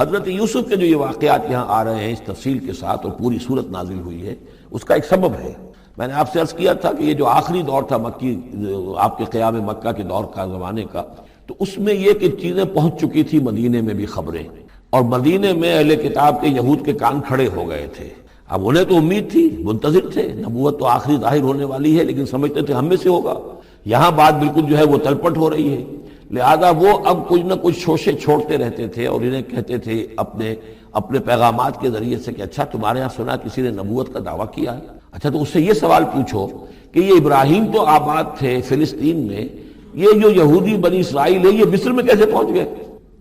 حضرت یوسف کے جو یہ واقعات یہاں آ رہے ہیں اس تفصیل کے ساتھ اور پوری صورت نازل ہوئی ہے، اس کا ایک سبب ہے۔ میں نے آپ سے عرض کیا تھا کہ یہ جو آخری دور تھا مکی، آپ کے قیام مکہ کے دور کا، زمانے کا، تو اس میں یہ کہ چیزیں پہنچ چکی تھی مدینے میں بھی خبریں، اور مدینے میں اہل کتاب کے یہود کے کان کھڑے ہو گئے تھے۔ اب انہیں تو امید تھی، منتظر تھے، نبوت تو آخری ظاہر ہونے والی ہے، لیکن سمجھتے تھے ہم میں سے ہوگا۔ یہاں بات بالکل جو ہے وہ تلپٹ ہو رہی ہے، لہذا وہ اب کچھ نہ کچھ شوشے چھوڑتے رہتے تھے اور انہیں کہتے تھے اپنے پیغامات کے ذریعے سے کہ اچھا تمہارے یہاں سنا کسی نے نبوت کا دعویٰ کیا ہے، اچھا تو اس سے یہ سوال پوچھو کہ یہ ابراہیم تو آباد تھے فلسطین میں، یہ جو یہودی بنی اسرائیل ہے یہ مصر میں کیسے پہنچ گئے؟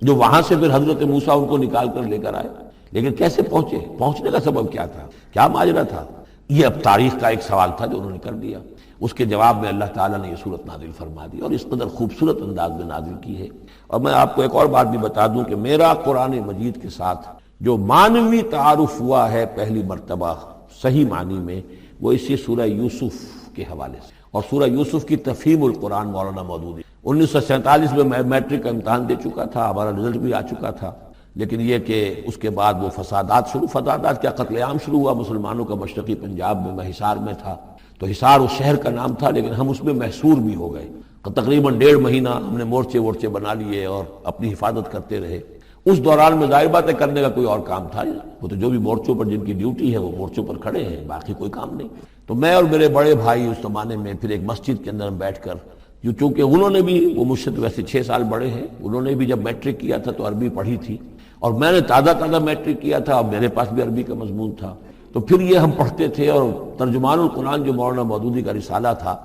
جو وہاں سے پھر حضرت موسیٰ ان کو نکال کر لے کر آئے، لیکن کیسے پہنچے؟ پہنچنے کا سبب کیا تھا؟ کیا ماجرا تھا؟ یہ اب تاریخ کا ایک سوال تھا جو انہوں نے کر دیا۔ اس کے جواب میں اللہ تعالیٰ نے یہ صورت نازل فرما دی اور اس قدر خوبصورت انداز میں نازل کی ہے۔ اور میں آپ کو ایک اور بات بھی بتا دوں کہ میرا قرآن مجید کے ساتھ جو معنوی تعارف ہوا ہے پہلی مرتبہ صحیح معنی میں، وہ اسی سورہ یوسف کے حوالے سے، اور سورہ یوسف کی تفہیم القرآن مولانا مودودی 1947 میں میٹرک کا امتحان دے چکا تھا، ہمارا رزلٹ بھی آ چکا تھا، لیکن یہ کہ اس کے بعد وہ فسادات کیا قتل عام شروع ہوا مسلمانوں کا مشرقی پنجاب میں۔ میں حصار میں تھا، تو حصار اس شہر کا نام تھا، لیکن ہم اس میں محصور بھی ہو گئے۔ تقریباً 1.5 مہینہ ہم نے مورچے بنا لیے اور اپنی حفاظت کرتے رہے۔ اس دوران میں ظاہر بات ہے کرنے کا کوئی اور کام تھا، وہ تو جو بھی مورچوں پر جن کی ڈیوٹی ہے وہ مورچوں پر کھڑے ہیں، باقی کوئی کام نہیں۔ تو میں اور میرے بڑے بھائی اس زمانے میں پھر ایک مسجد کے اندر بیٹھ کر، چونکہ انہوں نے بھی، وہ مجھ سے ویسے 6 سال بڑے ہیں، انہوں نے بھی جب میٹرک کیا تھا تو عربی پڑھی تھی، اور میں نے تازہ میٹرک کیا تھا، اور میرے پاس بھی عربی کا مضمون تھا، تو پھر یہ ہم پڑھتے تھے۔ اور ترجمان القرآن جو مولانا مودودی کا رسالہ تھا،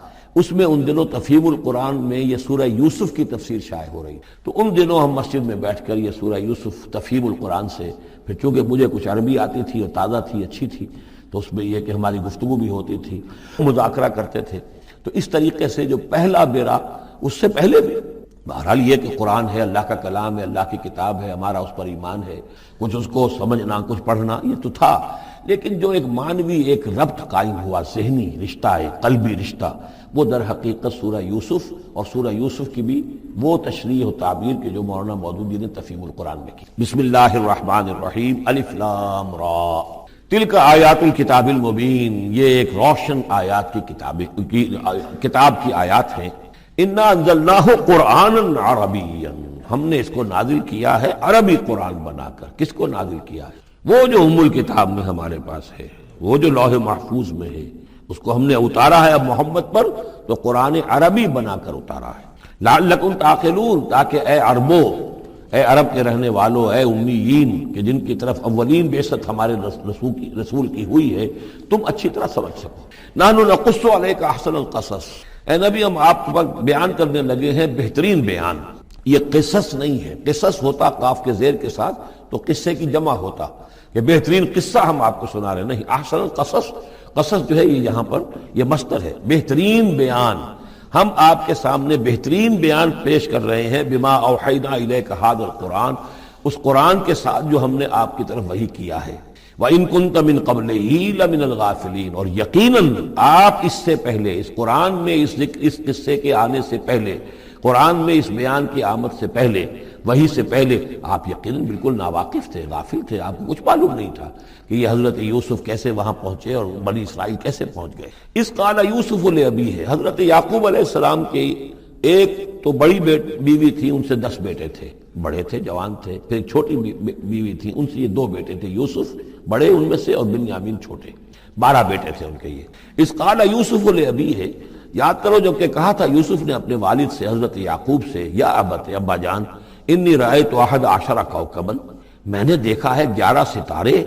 اس میں ان دنوں تفہیم القرآن میں یہ سورہ یوسف کی تفسیر شائع ہو رہی، تو ان دنوں ہم مسجد میں بیٹھ کر یہ سورہ یوسف تفہیم القرآن سے، پھر چونکہ مجھے کچھ عربی آتی تھی اور تازہ تھی، اچھی تھی، تو اس میں یہ کہ ہماری گفتگو بھی ہوتی تھی، مذاکرہ کرتے تھے۔ تو اس طریقے سے جو پہلا بیرا، اس سے پہلے بھی بہرحال یہ کہ قرآن ہے، اللہ کا کلام ہے، اللہ کی کتاب ہے، ہمارا اس پر ایمان ہے، کچھ اس کو سمجھنا، کچھ پڑھنا، یہ تو تھا، لیکن جو ایک معنوی ایک ربط قائم ہوا، ذہنی رشتہ، ایک قلبی رشتہ، وہ در حقیقت سورہ یوسف اور سورہ یوسف کی بھی وہ تشریح و تعبیر کے جو مولانا مودودی نے تفہیم القرآن میں کی۔ بسم اللہ الرحمن الرحیم، الف لام را، تلک آیات الکتاب المبین، یہ ایک روشن آیات کی کتاب کی آیات ہیں۔ انا انزلناہ قرآنا عربیا، ہم نے اس کو نازل کیا ہے عربی قرآن بنا کر۔ کس کو نازل کیا ہے؟ وہ جو ام الکتاب میں ہمارے پاس ہے، وہ جو لوح محفوظ میں ہے، اس کو ہم نے اتارا ہے اب محمد پر، تو قرآن عربی بنا کر اتارا ہے۔ لعلکم تعقلون، تاکہ اے عربو، اے عرب کے رہنے والو، اے امیین کہ جن کی طرف اولین بعثت ہمارے رسول کی ہوئی ہے، تم اچھی طرح سمجھ سکو۔ نحن نقص علیک احسن القصص، اے نبی ہم آپ پر بیان کرنے لگے ہیں بہترین بیان۔ یہ قصص نہیں ہے، قصص ہوتا قاف کے زیر کے ساتھ تو قصے کی جمع ہوتا، کہ بہترین قصہ ہم آپ کو سنا رہے، نہیں، احسن القصص، قصص جو ہے یہ یہاں پر یہ مصدر ہے، بہترین بیان، ہم آپ کے سامنے بہترین بیان پیش کر رہے ہیں، بما اوحینا الیک ھذا القرآن، اس قرآن کے ساتھ جو ہم نے آپ کی طرف وحی کیا ہے۔ وَإِن كُنتَ مِن قَبْلِهِ لَمِنَ الْغَافِلِينَ، اور یقیناً آپ اس سے پہلے، اس قرآن میں اس قصے کے آنے سے پہلے، قرآن میں اس بیان کی آمد سے پہلے، وحی سے پہلے آپ یقیناً بالکل ناواقف تھے، غافل تھے، آپ کو کچھ معلوم نہیں تھا کہ یہ حضرت یوسف کیسے وہاں پہنچے اور بنی اسرائیل کیسے پہنچ گئے۔ اس قال یوسف لأبیہ، حضرت یعقوب علیہ السلام کے ایک تو بڑی بیوی تھی، ان سے 10 بیٹے تھے، بڑے تھے، جوان تھے، پھر ایک چھوٹی بیوی تھی، ان سے یہ 2 بیٹے تھے، یوسف بڑے ان میں سے اور بنیامین چھوٹے، 12 بیٹے تھے ان کے یہ۔ اس قال یوسف لأبیہ، یاد کرو جب کہ کہا تھا یوسف نے اپنے والد سے، حضرت یعقوب سے، یا ابت، ابا جان، انی رأیت 11 کوکبا، میں نے دیکھا ہے 11 ستارے،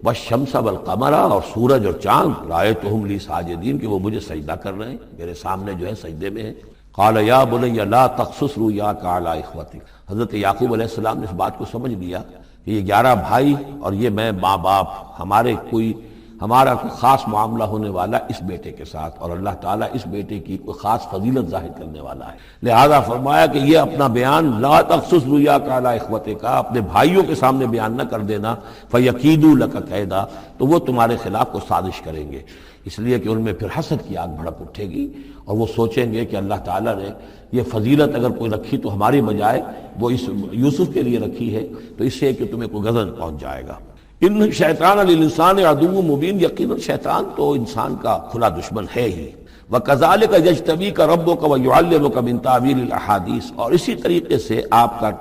والشمس والقمر، اور سورج اور چاند، رأیتہم لی ساجدین، کہ وہ مجھے سجدہ کر رہے ہیں، میرے سامنے جو ہے سجدے میں ہیں۔ قال یا بنی لا تقصص رؤیاک علی اخوتک، حضرت یعقوب علیہ السلام نے اس بات کو سمجھ لیا کہ یہ 11 بھائی اور یہ میں ماں باپ، ہمارے کوئی ہمارا کوئی خاص معاملہ ہونے والا اس بیٹے کے ساتھ، اور اللہ تعالیٰ اس بیٹے کی کوئی خاص فضیلت ظاہر کرنے والا ہے۔ لہذا فرمایا کہ یہ اپنا بیان لا تخصص رؤیاک علی اخوتک، اپنے بھائیوں کے سامنے بیان نہ کر دینا، فیکیدوا لک کیدا، تو وہ تمہارے خلاف کو سازش کریں گے، اس لیے کہ ان میں پھر حسد کی آگ بھڑک اٹھے گی، اور وہ سوچیں گے کہ اللہ تعالیٰ نے یہ فضیلت اگر کوئی رکھی تو ہماری بجائے وہ اس یوسف کے لیے رکھی ہے، تو اس سے کہ تمہیں کوئی غضب پہنچ جائے گا۔ ان شیطان للانسان عدو مبین، یقیناً شیطان تو انسان کا کھلا دشمن ہے ہی۔ وَكَذَلِكَ يَجْتَبِيكَ رَبُّكَ وَيُعَلِّمُكَ مِن تَأْوِيلِ الْأَحَادِيثِ، اور اسی طریقے سے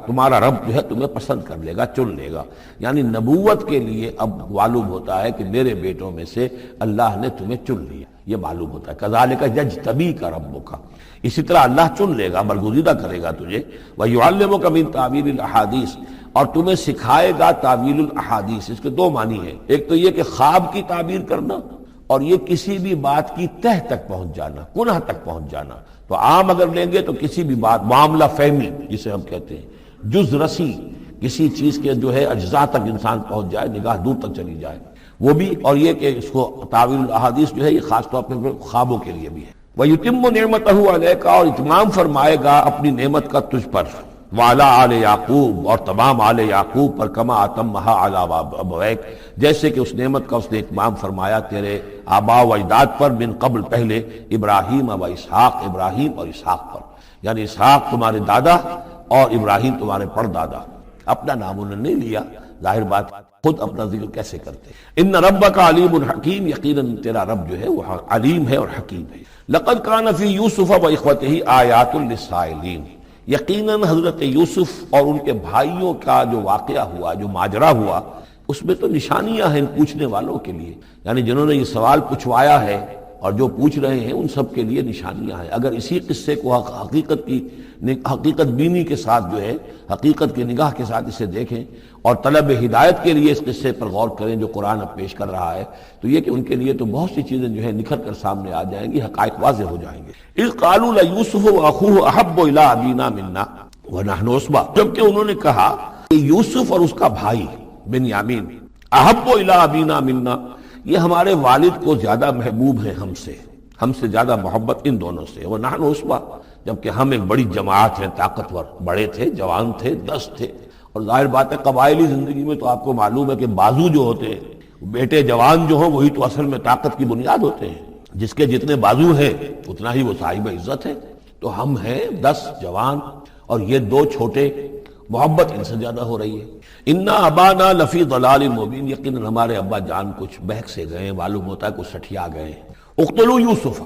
تمہارا رب جو ہے تمہیں پسند کر لے گا، چن لے گا، یعنی نبوت کے لیے اب معلوم ہوتا ہے کہ میرے بیٹوں میں سے اللہ نے تمہیں چن لیا، یہ معلوم ہوتا ہے۔ كَذَلِكَ يَجْتَبِيكَ رَبُّكَ، اسی طرح اللہ چن لے گا، برگزیدہ کرے گا تجھے۔ وَيُعَلِّمُكَ مِن تَأْوِيلِ الْأَحَادِيثِ، اور تمہیں سکھائے گا تعویل الاحادیث۔ اس کے دو معنی ہیں، ایک تو یہ کہ خواب کی تعبیر کرنا، اور یہ کسی بھی بات کی تہ تک پہنچ جانا، کنہ تک پہنچ جانا۔ تو عام اگر لیں گے تو کسی بھی بات، معاملہ فہمی جسے ہم کہتے ہیں، جز رسی، کسی چیز کے جو ہے اجزاء تک انسان پہنچ جائے، نگاہ دور تک چلی جائے، وہ بھی۔ اور یہ کہ اس کو تعویل الاحادیث جو ہے یہ خاص طور پر خوابوں کے لیے بھی ہے۔ وَيُتِمُّ نِعْمَتَهُ عَلَيْكَ، اور اتمام فرمائے گا اپنی نعمت کا تجھ پر، وعلی آل یعقوب، اور تمام آل یعقوب پر، کما اتمھا علی ابویک، جیسے کہ اس نعمت کا اس نے اتمام فرمایا تیرے آباء و اجداد پر، من قبل پہلے، ابراہیم و اسحاق، ابراہیم اور اسحاق پر، یعنی اسحاق تمہارے دادا اور ابراہیم تمہارے پردادا۔ اپنا نام انہوں نے نہیں لیا، ظاہر بات خود اپنا ذکر کیسے کرتے۔ ان ربک علیم حکیم، یقیناً تیرا رب جو ہے وہ علیم ہے اور حکیم ہے۔ لقد کان فی یوسف و اخوتہ آیات للسائلین، یقیناً حضرت یوسف اور ان کے بھائیوں کا جو واقعہ ہوا، جو ماجرا ہوا، اس میں تو نشانیاں ہیں پوچھنے والوں کے لیے، یعنی جنہوں نے یہ سوال پوچھوایا ہے اور جو پوچھ رہے ہیں ان سب کے لیے نشانیاں ہیں۔ اگر اسی قصے کو حقیقت بینی کے ساتھ جو ہے، حقیقت کی نگاہ کے ساتھ اسے دیکھیں اور طلب ہدایت کے لیے اس قصے پر غور کریں جو قرآن اب پیش کر رہا ہے، تو یہ کہ ان کے لیے تو بہت سی چیزیں جو ہے نکھر کر سامنے آ جائیں گی، حقائق واضح ہو جائیں گے۔ اذ قالوا لیوسف واخوہ احب الی ابینا منا ونحن عصبہ، جبکہ انہوں نے کہا کہ یوسف اور اس کا بھائی بنیامین احب الی ابینا منا، یہ ہمارے والد کو زیادہ محبوب ہیں ہم سے زیادہ محبت ان دونوں سے، ونحن عصبہ، جبکہ ہم ایک بڑی جماعت ہیں، طاقتور، بڑے تھے، جوان تھے، 10 تھے۔ اور ظاہر بات ہے قبائلی زندگی میں تو آپ کو معلوم ہے کہ بازو جو ہوتے ہیں، بیٹے جوان جو ہوں وہی تو اصل میں طاقت کی بنیاد ہوتے ہیں، جس کے جتنے بازو ہیں اتنا ہی وہ صاحب عزت ہے۔ تو ہم ہیں 10 جوان اور یہ 2 چھوٹے، محبت ان سے زیادہ ہو رہی ہے۔ انا ابانا لفی ضلال مبین، یقیناً ہمارے ابا جان کچھ بہک سے گئے، معلوم ہوتا ہے کچھ سٹھیا گئے۔ اقتلوا یوسف،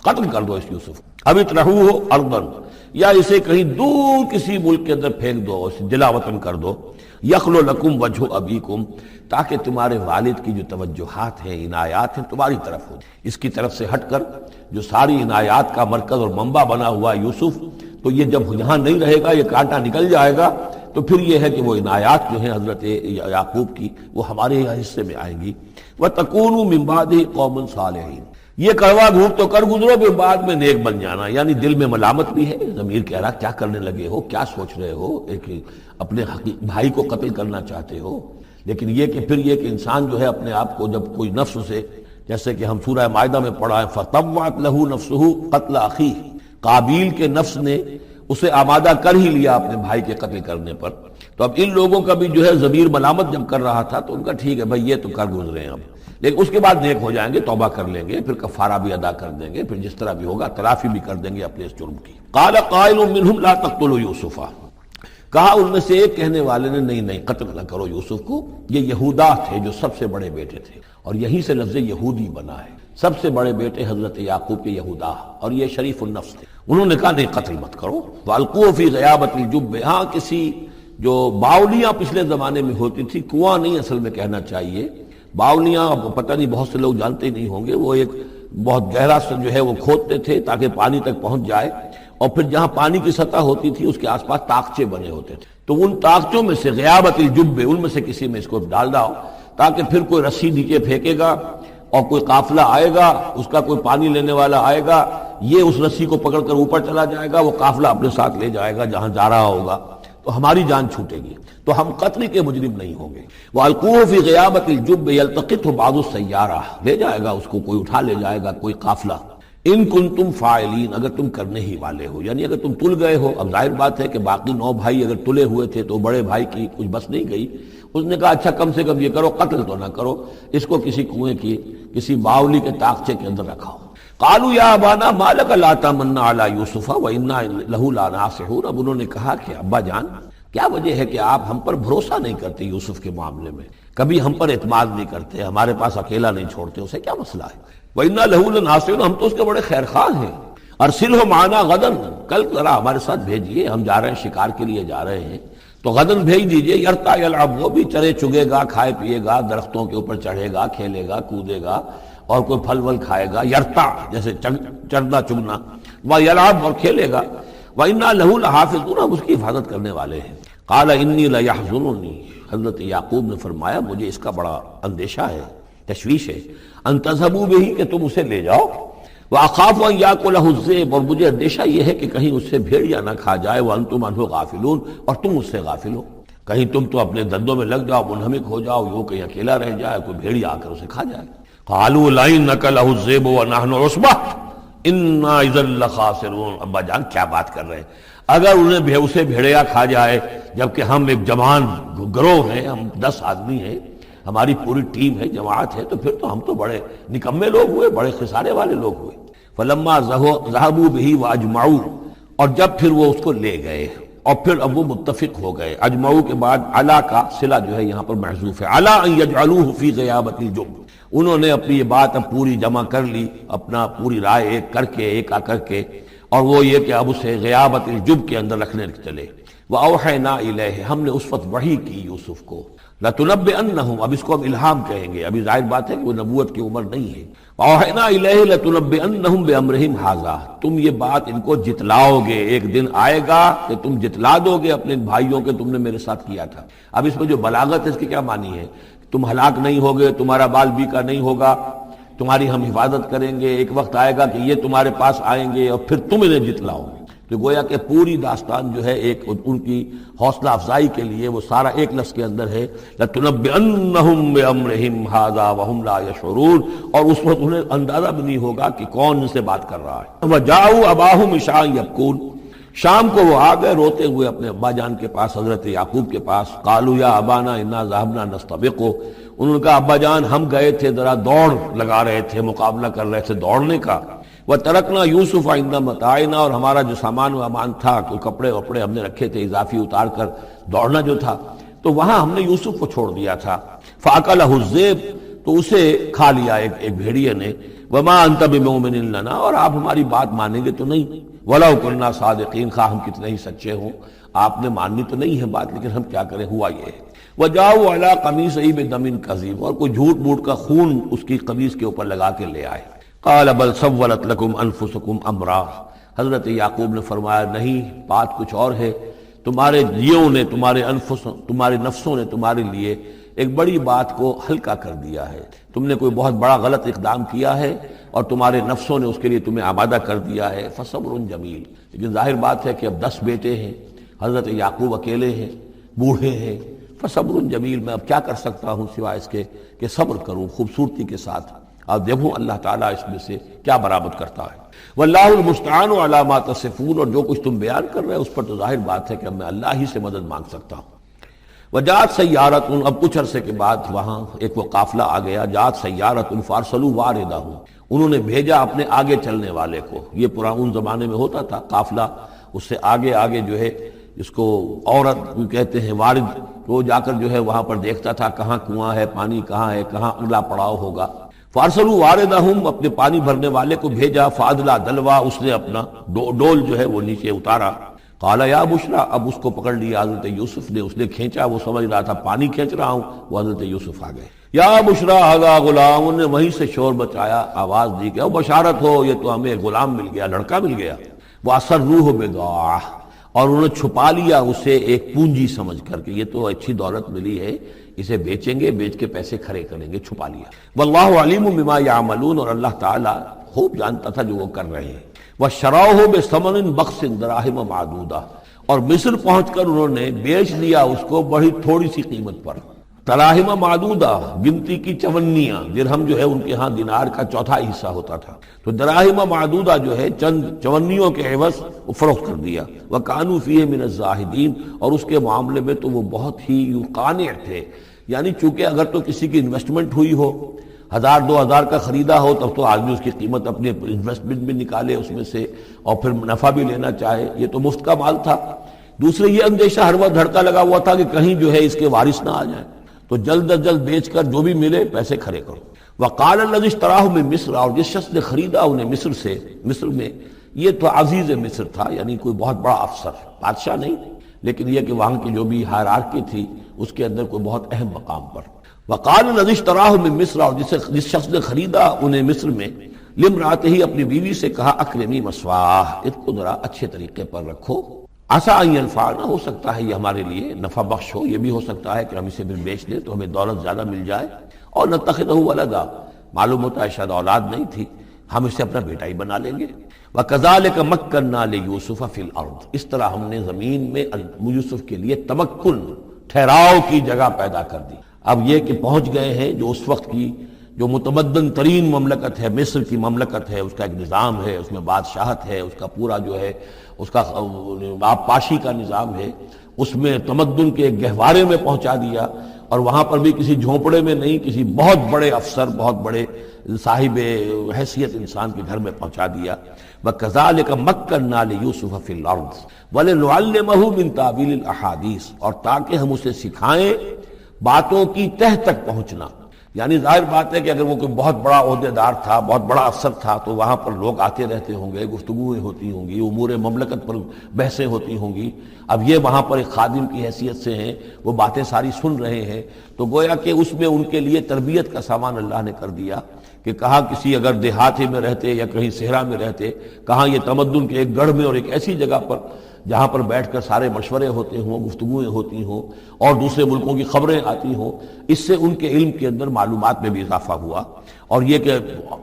قتل کر دو اس یوسف، اب اطرحوہ ارضا، یا اسے کہیں دور کسی ملک کے اندر پھینک دو، اسے جلا وطن کر دو، یخلو لکم وجہ ابیکم، تاکہ تمہارے والد کی جو توجہات ہیں، عنایات ہیں، تمہاری طرف ہو، اس کی طرف سے ہٹ کر جو ساری عنایات کا مرکز اور منبع بنا ہوا یوسف، تو یہ جب یہاں نہیں رہے گا، یہ کانٹا نکل جائے گا، تو پھر یہ ہے کہ وہ عنایات جو ہیں حضرت یعقوب کی وہ ہمارے حصے میں آئیں گی۔ وَتَكُونُوا مِن بَعْدِهِ قَوْمًا صَالِحِينَ، یہ کڑوا گھونٹ تو کر گزرو، پھر بعد میں نیک بن جانا، یعنی دل میں ملامت بھی ہے، ضمیر کہہ رہا کیا کرنے لگے ہو، کیا سوچ رہے ہو، ایک اپنے بھائی کو قتل کرنا چاہتے ہو۔ لیکن یہ کہ پھر یہ کہ انسان جو ہے اپنے آپ کو جب کوئی نفس سے، جیسے کہ ہم سورہ مائدہ میں پڑھا ہے فَطَوَّعَتْ لَهُ نَفْسُهُ قَتْلَ أَخِيهِ، قابیل کے نفس نے اسے آمادہ کر ہی لیا اپنے بھائی کے قتل کرنے پر۔ تو اب ان لوگوں کا بھی جو ہے ضمیر ملامت جب کر رہا تھا تو ان کا ٹھیک ہے بھائی یہ تو کر گزرے ہیں اب، لیکن اس کے بعد نیک ہو جائیں گے، توبہ کر لیں گے، پھر کفارہ بھی ادا کر دیں گے، پھر جس طرح بھی ہوگا تلافی بھی کر دیں گے اپنے اس جرم کی۔ قال قائل منهم لا تقتلوا یوسف، کہا ان میں سے ایک کہنے والے نے نہیں قتل نہ کرو یوسف کو، یہ یہودا تھے جو سب سے بڑے بیٹے تھے، اور یہیں سے لفظ یہودی بنا ہے، سب سے بڑے بیٹے حضرت یعقوب کے یہودا، اور یہ شریف النفس تھے۔ انہوں نے کہا نہیں قتل مت کرو۔ وَأَلْقُوهُ فِي غَيَابَةِ الْجُبِّ، ہاں کسی جو باولیاں پچھلے زمانے میں ہوتی تھی، کنواں نہیں اصل میں کہنا چاہیے، باولیاں پتہ نہیں بہت سے لوگ جانتے ہی نہیں ہوں گے، وہ ایک بہت گہرا سا جو ہے وہ کھودتے تھے تاکہ پانی تک پہنچ جائے، اور پھر جہاں پانی کی سطح ہوتی تھی اس کے آس پاس طاقچے بنے ہوتے تھے، تو ان طاقچوں میں سے غیابت الجب، ان میں سے کسی میں اس کو ڈال داؤ تاکہ پھر کوئی رسی نیچے پھینکے گا اور کوئی قافلہ آئے گا، اس کا کوئی پانی لینے والا آئے گا، یہ اس رسی کو پکڑ کر اوپر چلا جائے گا، وہ قافلہ اپنے ساتھ لے جائے گا جہاں جا رہا ہوگا۔ تو تو ہماری جان چھوٹے گی، تو ہم قتل کے مجرم نہیں ہوں گے۔ وَأَلْقُوهُ فِي غِيَابَةِ الْجُبِّ يَلْتَقِطْهُ بَعْضُ السَّيَّارَةِ، لے جائے گا اس کو، کوئی اٹھا لے جائے گا، کوئی قافلہ۔ ان کنتم فاعلین، اگر تم کرنے ہی والے ہو، یعنی اگر تم تل گئے ہو۔ اب ظاہر بات ہے کہ باقی 9 بھائی اگر تلے ہوئے تھے تو بڑے بھائی کی کچھ بس نہیں گئی، اس نے کہا اچھا کم سے کم یہ کرو، قتل تو نہ کرو، اس کو کسی کنویں کی کسی باولی کے طاقچے کے اندر رکھاؤ۔ قالوا یا ابانا ما لک لا تمنا علی یوسف وانا لہ لناصحون، اب انہوں نے کہا کہ ابا جان کیا وجہ ہے کہ آپ ہم پر بھروسہ نہیں کرتے یوسف کے معاملے میں، کبھی ہم پر اعتماد نہیں کرتے، ہمارے پاس اکیلا نہیں چھوڑتے، اسے کیا مسئلہ ہے؟ وَإِنَّا لَهُ لَنَاصِحُونَ، ہم تو اس کے بڑے خیر خواہ ہیں۔ ارسلہ معنا غدن، کل ذرا ہمارے ساتھ بھیجیے، ہم جا رہے ہیں، شکار کے لیے جا رہے ہیں، تو غدن بھیج دیجیے۔ یرتع یلعب، وہ بھی چرے چگے گا، کھائے پیے گا، درختوں کے اوپر چڑھے گا، کھیلے گا، کودے گا، اور کوئی پھل ول کھائے گا، یرتع جیسے چرنا چگنا، ویلعب اور کھیلے گا، وَإِنَّا لَهُ لَحَافِظُونَ، ہم اس کی حفاظت کرنے والے ہیں۔ قال انی لیحزننی، حضرت یعقوب نے فرمایا مجھے اس کا بڑا اندیشہ ہے، تشویش ہے، ان تذهبوا به، کہ تم اسے لے جاؤ، واخاف ان یاکلہ الذئب، اور مجھے اندیشہ یہ ہے کہ کہیں اس سے بھیڑیا نہ کھا جائے، وانتم عنہ غافلون، اور تم اس سے غافل ہو، کہیں تم تو اپنے دندوں میں لگ جاؤ، منہمک ہو جاؤ، وہ کہیں اکیلا رہ جائے، کوئی بھیڑیا آ کر اسے کھا جائے۔ قالوا لئن نکلہ الذئب ونحن عصبہ انا اذا لخاسرون، ابا جان کیا بات کر رہے ہیں، اگر انہیں اسے بھیڑیا کھا جائے جبکہ ہم ایک جوان گروہ ہیں، ہم 10 آدمی ہیں، ہماری پوری ٹیم ہے، جماعت ہے، تو پھر تو ہم تو بڑے نکمے لوگ ہوئے، بڑے خسارے والے لوگ ہوئے۔ فلما ذهبوا به واجمعوا، اور جب پھر وہ اس کو لے گئے اور پھر اب وہ متفق ہو گئے، اجمعوا کے بعد علا کا صلہ جو ہے یہاں پر محذوف ہے، علا ان یجعلوه فی غیابۃ الجب، انہوں نے اپنی یہ بات اب پوری جمع کر لی، اپنا پوری رائے ایک کر کے، ایک آ کر کے، اور وہ یہ کہ اب اسے غیابۃ الجب کے اندر رکھنے چلے۔ وَأَوْحَيْنَا إِلَيْهِ، ہم نے اس وقت وحی کی یوسف کو، لَتُنَبِّئَنَّهُمْ، اب اس کو ہم الہام کہیں گے، ابھی ظاہر بات ہے کہ وہ نبوت کی عمر نہیں ہے۔ وَأَوْحَيْنَا إِلَيْهِ لَتُنَبِّئَنَّهُمْ بِأَمْرِهِمْ هَذَا، تم یہ بات ان کو جتلاؤ گے، ایک دن آئے گا کہ تم جتلا دو گے اپنے بھائیوں کے تم نے میرے ساتھ کیا تھا۔ اب اس میں جو بلاغت ہے اس کی کیا معنی ہے؟ تم ہلاک نہیں ہوگے، تمہارا بال بیکا نہیں ہوگا، تمہاری ہم حفاظت کریں گے، ایک وقت آئے گا کہ یہ تمہارے پاس آئیں گے اور پھر تم انہیں جتلاؤ گے۔ تو گویا کہ پوری داستان جو ہے ایک ان کی حوصلہ افزائی کے لیے وہ سارا ایک لفظ کے اندر ہے، لَتُنَبِّئَنَّهُمْ بِأَمْرِهِمْ هَذَا وَهُمْ لَا يَشْعُرُونَ، اور اس وقت انہیں اندازہ بھی نہیں ہوگا کہ کون ان سے بات کر رہا ہے۔ وَجَاءُوا أَبَاهُمْ عِشَاءً يَبْكُونَ، شام کو وہ آ گئے روتے ہوئے اپنے ابا جان کے پاس، حضرت یعقوب کے پاس۔ قالوا یا ابانا انا ذهبنا نستبق، انہوں نے کہا ابا جان ہم گئے تھے ذرا دوڑ لگا رہے تھے، مقابلہ کر رہے تھے دوڑنے کا۔ وَتَرَكْنَا يُوسُفَ عِندَ مَتَاعِنَا، اور ہمارا جو سامان وامان تھا، کوئی کپڑے وپڑے ہم نے رکھے تھے اضافی اتار کر دوڑنا جو تھا، تو وہاں ہم نے یوسف کو چھوڑ دیا تھا۔ فَأَكَلَهُ الذِّئْبُ، تو اسے کھا لیا ایک بھیڑیے نے۔ وَمَا أَنْتَ بِمُؤْمِنٍ لَنَا، اور آپ ہماری بات مانیں گے تو نہیں۔ وَلَوْ كُنَّا صَادِقِينَ، خواہ ہم کتنے ہی سچے ہوں، آپ نے ماننی تو نہیں ہے بات، لیکن ہم کیا کریں، ہوا یہ ہے۔ وَجَاءُوا عَلَىٰ قَمِيصِهِ بِدَمٍ كَذِيبٍ، اور کوئی جھوٹ موٹ کا خون اس کی قمیص کے اوپر لگا کے لے آئے۔ قال بل سولت لکم انفسکم امرا، حضرت یعقوب نے فرمایا نہیں، بات کچھ اور ہے، تمہارے جیوں نے، تمہارے نفسوں نے تمہارے لیے ایک بڑی بات کو ہلکا کر دیا ہے، تم نے کوئی بہت بڑا غلط اقدام کیا ہے اور تمہارے نفسوں نے اس کے لیے تمہیں آمادہ کر دیا ہے۔ فصبر جمیل، لیکن ظاہر بات ہے کہ اب 10 بیٹے ہیں، حضرت یعقوب اکیلے ہیں، بوڑھے ہیں، فصبر جمیل، میں اب کیا کر سکتا ہوں سوائے اس کے کہ صبر کروں خوبصورتی کے ساتھ، اور دیکھوں اللہ تعالیٰ اس میں سے کیا برآمد کرتا ہے۔ واللہ المستعان علی ما تصفون، اور جو کچھ تم بیان کر رہے ہیں اس پر تو ظاہر بات ہے کہ اب میں اللہ ہی سے مدد مانگ سکتا ہوں۔ وجاءت سیارۃ، اب کچھ عرصے کے بعد وہاں ایک وہ قافلہ آ گیا، جاءت سیارۃ فارسلوا واردہم، انہوں نے بھیجا اپنے آگے چلنے والے کو۔ یہ پرانے زمانے میں ہوتا تھا قافلہ، اس سے آگے آگے جو ہے اس کو عورت کہتے ہیں وارد، وہ جا کر جو ہے وہاں پر دیکھتا تھا کہاں کنواں ہے، پانی کہاں ہے، کہاں اگلا پڑاؤ ہوگا۔ فارسلوا واردہم، اپنے پانی بھرنے والے کو بھیجا، فادلا دلوا، اس نے اپنا ڈول جو ہے وہ نیچے اتارا۔ قال یا بشرا، اب اس کو پکڑ لیا حضرت یوسف نے، اس نے کھینچا، وہ سمجھ رہا تھا پانی کھینچ رہا ہوں، وہ حضرت یوسف آ گئے۔ یا بشرا ھذا غلام، انہوں نے وہیں سے شور بچایا، آواز دی کہ او بشارت ہو، یہ تو ہمیں غلام مل گیا، لڑکا مل گیا۔ وَأَسَرُّوهُ بِضَاعَةً، اور انہوں نے چھپا لیا اسے ایک پونجی سمجھ کر کہ یہ تو اچھی دولت ملی ہے، اسے بیچیں گے، بیچ کے پیسے کھڑے کریں گے، چھپا لیا۔ واللہ علیم بما یعملون، اور اللہ تعالیٰ خوب جانتا تھا جو وہ کر رہے ہیں۔ وَشَرَوْهُ بِثَمَنٍ بَخْسٍ دَرَاهِمَ مَعْدُودَةٍ، اور مصر پہنچ کر انہوں نے بیچ لیا اس کو بڑی تھوڑی سی قیمت پر، دراہم معدودہ، گنتی کی چونیاں، درہم جو ہے ان کے ہاں دینار کا چوتھائی حصہ ہوتا تھا، تو دراہم معدودہ جو ہے چند چونیوں کے عوض وہ فروخت کر دیا۔ وَكَانُوا فِيهِ مِنَ الزَّاهِدِينَ، اور اس کے معاملے میں تو وہ بہت ہی قانع تھے، یعنی چونکہ اگر تو کسی کی انویسٹمنٹ ہوئی ہو، 1000-2000 کا خریدا ہو، تب تو آدمی اس کی قیمت اپنے انویسٹمنٹ بھی نکالے اس میں سے اور پھر منافع بھی لینا چاہے، یہ تو مفت کا مال تھا۔ دوسرے یہ اندیشہ ہر وقت دھڑکا لگا ہوا تھا کہ کہیں جو ہے اس کے وارث نہ آ جائیں، تو جلد از جلد بیچ کر جو بھی ملے پیسے کھڑے کرو۔ وقال الذی اشتراه من مصر، اور جس شخص نے خریدا انہیں مصر سے، مصر میں یہ تو عزیز مصر تھا، یعنی کوئی بہت بڑا افسر، بادشاہ نہیں، لیکن یہ کہ وہاں کی جو بھی ہائرارکی تھی اس کے اندر کوئی بہت اہم مقام پر۔ وقال الذی اشتراه من مصر، اور جس شخص نے خریدا انہیں مصر میں، لامرأتہ، اپنی بیوی سے کہا اکرمی مثواہ، اس کو ذرا اچھے طریقے پر رکھو، عسیٰ ان ینفعنا، ہو سکتا ہے یہ ہمارے لیے نفع بخش ہو، یہ بھی ہو سکتا ہے کہ ہم اسے پھر بیچ دیں تو ہمیں دولت زیادہ مل جائے، اور نتخذہ ولدا، معلوم ہوتا ہے شاید اولاد نہیں تھی، ہم اسے اپنا بیٹا ہی بنا لیں گے۔ وَكَذَلِكَ مَكَّنَّا لِيُوسُفَ فِي الْأَرْضِ، اس طرح ہم نے زمین میں یوسف کے لیے تمکن، ٹھہراؤ کی جگہ پیدا کر دی۔ اب یہ کہ پہنچ گئے ہیں جو اس وقت کی جو متمدن ترین مملکت ہے، مصر کی مملکت ہے، اس کا ایک نظام ہے، اس میں بادشاہت ہے، اس کا پورا جو ہے اس کا آبپاشی کا نظام ہے، اس میں تمدن کے گہوارے میں پہنچا دیا، اور وہاں پر بھی کسی جھونپڑے میں نہیں، کسی بہت بڑے افسر، بہت بڑے صاحب حیثیت انسان کے گھر میں پہنچا دیا۔ وَكَذَلِكَ مَكَّنَّا لِيُوسُفَ فِي الْأَرْضِ وَلِنُعَلِّمَهُ مِن تَأْوِيلِ الْأَحَادِيثِ، اور تاکہ ہم اسے سکھائیں باتوں کی تہ تک پہنچنا۔ یعنی ظاہر بات ہے کہ اگر وہ کوئی بہت بڑا عہدیدار تھا، بہت بڑا افسر تھا، تو وہاں پر لوگ آتے رہتے ہوں گے، گفتگویں ہوتی ہوں گی، امور مملکت پر بحثیں ہوتی ہوں گی۔ اب یہ وہاں پر ایک خادم کی حیثیت سے ہیں، وہ باتیں ساری سن رہے ہیں، تو گویا کہ اس میں ان کے لیے تربیت کا سامان اللہ نے کر دیا کہ کہاں کسی اگر دیہاتی میں رہتے یا کہیں صحرا میں رہتے، کہاں یہ تمدن کے ایک گڑھ میں اور ایک ایسی جگہ پر جہاں پر بیٹھ کر سارے مشورے ہوتے ہوں، گفتگویں ہوتی ہوں، اور دوسرے ملکوں کی خبریں آتی ہوں، اس سے ان کے علم کے اندر معلومات میں بھی اضافہ ہوا، اور یہ کہ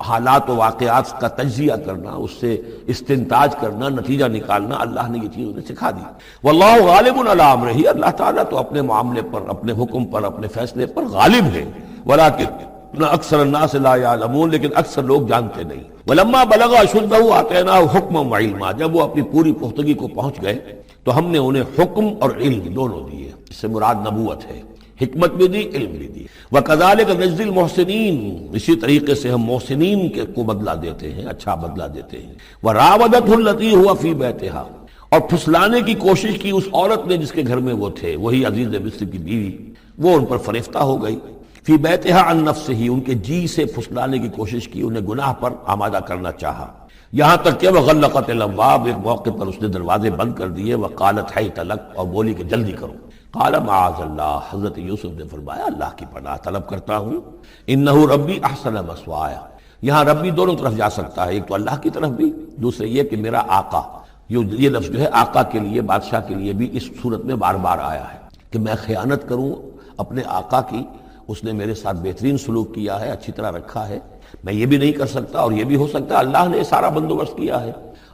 حالات و واقعات کا تجزیہ کرنا، اس سے استنتاج کرنا، نتیجہ نکالنا، اللہ نے یہ چیز انہیں سکھا دی۔ واللہ غالب علی امرہ، اللہ تعالیٰ تو اپنے معاملے پر، اپنے حکم پر، اپنے فیصلے پر غالب ہے، ولکن اکثر الناس لا یعلمون، لیکن اکثر لوگ جانتے نہیں۔ ولما بلغ اشدہ آتیناہ حکما وعلما، جب وہ اپنی پوری پختگی کو پہنچ گئے تو ہم نے انہیں حکم اور علم دونوں دیے، اس سے مراد نبوت ہے، حکمت بھی دی، علم بھی دی۔ وکذالک نجزی المحسنین، اسی طریقے سے ہم محسنین کو بدلہ دیتے ہیں، اچھا بدلہ دیتے ہیں۔ وراودتہ التی ہوا فی بیتہا، اور پھسلانے کی کوشش کی اس عورت نے جس کے گھر میں وہ تھے، وہی عزیز مصر کی بیوی، وہ ان پر فریفتہ ہو گئی۔ فی بیتہا عن نفسہ، ان کے جی سے پھسلانے کی کوشش کی، انہیں گناہ پر آمادہ کرنا چاہا، یہاں تک کہ وغلقت الابواب، ایک موقع پر اس نے دروازے بند کر دیے، وقالت حیت لک، اور بولی کہ جلدی کرو۔ قال معاذ اللہ، حضرت یوسف نے فرمایا اللہ کی پناہ طلب کرتا ہوں، انہ ربی احسن مثوایا، یہاں ربی دونوں طرف جا سکتا ہے، ایک تو اللہ کی طرف بھی، دوسرے یہ کہ میرا آقا، یہ لفظ جو ہے آقا کے لیے، بادشاہ کے لیے بھی اس صورت میں بار بار آیا ہے کہ میں خیانت کروں اپنے آقا کی، اس نے میرے ساتھ بہترین سلوک کیا ہے، اچھی طرح رکھا ہے، میں یہ بھی نہیں کر سکتا، اور یہ بھی ہو سکتا ہے اللہ نے سارا بندوبست کیا ہے،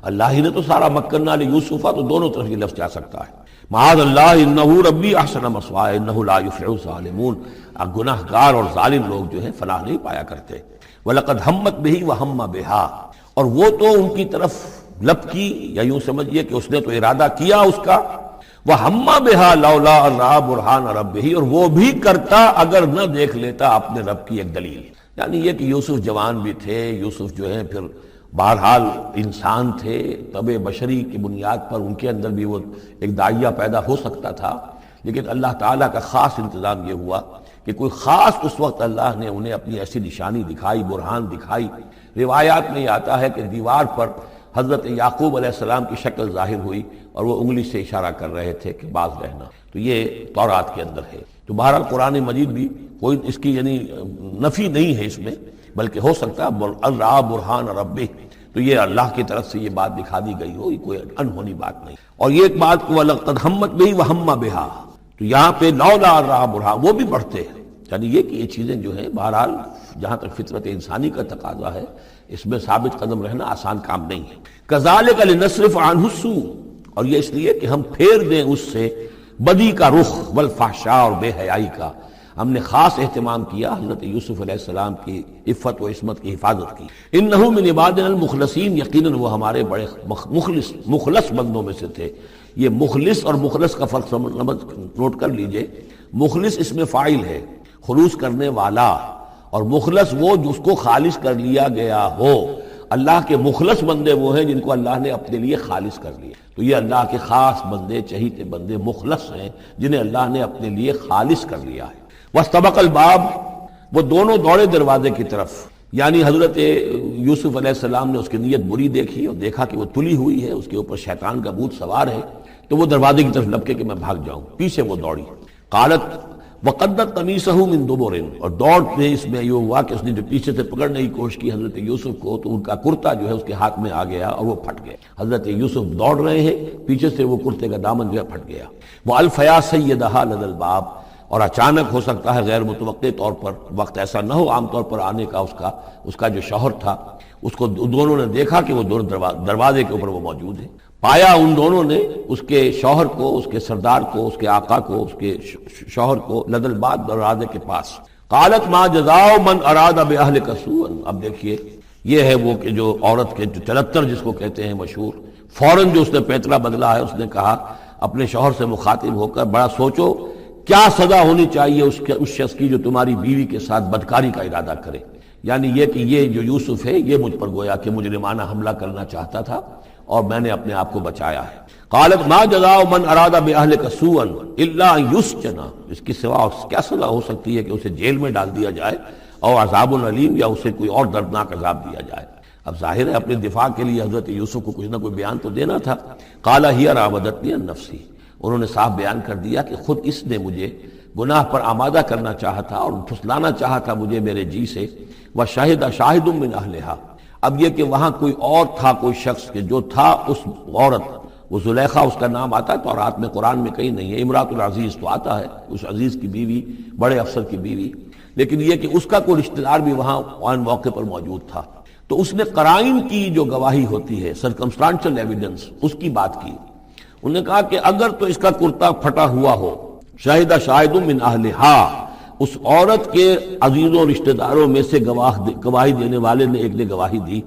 اللہ ہی نے تو سارا مکننا لیوسف، تو دونوں طرف یہ لفظ جا سکتا ہے۔ معاذ اللہ انہ ربی احسن مثوایا انہ لا یفلح الظالمون، گناہ گار اور ظالم لوگ جو ہیں فلاح نہیں پایا کرتے۔ وَلَقَدْ هَمَّتْ بِهِ وَهَمَّ بِهَا، اور وہ تو ان کی طرف لپکی، یا یوں سمجھیے کہ اس نے تو ارادہ کیا اس کا، وَهَمَّ بِهَا لَوْلَا أَن رَأَىٰ بُرْهَانَ رَبِّهِ، اور وہ بھی کرتا اگر نہ دیکھ لیتا اپنے رب کی ایک دلیل، یعنی یہ کہ یوسف جوان بھی تھے، یوسف جو ہے پھر بہرحال انسان تھے، طبع بشری کی بنیاد پر ان کے اندر بھی وہ ایک داعیہ پیدا ہو سکتا تھا، لیکن اللہ تعالیٰ کا خاص انتظام یہ ہوا کہ کوئی خاص اس وقت اللہ نے انہیں اپنی ایسی نشانی دکھائی، برہان دکھائی۔ روایات میں یہ آتا ہے کہ دیوار پر حضرت یعقوب علیہ السلام کی شکل ظاہر ہوئی اور وہ انگلی سے اشارہ کر رہے تھے کہ باز رہنا، تو یہ تورات کے اندر ہے۔ تو بہرحال قرآن مجید بھی کوئی اس کی یعنی نفی نہیں ہے اس میں، بلکہ ہو سکتا ہے الرا برہان ربہ، تو یہ اللہ کی طرف سے یہ بات دکھا دی گئی ہو، یہ کوئی انہونی بات نہیں۔ اور یہ ایک بات وَلَقَدْ هَمَّتْ بِهِ وَهَمَّ بِهَا، تو یہاں پہ لولا الرا برہان وہ بھی پڑھتے ہیں، یعنی یہ کہ یہ چیزیں جو ہیں بہرحال جہاں تک فطرت انسانی کا تقاضا ہے اس میں ثابت قدم رہنا آسان کام نہیں ہے۔ كَذَلِكَ لِنَصْرِفَ عَنْهُ السُّوءَ، اور یہ اس لیے کہ ہم پھیر دیں اس سے بدی کا رخ والفحشاء اور بے حیائی کا۔ ہم نے خاص اہتمام کیا حضرت یوسف علیہ السلام کی عفت و عصمت کی حفاظت کی۔ انہ من عبادنا المخلصین، یقیناً وہ ہمارے بڑے مخلص بندوں میں سے تھے۔ یہ مخلص اور مخلص کا فرق نوٹ کر لیجئے۔ مخلص اس میں فاعل ہے، خلوص کرنے والا، اور مخلص وہ جس کو خالص کر لیا گیا ہو۔ اللہ کے مخلص بندے وہ ہیں جن کو اللہ نے اپنے لیے خالص کر لیا۔ تو یہ اللہ کے خاص بندے، چہیتے بندے مخلص ہیں جنہیں اللہ نے اپنے لیے خالص کر لیا ہے۔ واستبق الباب، وہ دونوں دوڑے دروازے کی طرف، یعنی حضرت یوسف علیہ السلام نے اس کی نیت بری دیکھی اور دیکھا کہ وہ تلی ہوئی ہے، اس کے اوپر شیطان کا بھوت سوار ہے، تو وہ دروازے کی طرف لپکے کہ میں بھاگ جاؤں، پیچھے وہ دوڑی۔ قالت وقدت قمیصہ من دبر، اور دوڑتے اس میں یہ ہوا کہ اس نے جو پیچھے سے پکڑنے کی کوشش کی حضرت یوسف کو، تو ان کا کرتا جو ہے اس کے ہاتھ میں آ گیا اور وہ پھٹ گیا۔ حضرت یوسف دوڑ رہے ہیں، پیچھے سے وہ کرتے کا دامن جو ہے پھٹ گیا۔ وَأَلْفَيَا سَيِّدَهَا لَدَى الْبَابِ، اور اچانک ہو سکتا ہے غیر متوقع طور پر، وقت ایسا نہ ہو عام طور پر آنے کا اس کا جو شوہر تھا، اس کو دونوں نے دیکھا کہ وہ دونوں دروازے کے اوپر وہ موجود ہے۔ پایا ان دونوں نے اس کے شوہر کو، اس کے سردار کو، اس کے آقا کو، اس کے شوہر کو لدى الباب، دروازے کے پاس۔ قالت ما جزاء من اراد باهلك سوءا، اب دیکھیے یہ ہے وہ کہ جو عورت کے جو چلتر جس کو کہتے ہیں مشہور، فوراً جو اس نے پیترا بدلا ہے، اس نے کہا اپنے شوہر سے مخاطب ہو کر، بڑا سوچو کیا سزا ہونی چاہیے اس شخص کی جو تمہاری بیوی کے ساتھ بدکاری کا ارادہ کرے، یعنی یہ کہ یہ جو یوسف ہے یہ مجھ پر گویا کہ مجرمانہ حملہ کرنا چاہتا تھا اور میں نے اپنے آپ کو بچایا ہے۔ قالت ما جزاء من اراد باهلك سوءا الا ان يسجن، اس کی سوا کیا سزا ہو سکتی ہے کہ اسے جیل میں ڈال دیا جائے، اور عذاب علیم، یا اسے کوئی اور دردناک عذاب دیا جائے۔ اب ظاہر ہے اپنے دفاع کے لیے حضرت یوسف کو کچھ نہ کوئی بیان تو دینا تھا۔ قال هي راودتني عن نفسي، انہوں نے صاف بیان کر دیا کہ خود اس نے مجھے گناہ پر آمادہ کرنا چاہا تھا اور پھسلانا چاہا تھا مجھے میرے جی سے۔ وشہد شاہد من اہلہا، اب یہ کہ وہاں کوئی اور تھا، کوئی شخص کہ جو تھا اس عورت، وہ زلیخا اس کا نام آتا ہے تو رات میں قرآن میں کہیں نہیں ہے، امراۃ العزیز تو آتا ہے، اس عزیز کی بیوی، بڑے افسر کی بیوی، لیکن یہ کہ اس کا کوئی رشتہ دار بھی وہاں آن موقع پر موجود تھا، تو اس نے قرائن کی جو گواہی ہوتی ہے، سرکمسٹانشل ایویڈنس، اس کی بات کی۔ انہوں نے کہا کہ اگر تو اس کا کرتا پھٹا ہوا ہو، شاہد شاہد من اہلہا، اس عورت کے عزیزوں رشتہ داروں میں سے گواہی دینے والے نے ایک نے گواہی دی،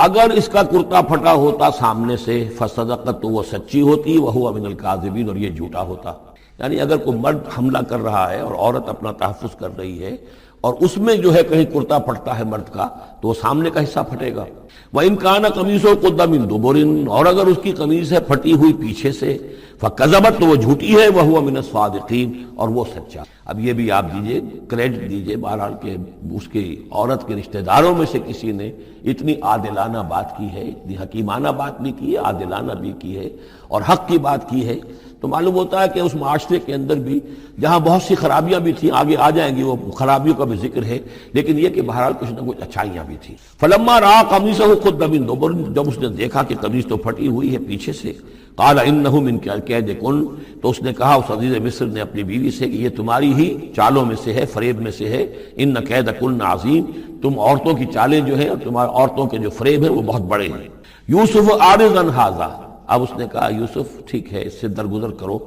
اگر اس کا کرتا پھٹا ہوتا سامنے سے، فصدقت، تو وہ سچی ہوتی، وہو من الکاذبین، اور یہ جھوٹا ہوتا۔ یعنی اگر کوئی مرد حملہ کر رہا ہے اور عورت اپنا تحفظ کر رہی ہے اور اس میں جو ہے کہیں کرتا پھٹتا ہے مرد کا، تو وہ سامنے کا حصہ پھٹے گا۔ وَإِنْ كَانَ قَمِيصُهُ قُدَّ مِن دُبُرٍ، اور اگر اس کی قمیص ہے پھٹی ہوئی پیچھے سے، فَكَذَبَتْ، تو وہ جھوٹی ہے، وَهُوَ مِنَ الصَّادِقِينَ، اور وہ سچا۔ اب یہ بھی آپ دیجئے، کریڈٹ دیجئے بہرحال کہ اس کی عورت کے رشتہ داروں میں سے کسی نے اتنی عادلانہ بات کی ہے، اتنی حکیمانہ بات بھی کی ہے، عادلانہ بھی کی ہے اور حق کی بات کی ہے، تو معلوم ہوتا ہے کہ اس معاشرے کے اندر بھی جہاں بہت سی خرابیاں بھی تھیں، آگے آ جائیں گی وہ خرابیوں کا بھی ذکر ہے، لیکن یہ کہ بہرحال کچھ نہ کچھ اچھائیاں بھی تھیں۔ فلما رأى قمیصہ قد من دبر، جب اس نے دیکھا کہ قمیص تو پھٹی ہوئی ہے پیچھے سے، قال انہ من کید کن، تو اس نے کہا اس عزیز مصر نے اپنی بیوی سے کہ یہ تمہاری ہی چالوں میں سے ہے، فریب میں سے ہے، ان کید کن عظیم، تم عورتوں کی چالیں جو ہیں اور تمہارے عورتوں کے جو فریب ہیں وہ بہت بڑے ہیں۔ یوسف اعرض عن ھذا، اب اس نے کہا یوسف ٹھیک ہے اس سے درگزر کرو،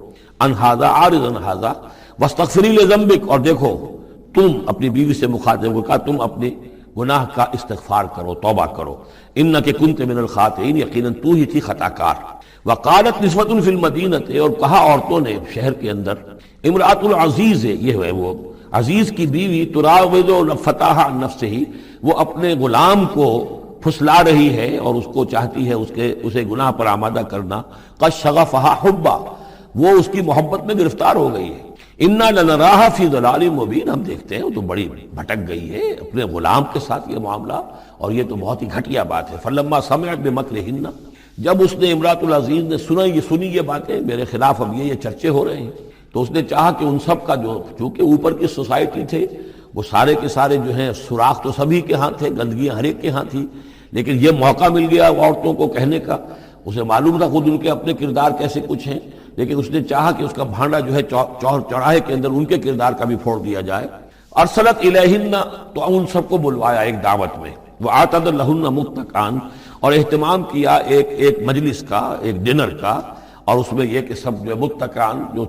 ان ھذا اعرض عن ھذا واستغفری لذنبک، اور دیکھو تم اپنی بیوی سے مخاطب کو کہا تم اپنے گناہ کا استغفار کرو، توبہ کرو، انک کنت من الخاطئین، یقیناً تو ہی تھی خطا کار۔ وقالت نسوۃ فی المدینہ، اور کہا عورتوں نے شہر کے اندر، امرأۃ العزیز ہے، یہ ہے وہ عزیز کی بیوی، تراود فتاح عن نفسہ، وہ اپنے غلام کو پھسلا رہی ہے اور اس کو چاہتی ہے اسے گناہ پر آمادہ کرنا، قد شغفہا حبا، وہ اس کی محبت میں گرفتار ہو گئی ہے، انا لنراہا فی ضلال مبین، ہم دیکھتے ہیں وہ تو بڑی بھٹک گئی ہے اپنے غلام کے ساتھ یہ معاملہ، اور یہ تو بہت ہی گھٹیا بات ہے۔ فلما سمعت بمکرہن، جب اس نے امراۃ العزیز نے سنی یہ باتیں میرے خلاف، اب یہ چرچے ہو رہے ہیں، تو اس نے چاہا کہ ان سب کا جو چونکہ اوپر کی سوسائٹی تھے وہ سارے کے سارے جو ہیں سوراخ تو سبھی کے ہاں تھے، گندگیاں ہر ایک کے ہاں تھی، لیکن یہ موقع مل گیا عورتوں کو کہنے کا، اسے معلوم تھا خود ان کے اپنے کردار کیسے کچھ ہیں، لیکن اس نے چاہا کہ اس کا بھانڈا جو ہے چوراہے کے اندر ان کے کردار کا بھی پھوڑ دیا جائے۔ ارسلت الیہن، تو ان سب کو بلوایا ایک دعوت میں، وَأَعْتَدَ لَهُنَّ مُتَّكَئًا، اور اہتمام کیا ایک مجلس کا، ایک ڈنر کا، اور اس میں یہ کہ سب جو متکئان جو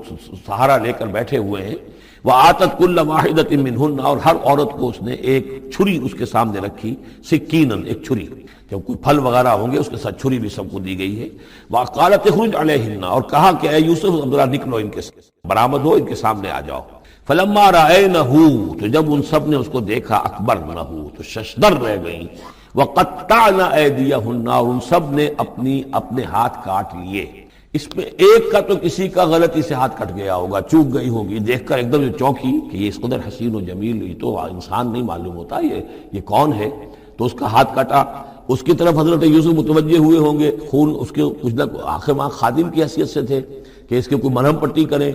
سہارا لے کر بیٹھے ہوئے ہیں، وآتت کل واحدۃ منہن، اور ہر عورت کو اس نے ایک چھری اس کے سامنے رکھی، سکینن، ایک چھری، جب کوئی پھل وغیرہ ہوں گے اس کے ساتھ چھری بھی سب کو دی گئی ہے۔ وقالت اخرج علیہن، اور کہا کہ اے یوسف ذرا نکلو ان کے برآمد ہو، ان کے سامنے آ جاؤ۔ فلما رأینہ، تو جب ان سب نے اس کو دیکھا، اکبرنہ، تو ششدر رہ گئیں، وقطعن ایدیہن، اور ان سب نے اپنے ہاتھ کاٹ لیے۔ اس میں ایک کا تو کسی کا غلطی سے ہاتھ کٹ گیا ہوگا، چوک گئی ہوگی، دیکھ کر ایک دم چونکی کہ یہ اس قدر حسین و جمیل، یہ تو انسان نہیں معلوم ہوتا، یہ کون ہے، تو اس کا ہاتھ کٹا۔ اس کی طرف حضرت یوسف متوجہ ہوئے ہوں گے، خون اس کے کچھ نہ آخر وہاں خادم کی حیثیت سے تھے کہ اس کے کوئی مرہم پٹی کریں،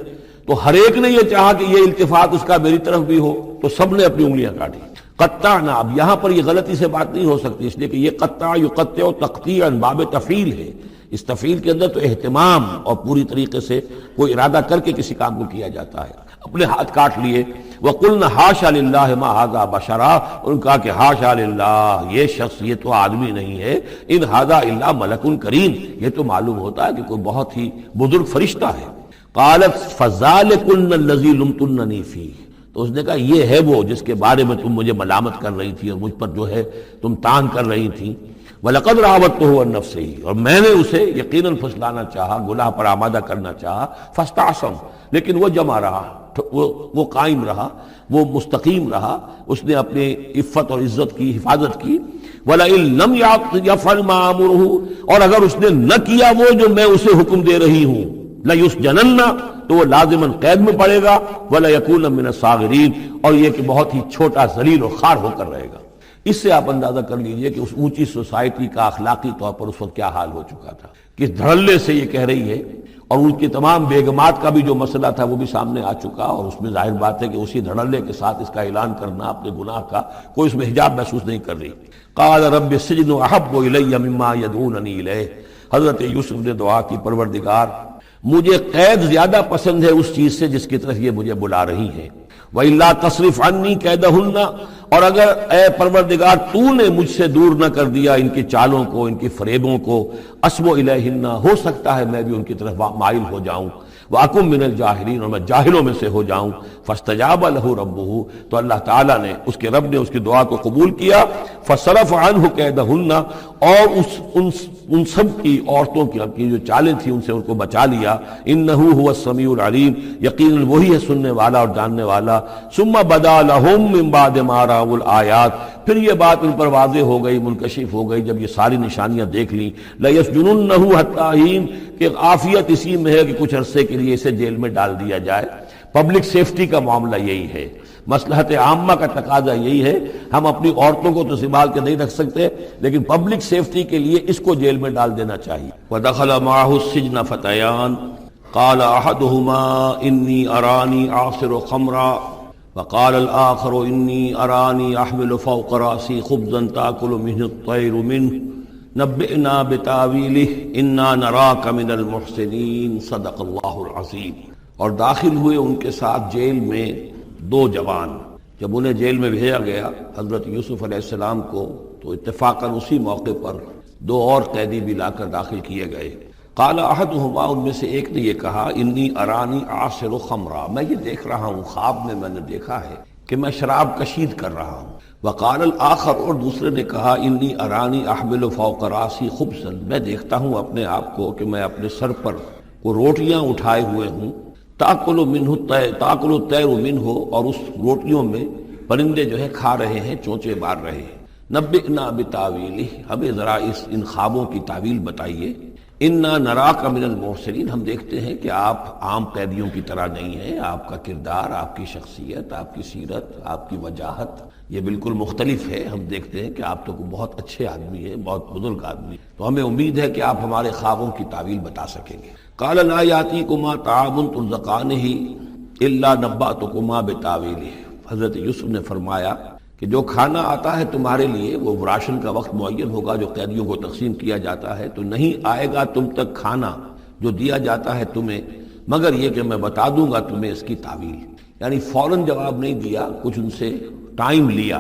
تو ہر ایک نے یہ چاہا کہ یہ التفات اس کا میری طرف بھی ہو، تو سب نے اپنی انگلیاں کاٹی۔ قطعنا، اب یہاں پر یہ غلطی سے بات نہیں ہو سکتی، اس لیے کہ یہ قطع یقطع تقطیعا باب تفعیل ہے، اس تفعیل کے اندر تو اہتمام اور پوری طریقے سے کوئی ارادہ کر کے کسی کام کو کیا جاتا ہے۔ اپنے ہاتھ کاٹ لیے۔ وَقُلْنَا حَاشَا لِلَّهِ مَا هَذَا بَشَرًا، ان کہا کہ حاشا للہ، یہ شخص، یہ تو آدمی نہیں ہے، ان هَذَا إِلَّا مَلَكٌ کریم، یہ تو معلوم ہوتا ہے کہ کوئی بہت ہی بزرگ فرشتہ ہے۔ قالت فَذَلِكُنَّ الَّذِي لُمْتُنَّنِي فِيهِ، تو اس نے کہا یہ ہے وہ جس کے بارے میں تم مجھے ملامت کر رہی تھی اور مجھ پر جو ہے تم تان کر رہی تھی۔ وَلَقَدْ رَاوَدتُّهُ عَن نَفْسِهِ، اور میں نے اسے یقیناً پھسلانا چاہا، گناہ پر آمادہ کرنا چاہا، فَاسْتَعْصَمَ، لیکن وہ جمع رہا، وہ قائم رہا، وہ مستقیم رہا، اس نے اپنے عفت اور عزت کی حفاظت کی۔ وَلَئِن لَمْ يَفْعَلْ مَا آمُرُهُ، اور اگر اس نے نہ کیا وہ جو میں اسے حکم دے رہی ہوں، لَيُسْجَنَنَّ، تو وہ لازماً قید میں پڑے گا، وَلَيَكُونَ مِنَ الصَّاغِرِينَ، اور یہ کہ بہت ہی چھوٹا ذلیل و خوار ہو کر رہے گا۔ اس سے آپ اندازہ کر لیجئے کہ اس اونچی سوسائٹی کا اخلاقی طور پر اس وقت کیا حال ہو چکا تھا، کس دھڑلے سے یہ کہہ رہی ہے، اور ان کی تمام بیگمات کا بھی جو مسئلہ تھا وہ بھی سامنے آ چکا، اور اس میں ظاہر بات ہے کہ اسی دھڑلے کے ساتھ اس کا اعلان کرنا اپنے گناہ کا، کوئی اس میں حجاب محسوس نہیں کر رہی۔ قال رب السجن احب الی مما یدعوننی الیہ، حضرت یوسف نے دعا کی، پروردگار مجھے قید زیادہ پسند ہے اس چیز سے جس کی طرف یہ مجھے بلا رہی ہیں۔ وَإِلَّا تَصْرِفْ عَنِّي كَيْدَهُنَّ، اور اگر اے پروردگار تو نے مجھ سے دور نہ کر دیا ان کی چالوں کو، ان کی فریبوں کو، أَصْبُ إِلَيْهِنَّ، ہو سکتا ہے میں بھی ان کی طرف مائل ہو جاؤں، وَأَكُن مِّنَ الْجَاهِلِينَ، اور میں جاہلوں میں سے ہو جاؤں۔ فَاسْتَجَابَ لَهُ رَبُّهُ، تو اللہ تعالیٰ نے، اس کے رب نے اس کی دعا کو قبول کیا۔ فَصَرَفَ عَنْهُ كَيْدَهُنَّ، اور ان سب کی عورتوں کی جو چالیں تھیں ان سے ان کو بچا لیا۔ إِنَّهُ هُوَ السَّمِيعُ الْعَلِيمُ، یقیناً وہی ہے سننے والا اور جاننے والا۔ ثُمَّ بَدَا لَهُم مِّن بَعْدِ مَا رَأَوُا الْآيَاتِ، پھر یہ بات ان پر واضح ہو گئی، منکشف ہو گئی جب یہ ساری نشانیاں دیکھ لیں۔ لَيَسْجُنُنَّهُ حَتَّىٰ حِينٍ، کہ عافیت اسی میں ہے کہ کچھ عرصے کے لیے اسے جیل میں ڈال دیا جائے۔ پبلک سیفٹی کا معاملہ یہی ہے، مصلحت عامہ کا تقاضا یہی ہے۔ ہم اپنی عورتوں کو تو سنبھال کے نہیں رکھ سکتے، لیکن پبلک سیفٹی کے لیے اس کو جیل میں ڈال دینا چاہیے۔ وَدَخَلَ مَعَهُ السِّجْنَ فَتَيَانِ قَالَ أَحَدُهُمَا إِنِّي أَرَانِي أَعْصِرُ خَمْرًا وَقَالَ الْآخَرُ إِنِّي أَرَانِي أَحْمِلُ فَوْقَ رَأْسِي خُبْزًا تَأْكُلُ مِنْهُ الطَّيْرُ مِنْهُ نَبِّئْنَا بِتَأْوِيلِهِ إِنَّا نَرَاكَ مِنَ الْمُحْسِنِينَ صدق اللہ العظیم۔ اور داخل ہوئے ان کے ساتھ جیل میں دو جوان۔ جب انہیں جیل میں بھیجا گیا حضرت یوسف علیہ السلام کو، تو اتفاقاً اسی موقع پر دو اور قیدی بھی لا کر داخل کیے گئے۔ قال احدہما، ان میں سے ایک نے یہ کہا، انی ارانی اعصر خمرا، میں یہ دیکھ رہا ہوں، خواب میں نے دیکھا ہے کہ میں شراب کشید کر رہا ہوں۔ وقال الآخر، اور دوسرے نے کہا، انی ارانی احمل فوق راسی خبزا، میں دیکھتا ہوں اپنے آپ کو کہ میں اپنے سر پر وہ روٹیاں اٹھائے ہوئے ہوں، تاکل الطیر منہ، اور اس روٹیوں میں پرندے جو ہے کھا رہے ہیں، چونچے مار رہے ہیں۔ نبئنا بتاویلہ، ہمیں ذرا ان خوابوں کی تعویل بتائیے۔ انا نراک من المحسنین، ہم دیکھتے ہیں کہ آپ عام قیدیوں کی طرح نہیں ہیں، آپ کا کردار، آپ کی شخصیت، آپ کی سیرت، آپ کی وجاہت یہ بالکل مختلف ہے۔ ہم دیکھتے ہیں کہ آپ تو بہت اچھے آدمی ہیں، بہت بزرگ آدمی، تو ہمیں امید ہے کہ آپ ہمارے خوابوں کی تعویل بتا سکیں گے۔ قال لا یاتیکما طعام ترزقانہ الا نبأتکما بتاویلہ، حضرت یوسف نے فرمایا کہ جو کھانا آتا ہے تمہارے لیے، وہ راشن کا وقت معین ہوگا جو قیدیوں کو تقسیم کیا جاتا ہے، تو نہیں آئے گا تم تک کھانا جو دیا جاتا ہے تمہیں، مگر یہ کہ میں بتا دوں گا تمہیں اس کی تعویل۔ یعنی فوراً جواب نہیں دیا، کچھ ان سے ٹائم لیا،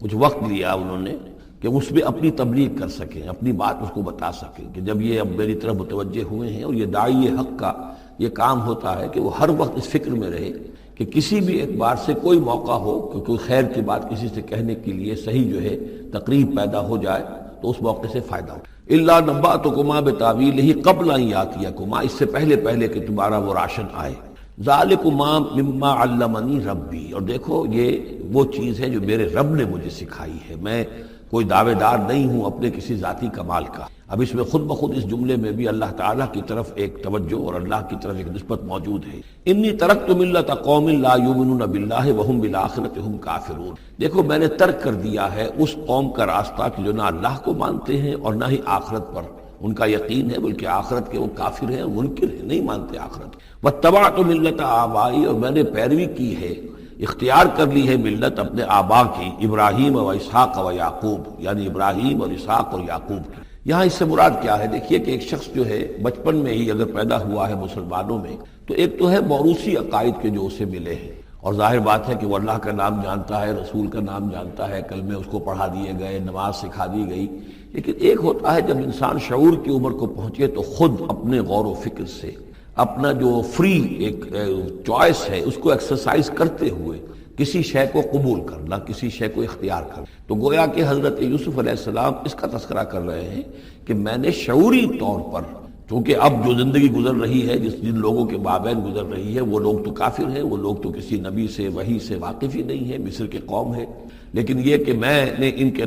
کچھ وقت لیا انہوں نے، کہ اس میں اپنی تبلیغ کر سکیں، اپنی بات اس کو بتا سکیں کہ جب یہ اب میری طرف متوجہ ہوئے ہیں۔ اور یہ داعی حق کا یہ کام ہوتا ہے کہ وہ ہر وقت اس فکر میں رہے کہ کسی بھی اعتبار سے کوئی موقع ہو کہ کوئی خیر کی بات کسی سے کہنے کے لیے صحیح جو ہے تقریب پیدا ہو جائے تو اس موقع سے فائدہ ہو۔ الا نبأتکما بتاویلہ قبل ان یاتیکما، اس سے پہلے کہ تمہارا وہ راشن آئے۔ ذالکما مما علمنی ربی، اور دیکھو یہ وہ چیز ہے جو میرے رب نے مجھے سکھائی ہے، میں کوئی دعوے دار نہیں ہوں اپنے کسی ذاتی کمال کا۔ اب اس میں خود بخود اس جملے میں بھی اللہ تعالیٰ کی طرف ایک توجہ اور اللہ کی طرف ایک نسبت موجود ہے۔ انی ترکت ملت قوم لا یؤمنون باللہ وہم بالآخرۃ ہم کافرون، دیکھو میں نے ترک کر دیا ہے اس قوم کا راستہ کہ جو نہ اللہ کو مانتے ہیں اور نہ ہی آخرت پر ان کا یقین ہے، بلکہ آخرت کے وہ کافر ہیں، منکر ہیں، نہیں مانتے آخرت۔ واتبعت ملت آبائی، اور میں نے پیروی کی ہے، اختیار کر لی ہے ملت اپنے آبا کی، ابراہیم و اسحاق و یعقوب، یعنی ابراہیم اور اسحاق اور یعقوب کی۔ یہاں اس سے مراد کیا ہے؟ دیکھیے کہ ایک شخص جو ہے بچپن میں ہی اگر پیدا ہوا ہے مسلمانوں میں تو ایک تو ہے موروثی عقائد کے جو اسے ملے ہیں، اور ظاہر بات ہے کہ وہ اللہ کا نام جانتا ہے، رسول کا نام جانتا ہے، کلمے اس کو پڑھا دیے گئے، نماز سکھا دی گئی۔ لیکن ایک ہوتا ہے جب انسان شعور کی عمر کو پہنچے تو خود اپنے غور و فکر سے اپنا جو فری ایک چوائس ہے اس کو ایکسرسائز کرتے ہوئے کسی شے کو قبول کرنا، کسی شے کو اختیار کرنا۔ تو گویا کہ حضرت یوسف علیہ السلام اس کا تذکرہ کر رہے ہیں کہ میں نے شعوری طور پر، چونکہ اب جو زندگی گزر رہی ہے، جن لوگوں کے مابین گزر رہی ہے، وہ لوگ تو کافر ہیں، وہ لوگ تو کسی نبی سے وحی سے واقف ہی نہیں ہے، مصر کے قوم ہے، لیکن یہ کہ میں نے ان کے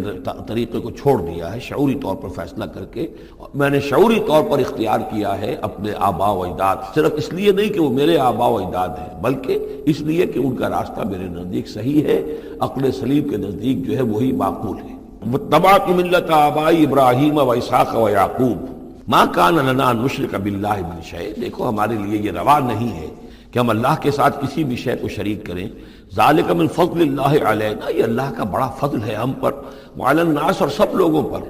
طریقے کو چھوڑ دیا ہے شعوری طور پر فیصلہ کر کے، میں نے شعوری طور پر اختیار کیا ہے اپنے آبا و اجداد، صرف اس لیے نہیں کہ وہ میرے آبا و اجداد ہیں بلکہ اس لیے کہ ان کا راستہ میرے نزدیک صحیح ہے، عقل سلیم کے نزدیک جو ہے وہی معقول ہے۔ واتبعت ملت آبائی ابراہیم و اسحاق و یعقوب ما کان لنا ان نشرک باللہ من شیء، دیکھو ہمارے لیے یہ روا نہیں ہے کہ ہم اللہ کے ساتھ کسی بھی شے کو شریک کریں۔ ذالک من فضل اللہ علینا، یہ اللہ کا بڑا فضل ہے ہم پر، وعلی الناس، اور سب لوگوں پر۔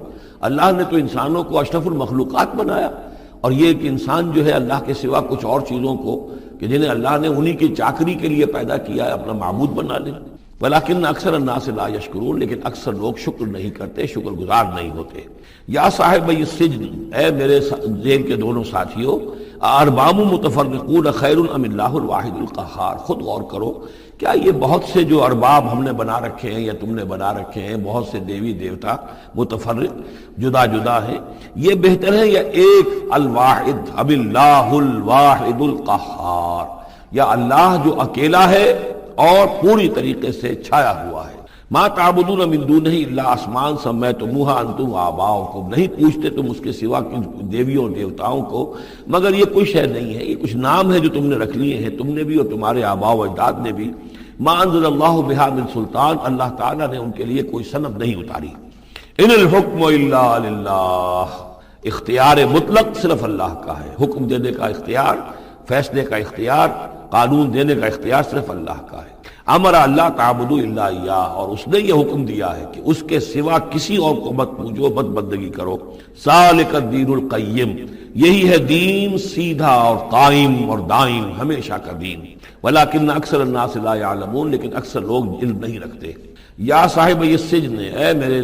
اللہ نے تو انسانوں کو اشرف المخلوقات بنایا، اور یہ کہ انسان جو ہے اللہ کے سوا کچھ اور چیزوں کو کہ جنہیں اللہ نے انہی کی چاکری کے لیے پیدا کیا ہے اپنا معبود بنا لے۔ ولیکن اکثر الناس لا یشکرون، لیکن اکثر لوگ شکر نہیں کرتے، شکر گزار نہیں ہوتے۔ یا صاحب السجن، اے میرے جیل کے دونوں ساتھیوں، ارباب متفرقون خیر ام اللہ الواحد القہار، خود غور کرو، کیا یہ بہت سے جو ارباب ہم نے بنا رکھے ہیں یا تم نے بنا رکھے ہیں، بہت سے دیوی دیوتا متفرق جدا جدا ہیں، یہ بہتر ہے یا ایک الواحد اب اللہ الواحد القہار، یا اللہ جو اکیلا ہے اور پوری طریقے سے چھایا ہوا ہے۔ ما تعبدون من دونہ الا اسماء سمیتموها انتم وآباؤکم، نہیں پوچھتے تم اس کے سوا دیویوں دیوتاؤں کو مگر یہ کوئی شے نہیں ہے، یہ کچھ نام ہے جو تم نے رکھ لیے ہیں، تم نے بھی اور تمہارے آباء و اجداد نے بھی۔ ما انزل اللہ بہا من سلطان، اللہ تعالیٰ نے ان کے لیے کوئی سند نہیں اتاری۔ ان الحکم الا للہ، اختیار مطلق صرف اللہ کا ہے، حکم دینے کا اختیار، فیصلے کا اختیار، قانون دینے کا اختیار صرف اللہ کا ہے۔ امر اللہ تعبدوا الا اياه، اور اس نے یہ حکم دیا ہے کہ اس کے سوا کسی اور کو مت پوجو، مت بندگی کرو۔ ذالک الدین القیم، یہی ہے دین سیدھا اور قائم اور دائم، ہمیشہ کا دین۔ ولیکن اکثر الناس لا يعلمون، لیکن اکثر لوگ علم نہیں رکھتے۔ یا صاحب السجن، اے میرے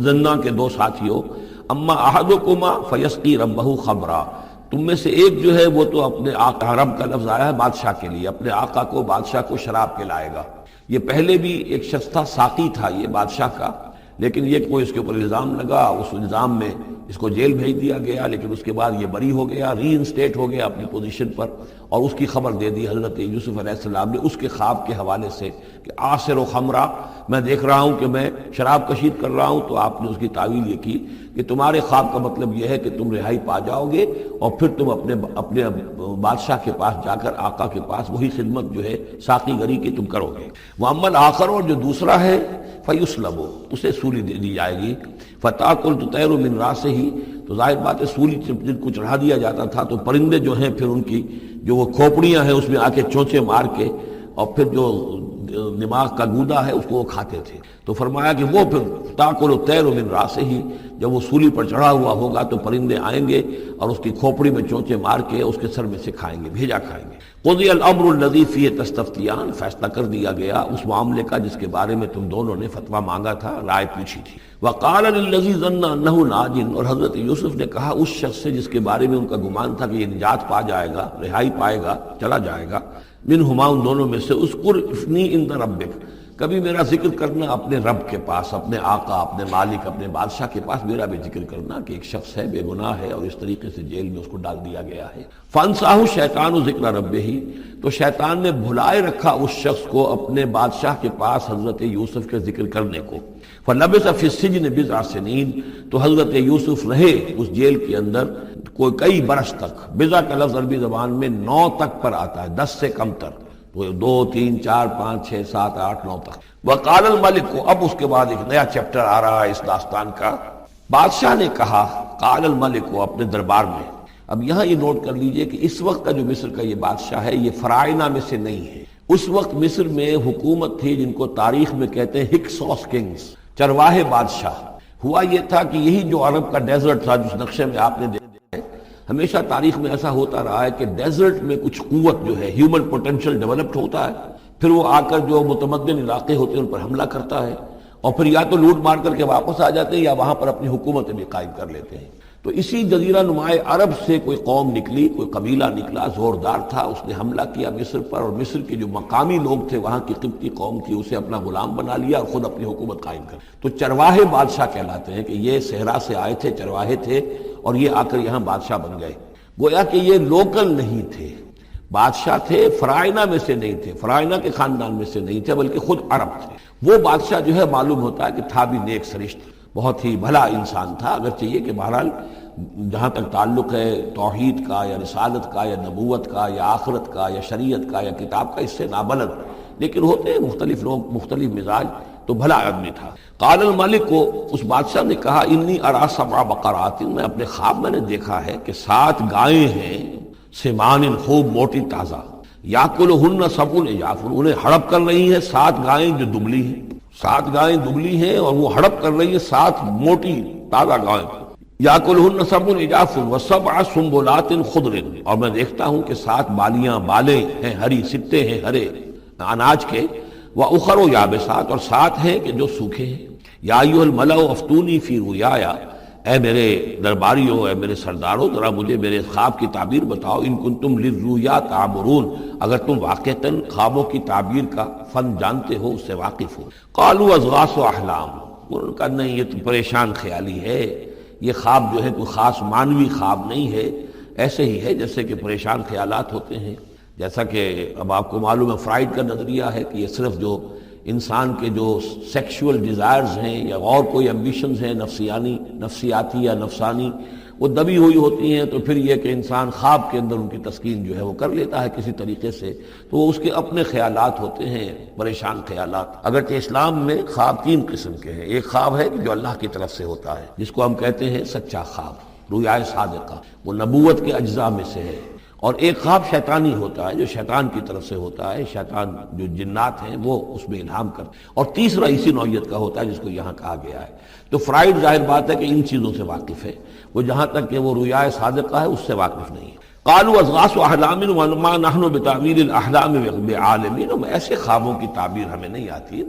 زندان کے دو ساتھیوں، اما احدکما فیسقی ربہ خمرا، تم میں سے ایک جو ہے وہ تو اپنے آقا، رب کا لفظ آیا ہے بادشاہ کے لیے، اپنے آقا کو، بادشاہ کو شراب پلائے گا۔ یہ پہلے بھی ایک شخص تھا، ساقی تھا یہ بادشاہ کا، لیکن یہ کوئی اس کے اوپر الزام لگا، اس الزام میں اس کو جیل بھیج دیا گیا، لیکن اس کے بعد یہ بری ہو گیا، ری انسٹیٹ ہو گیا اپنی پوزیشن پر، اور اس کی خبر دے دی حضرت یوسف علیہ السلام نے اس کے خواب کے حوالے سے کہ عاصر و خمرہ، میں دیکھ رہا ہوں کہ میں شراب کشید کر رہا ہوں۔ تو آپ نے اس کی تعویل یہ کی کہ تمہارے خواب کا مطلب یہ ہے کہ تم رہائی پا جاؤ گے اور پھر تم اپنے بادشاہ کے پاس جا کر، آقا کے پاس وہی خدمت جو ہے ساقی گری کی تم کرو گے۔ وَأَمَّا الْآخَرُ، اور جو دوسرا ہے، فَيُسْلَبُ، اسے سولی دے دی جائے گی۔ فَتَأْكُلُ الطَّيْرُ مِنْ رَأْسِهِ، تو ظاہر بات ہے سولی جن کو چڑھا دیا جاتا تھا تو پرندے جو ہیں پھر ان کی جو وہ کھوپڑیاں ہیں اس میں آ کے چونچے مار کے، اور پھر جو دماغ کا گودا ہے اس کو وہ کھاتے تھے۔ تو فرمایا کہ وہ پھر تاکل الطیر من راسہ، جب وہ سولی پر چڑھا ہوا ہوگا تو پرندے آئیں گے اور اس کی کھوپڑی میں چونچے مار کے اس کے سر میں سے کھائیں گے، بھیجا کھائیں گے۔ قضی الامر الذی فیہ تستفتیان، فیصلہ کر دیا گیا اس معاملے کا جس کے بارے میں تم دونوں نے فتویٰ مانگا تھا، رائے پوچھی تھی۔ وقال للذی ظن انہ ناج، اور حضرت یوسف نے کہا اس شخص سے جس کے بارے میں ان کا گمان تھا کہ یہ نجات پا جائے گا، رہائی پائے گا، چلا جائے گا، منہما، ان دونوں میں سے، اذکر افنی عند ربک، کبھی میرا ذکر کرنا اپنے رب کے پاس، اپنے آقا، اپنے مالک، اپنے بادشاہ کے پاس میرا بھی ذکر کرنا کہ ایک شخص ہے، بے گناہ ہے، اور اس طریقے سے جیل میں اس کو ڈال دیا گیا ہے۔ فانساہ الشیطان ذکر ربہ، تو شیطان نے بھلائے رکھا اس شخص کو اپنے بادشاہ کے پاس حضرت یوسف کے ذکر کرنے کو۔ فلبث فی السجن بضع سنین، تو حضرت یوسف رہے اس جیل کے اندر کئی برس تک۔ بضع کا لفظ عربی زبان میں 9 تک پر آتا ہے، 10 سے کم تر، تو 2 3 4 5 6 7 8 9 تک۔ وقال الملک کو، اب اس کے بعد ایک نیا چیپٹر آ رہا ہے اس داستان کا۔ بادشاہ نے کہا، قال الملک کو، اپنے دربار میں۔ اب یہاں یہ نوٹ کر لیجئے کہ اس وقت کا جو مصر کا یہ بادشاہ ہے یہ فرائضہ میں سے نہیں ہے۔ اس وقت مصر میں حکومت تھی جن کو تاریخ میں کہتے ہیں ہکسوس کنگز، چرواہے بادشاہ۔ ہوا یہ تھا کہ یہی جو عرب کا ڈیزرٹ تھا جس نقشے میں آپ نے دیکھا ہے، ہمیشہ تاریخ میں ایسا ہوتا رہا ہے کہ ڈیزرٹ میں کچھ قوت جو ہے، ہیومن پوٹینشل ڈیولپڈ ہوتا ہے، پھر وہ آ کر جو متمدن علاقے ہوتے ہیں ان پر حملہ کرتا ہے، اور پھر یا تو لوٹ مار کر کے واپس آ جاتے ہیں یا وہاں پر اپنی حکومتیں بھی قائم کر لیتے ہیں۔ تو اسی جزیرہ نمائے عرب سے کوئی قوم نکلی، کوئی قبیلہ نکلا، زوردار تھا، اس نے حملہ کیا مصر پر، اور مصر کے جو مقامی لوگ تھے، وہاں کی قبطی قوم تھی، اسے اپنا غلام بنا لیا اور خود اپنی حکومت قائم کر۔ تو چرواہے بادشاہ کہلاتے ہیں کہ یہ صحرا سے آئے تھے، چرواہے تھے، اور یہ آ کر یہاں بادشاہ بن گئے۔ گویا کہ یہ لوکل نہیں تھے، بادشاہ تھے، فرائضہ میں سے نہیں تھے، فرائضہ کے خاندان میں سے نہیں تھے، بلکہ خود عرب تھے۔ وہ بادشاہ جو ہے معلوم ہوتا ہے کہ تھا بھی نیک سرشت، بہت ہی بھلا انسان تھا، اگرچہ یہ کہ بہرحال جہاں تک تعلق ہے توحید کا یا رسالت کا یا نبوت کا یا آخرت کا یا شریعت کا یا کتاب کا، اس سے نابلد، لیکن ہوتے ہیں مختلف لوگ، مختلف مزاج، تو بھلا آدمی تھا۔ قال الملک کو، اس بادشاہ نے کہا، انی ارا سبع بقرات، میں اپنے خواب میں نے دیکھا ہے کہ 7 گائیں ہیں، سمان، خوب موٹی تازہ، یاکلہن سبع عجاف، انہیں ہڑپ کر رہی ہیں 7 گائیں جو دبلی ہیں، 7 گائیں دبلی ہیں اور وہ ہڑپ کر رہی ہیں 7 موٹی تازہ گائیں۔ یاکلہن سبع عجاف وسبع سنبلات خضر، اور میں دیکھتا ہوں کہ 7 بالیاں، بالیں ہیں ہری، ستے ہیں ہرے اناج کے، وَأُخَرُ يَابِسَاتٌ، اور 7 ہیں کہ جو سوکھے ہیں۔ یا ایھا الملأ افتونی فی رؤیایا، اے میرے درباریوں، اے میرے سرداروں، ذرا مجھے میرے خواب کی تعبیر بتاؤ۔ ان کنتم للرؤیا تعبرون، اگر تم واقعتاً خوابوں کی تعبیر کا فن جانتے ہو، اس سے واقف ہو۔ قالوا اضغاث احلام، انہوں نے کہا نہیں، یہ تو پریشان خیالی ہے، یہ خواب جو ہے کوئی خاص معنوی خواب نہیں ہے، ایسے ہی ہے جیسے کہ پریشان خیالات ہوتے ہیں۔ جیسا کہ اب آپ کو معلوم ہے فرائڈ کا نظریہ ہے کہ یہ صرف جو انسان کے جو سیکشول ڈیزائرز ہیں یا اور کوئی ایمبیشنز ہیں نفسیاتی یا نفسانی، وہ دبی ہوئی ہوتی ہیں، تو پھر یہ کہ انسان خواب کے اندر ان کی تسکین جو ہے وہ کر لیتا ہے کسی طریقے سے، تو وہ اس کے اپنے خیالات ہوتے ہیں، پریشان خیالات۔ اگرچہ اسلام میں خواب 3 قسم کے ہیں۔ ایک خواب ہے جو اللہ کی طرف سے ہوتا ہے، جس کو ہم کہتے ہیں سچا خواب، رؤیا صادقہ، وہ نبوت کے اجزاء میں سے ہے۔ اور ایک خواب شیطانی ہوتا ہے جو شیطان کی طرف سے ہوتا ہے، شیطان جو جنات ہیں وہ اس میں الہام کرتے ہیں۔ اور تیسرا اسی نوعیت کا ہوتا ہے جس کو یہاں کہا گیا ہے۔ تو فرائڈ ظاہر بات ہے کہ ان چیزوں سے واقف ہے، وہ جہاں تک کہ وہ رؤیا صادقہ ہے اس سے واقف نہیں ہے۔ قالوا اضغاث احلام وما نحن بتاویل الاحلام بعالمین، ایسے خوابوں کی تعبیر ہمیں نہیں آتی ہے،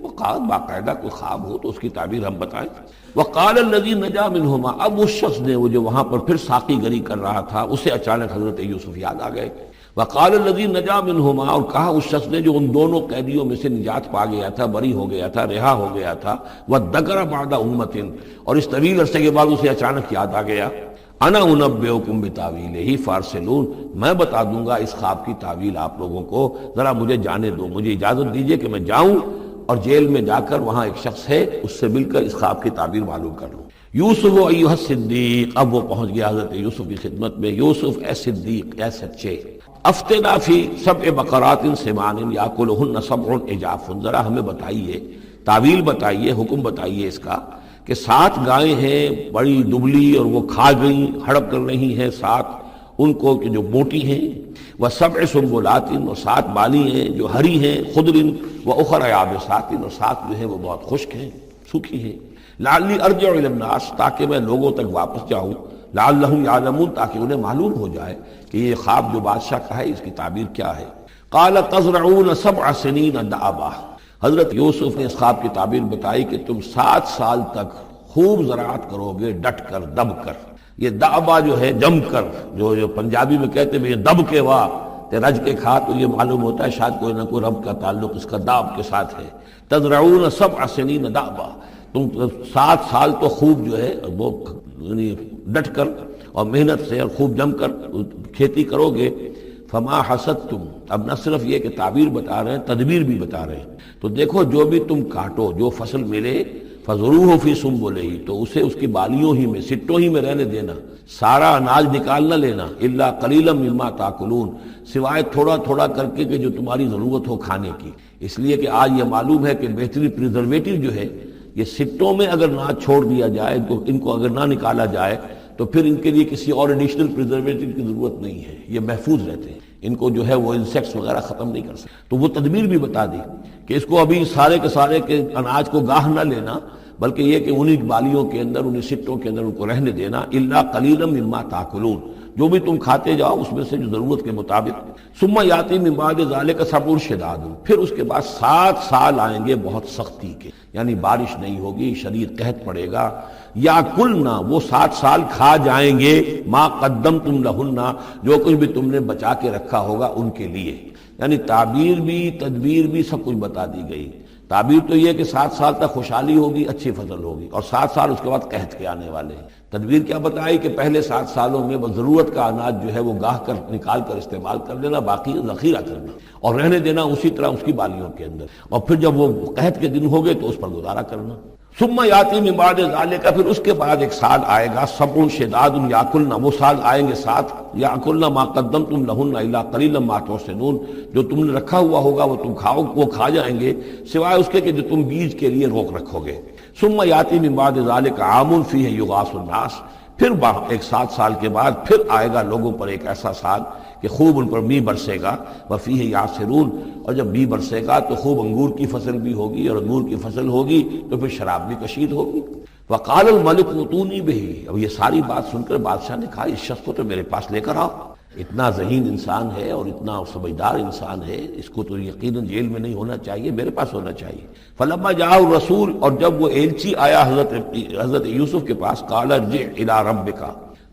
باقاعدہ کوئی خواب ہو تو اس کی تعبیر ہم بتائیں۔ وقال الذی نجا منہما، اب اس شخص نے، وہ جو وہاں پر پھر ساقی گری کر رہا تھا، اسے اچانک حضرت یوسف یاد آ گئے۔ وقال الذی نجا منہما، اور کہا اس شخص نے جو ان دونوں قیدیوں میں سے نجات پا گیا تھا، بری ہو گیا تھا، رہا ہو گیا تھا، وذکر بعد امۃ، اور اس طویل عرصے کے بعد اسے اچانک یاد آ گیا، انا انبئکم بتاویلہ فارسلون، میں بتا دوں گا اس خواب کی تعویل آپ لوگوں کو، ذرا مجھے جانے دو، مجھے اجازت دیجئے کہ میں جاؤں اور جیل میں جا کر وہاں ایک شخص ہے اس سے مل کر اس خواب کی تعبیر معلوم کر لوں۔ یوسف ایھا الصدیق، اب وہ پہنچ گیا حضرت یوسف کی خدمت میں۔ یوسف اے صدیق، اے سچے، افتنا فی سبع بقرات سمان یاکلہن سبع عجاف، ذرا ہمیں بتائیے، تعویل بتائیے، حکم بتائیے اس کا کہ 7 گائیں ہیں بڑی دبلی اور وہ کھا گئیں، ہڑپ کر رہی ہیں 7 ان کو کہ جو موٹی ہیں، وسبع سنبلات، اور 7 بالی ہیں جو ہری ہیں، خضر واخر یابسات، اور 7 جو ہیں وہ بہت خشک ہیں، سوکھی ہیں، لعلی ارجع الی الناس، تاکہ میں لوگوں تک واپس جاؤں، لعلہم یعلمون، تاکہ انہیں معلوم ہو جائے کہ یہ خواب جو بادشاہ کا ہے اس کی تعبیر کیا ہے۔ قال تزرعون 7 سنین دأبا، حضرت یوسف نے اس خواب کی تعبیر بتائی کہ تم 7 سال تک خوب زراعت کرو گے، ڈٹ کر، دب کر۔ یہ دأبا جو ہے جم کر، جو پنجابی میں کہتے ہیں دب کے واہ تے رج کے کھا، تو یہ معلوم ہوتا ہے شاید کوئی نہ کوئی رب کا تعلق اس کا داب کے ساتھ ہے۔ تزرعون 7 سنین دأبا، تم 7 سال تو خوب جو ہے وہ یعنی ڈٹ کر اور محنت سے اور خوب جم کر کھیتی کرو گے۔ فما حصدتم، اب نہ صرف یہ کہ تعبیر بتا رہے ہیں، تدبیر بھی بتا رہے ہیں۔ تو دیکھو جو بھی تم کاٹو، جو فصل ملے، فضروہ فی سنبلہ، تو اسے اس کی بالیوں ہی میں، سٹوں ہی میں رہنے دینا، سارا اناج نکال نہ لینا، الا قلیلا مما تاکلون، سوائے تھوڑا تھوڑا کر کے کہ جو تمہاری ضرورت ہو کھانے کی۔ اس لیے کہ آج یہ معلوم ہے کہ بہترین پریزرویٹو جو ہے یہ سٹوں میں اگر نہ چھوڑ دیا جائے، ان کو اگر نہ نکالا جائے تو پھر ان کے لیے کسی اور ایڈیشنل پریزرویٹو کی ضرورت نہیں ہے، یہ محفوظ رہتے ہیں، ان کو جو ہے وہ انسیکٹس وغیرہ ختم نہیں کر سکتے۔ تو وہ تدبیر بھی بتا دی کہ اس کو ابھی سارے کے سارے کے اناج کو گاہ نہ لینا، بلکہ یہ کہ انہی بالیوں کے اندر، انہی سٹوں کے اندر ان کو رہنے دینا، الا قلیلا مما تاکلون، جو بھی تم کھاتے جاؤ اس میں سے جو ضرورت کے مطابق۔ ثم یاتی من بعد ذلک سبع شداد، پھر اس کے بعد 7 سال آئیں گے بہت سختی کے، یعنی بارش نہیں ہوگی، شدید قحط پڑے گا۔ یا کلنا، وہ 7 سال کھا جائیں گے، ما قدمتم لہن، جو کچھ بھی تم نے بچا کے رکھا ہوگا ان کے لیے۔ یعنی تعبیر بھی، تدبیر بھی، سب کچھ بتا دی گئی۔ تعبیر تو یہ کہ 7 سال تک خوشحالی ہوگی، اچھی فصل ہوگی، اور 7 سال اس کے بعد قحط کے آنے والے ہیں۔ تدبیر کیا بتائی کہ پہلے 7 سالوں میں بس ضرورت کا اناج جو ہے وہ گاہ کر نکال کر استعمال کر لینا، باقی ذخیرہ کرنا اور رہنے دینا اسی طرح اس کی بالیوں کے اندر، اور پھر جب وہ قحط کے دن ہو گئے تو اس پر گزارا کرنا۔ ثم یاتی من بعد ذلک، پھر اس کے بعد ایک سال آئے گا، سبع شداد یاکلن، وہ سال آئیں گے 7، یاکلن ما قدمتم لہن الا قلیلا ما تحسنون، جو تم نے رکھا ہوا ہوگا وہ تم کھاؤ، وہ کھا جائیں گے، سوائے اس کے کہ جو تم بیج کے لیے روک رکھو گے۔ ثم یاتی من بعد ذلک عام فیہ یغاث الناس، پھر ایک 7 سال کے بعد پھر آئے گا لوگوں پر ایک ایسا سال کہ خوب ان پر می برسے گا، وفیہ یعصرون، اور جب می برسے گا تو خوب انگور کی فصل بھی ہوگی، اور انگور کی فصل ہوگی تو پھر شراب بھی کشید ہوگی۔ وقال الملک ائتونی بہ، اب یہ ساری بات سن کر بادشاہ نے کہا اس شخص کو تو میرے پاس لے کر آؤ، اتنا ذہین انسان ہے اور اتنا سمجھدار انسان ہے، اس کو تو یقیناً جیل میں نہیں ہونا چاہیے، میرے پاس ہونا چاہیے۔ فلما جاء الرسول، اور جب وہ ایلچی آیا حضرت یوسف کے پاس، قال ارجع الی ربک،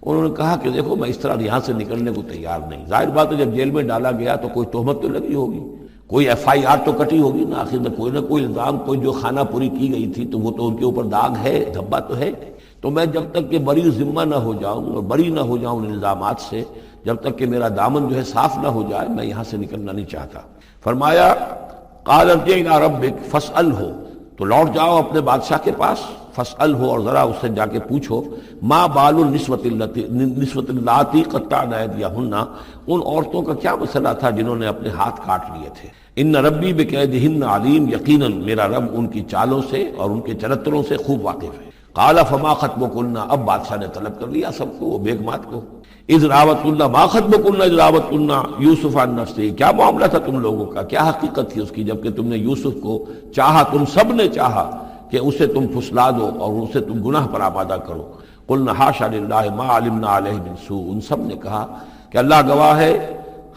انہوں نے کہا کہ دیکھو میں اس طرح یہاں سے نکلنے کو تیار نہیں۔ ظاہر بات ہے جب جیل میں ڈالا گیا تو کوئی تہمت تو لگی ہوگی، کوئی FIR تو کٹی ہوگی نا، آخر میں کوئی نہ کوئی الزام، کوئی جو خانہ پوری کی گئی تھی تو وہ تو ان کے اوپر داغ ہے، دھبا تو ہے۔ تو میں جب تک کہ بری ذمہ نہ ہو جاؤں اور بری نہ ہو جاؤں ان الزامات سے، جب تک کہ میرا دامن جو ہے صاف نہ ہو جائے، میں یہاں سے نکلنا نہیں چاہتا۔ فرمایا قال ارجع الی ربک فاسألہ، تو لوٹ جاؤ اپنے بادشاہ کے پاس، فاسألہ، اور ذرا اس سے جا کے پوچھو، ما بال النسوۃ اللاتی قطعن ایدیہن، ان عورتوں کا کیا مسئلہ تھا جنہوں نے اپنے ہاتھ کاٹ لیے تھے۔ ان ربی بکیدہن علیم، یقیناً میرا رب ان کی چالوں سے اور ان کے چرتروں سے خوب واقف ہے۔ قال فما خطبکن، اب بادشاہ نے طلب کر لیا سب کو، وہ بیگمات کو، اذ راوتن، ما خطبکن اذ راوتن یوسف عن نفسہ، کیا معاملہ تھا تم لوگوں کا، کیا حقیقت تھی اس کی جبکہ تم نے یوسف کو چاہا، تم سب نے چاہا کہ اسے تم پھسلا دو اور اسے تم گناہ پر آمادہ کرو۔ قلنا حاشا للہ ما علمنا علیہ من سوء، ان سب نے کہا کہ اللہ گواہ ہے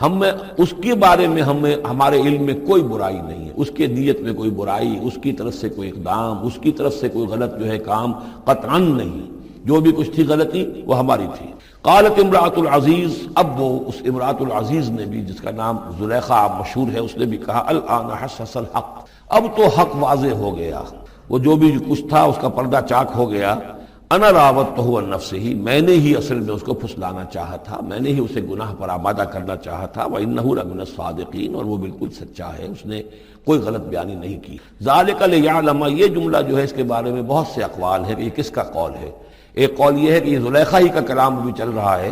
ہم میں اس کے بارے میں ہمارے علم میں کوئی برائی نہیں ہے، اس کے نیت میں کوئی برائی، اس کی طرف سے کوئی اقدام، اس کی طرف سے کوئی غلط جو ہے کام قطعاً نہیں، جو بھی کچھ تھی غلطی وہ ہماری تھی۔ قالت امرأۃ العزیز، اب وہ اس امرأۃ العزیز نے بھی، جس کا نام زلیخا مشہور ہے، اس نے بھی کہا الآن حسس الحق، اب تو حق واضح ہو گیا، وہ جو بھی کچھ تھا اس کا پردہ چاک ہو گیا۔ انا راودتہ عن نفسہ، میں نے ہی اصل میں اس کو پھسلانا چاہا تھا، میں نے ہی اسے گناہ پر آمادہ کرنا چاہا تھا، وانہ لمن الصادقین، اور وہ بالکل سچا ہے، اس نے کوئی غلط بیانی نہیں کی۔ ذالک لیعلم، یہ جملہ جو ہے اس کے بارے میں بہت سے اقوال ہیں کہ یہ کس کا قول ہے۔ ایک قول یہ ہے کہ یہ زلیخا ہی کا کلام بھی چل رہا ہے،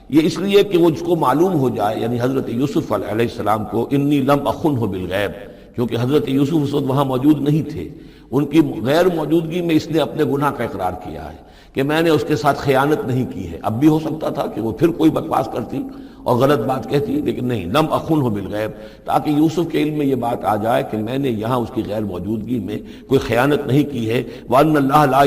یہ اس لیے کہ وہ جس کو معلوم ہو جائے، یعنی حضرت یوسف علیہ السلام کو، انی لم اخنہ بالغیب، کیونکہ حضرت یوسف اس وقت وہاں موجود نہیں تھے، ان کی غیر موجودگی میں اس نے اپنے گناہ کا اقرار کیا ہے کہ میں نے اس کے ساتھ خیانت نہیں کی ہے۔ اب بھی ہو سکتا تھا کہ وہ پھر کوئی بکواس کرتی اور غلط بات کہتی، لیکن نہیں، لم اخنہ بالغیب، تاکہ یوسف کے علم میں یہ بات آ جائے کہ میں نے یہاں اس کی غیر موجودگی میں کوئی خیانت نہیں کی ہے۔ وَأَنَّ اللَّهَ لَا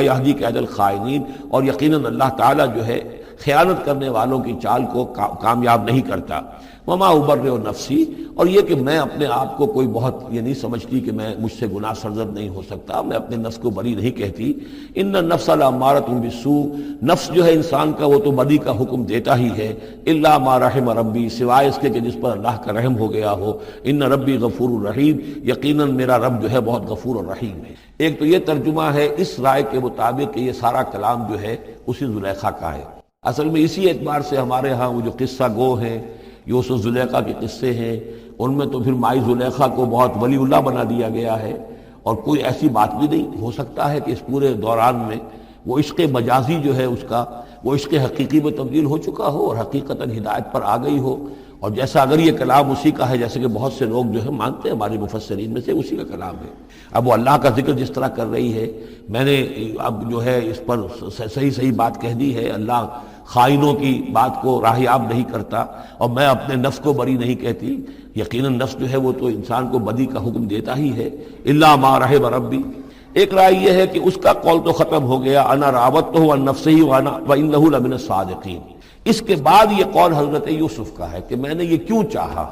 يَهْدِي كَيْدَ الْخَائِنِينَ، اور یقیناً اللہ تعالیٰ جو ہے خیانت کرنے والوں کی چال کو کامیاب نہیں کرتا۔ وما ابرئ نفسی، اور یہ کہ میں اپنے آپ کو کوئی بہت یہ نہیں سمجھتی کہ میں مجھ سے گناہ سرزد نہیں ہو سکتا، میں اپنے نفس کو بری نہیں کہتی۔ ان النفس لامارۃ بالسوء، نفس جو ہے انسان کا وہ تو بدی کا حکم دیتا ہی ہے، الا ما رحم ربی، سوائے اس کے کہ جس پر اللہ کا رحم ہو گیا ہو۔ ان ربی غفور الرحیم، یقیناً میرا رب جو ہے بہت غفور اور رحیم ہے۔ ایک تو یہ ترجمہ ہے اس رائے کے مطابق کہ یہ سارا کلام جو ہے اسی زلیخا کا ہے۔ اصل میں اسی اعتبار سے ہمارے ہاں وہ جو قصہ گو ہیں، یوسف زلیخا کے قصے ہیں، ان میں تو پھر مائی زلیخا کو بہت ولی اللہ بنا دیا گیا ہے، اور کوئی ایسی بات بھی نہیں ہو سکتا ہے کہ اس پورے دوران میں وہ عشق مجازی جو ہے اس کا وہ عشق حقیقی میں تبدیل ہو چکا ہو اور حقیقتاً ہدایت پر آ گئی ہو۔ اور جیسا اگر یہ کلام اسی کا ہے جیسے کہ بہت سے لوگ جو ہے مانتے ہیں ہمارے مفسرین میں سے، اسی کا کلام ہے۔ اب وہ اللہ کا ذکر جس طرح کر رہی ہے، میں نے اب جو ہے اس پر صحیح بات کہہ دی ہے، اللہ خائنوں کی بات کو راہیاب نہیں کرتا، اور میں اپنے نفس کو بری نہیں کہتی۔ یقیناً نفس جو ہے وہ تو انسان کو بدی کا حکم دیتا ہی ہے، الا ما رحم ربی۔ ایک رائے یہ ہے کہ اس کا قول تو ختم ہو گیا، انا راودتہ عن نفسہ وانہ لمن الصادقین۔ اس کے بعد یہ قول حضرت یوسف کا ہے کہ میں نے یہ کیوں چاہا،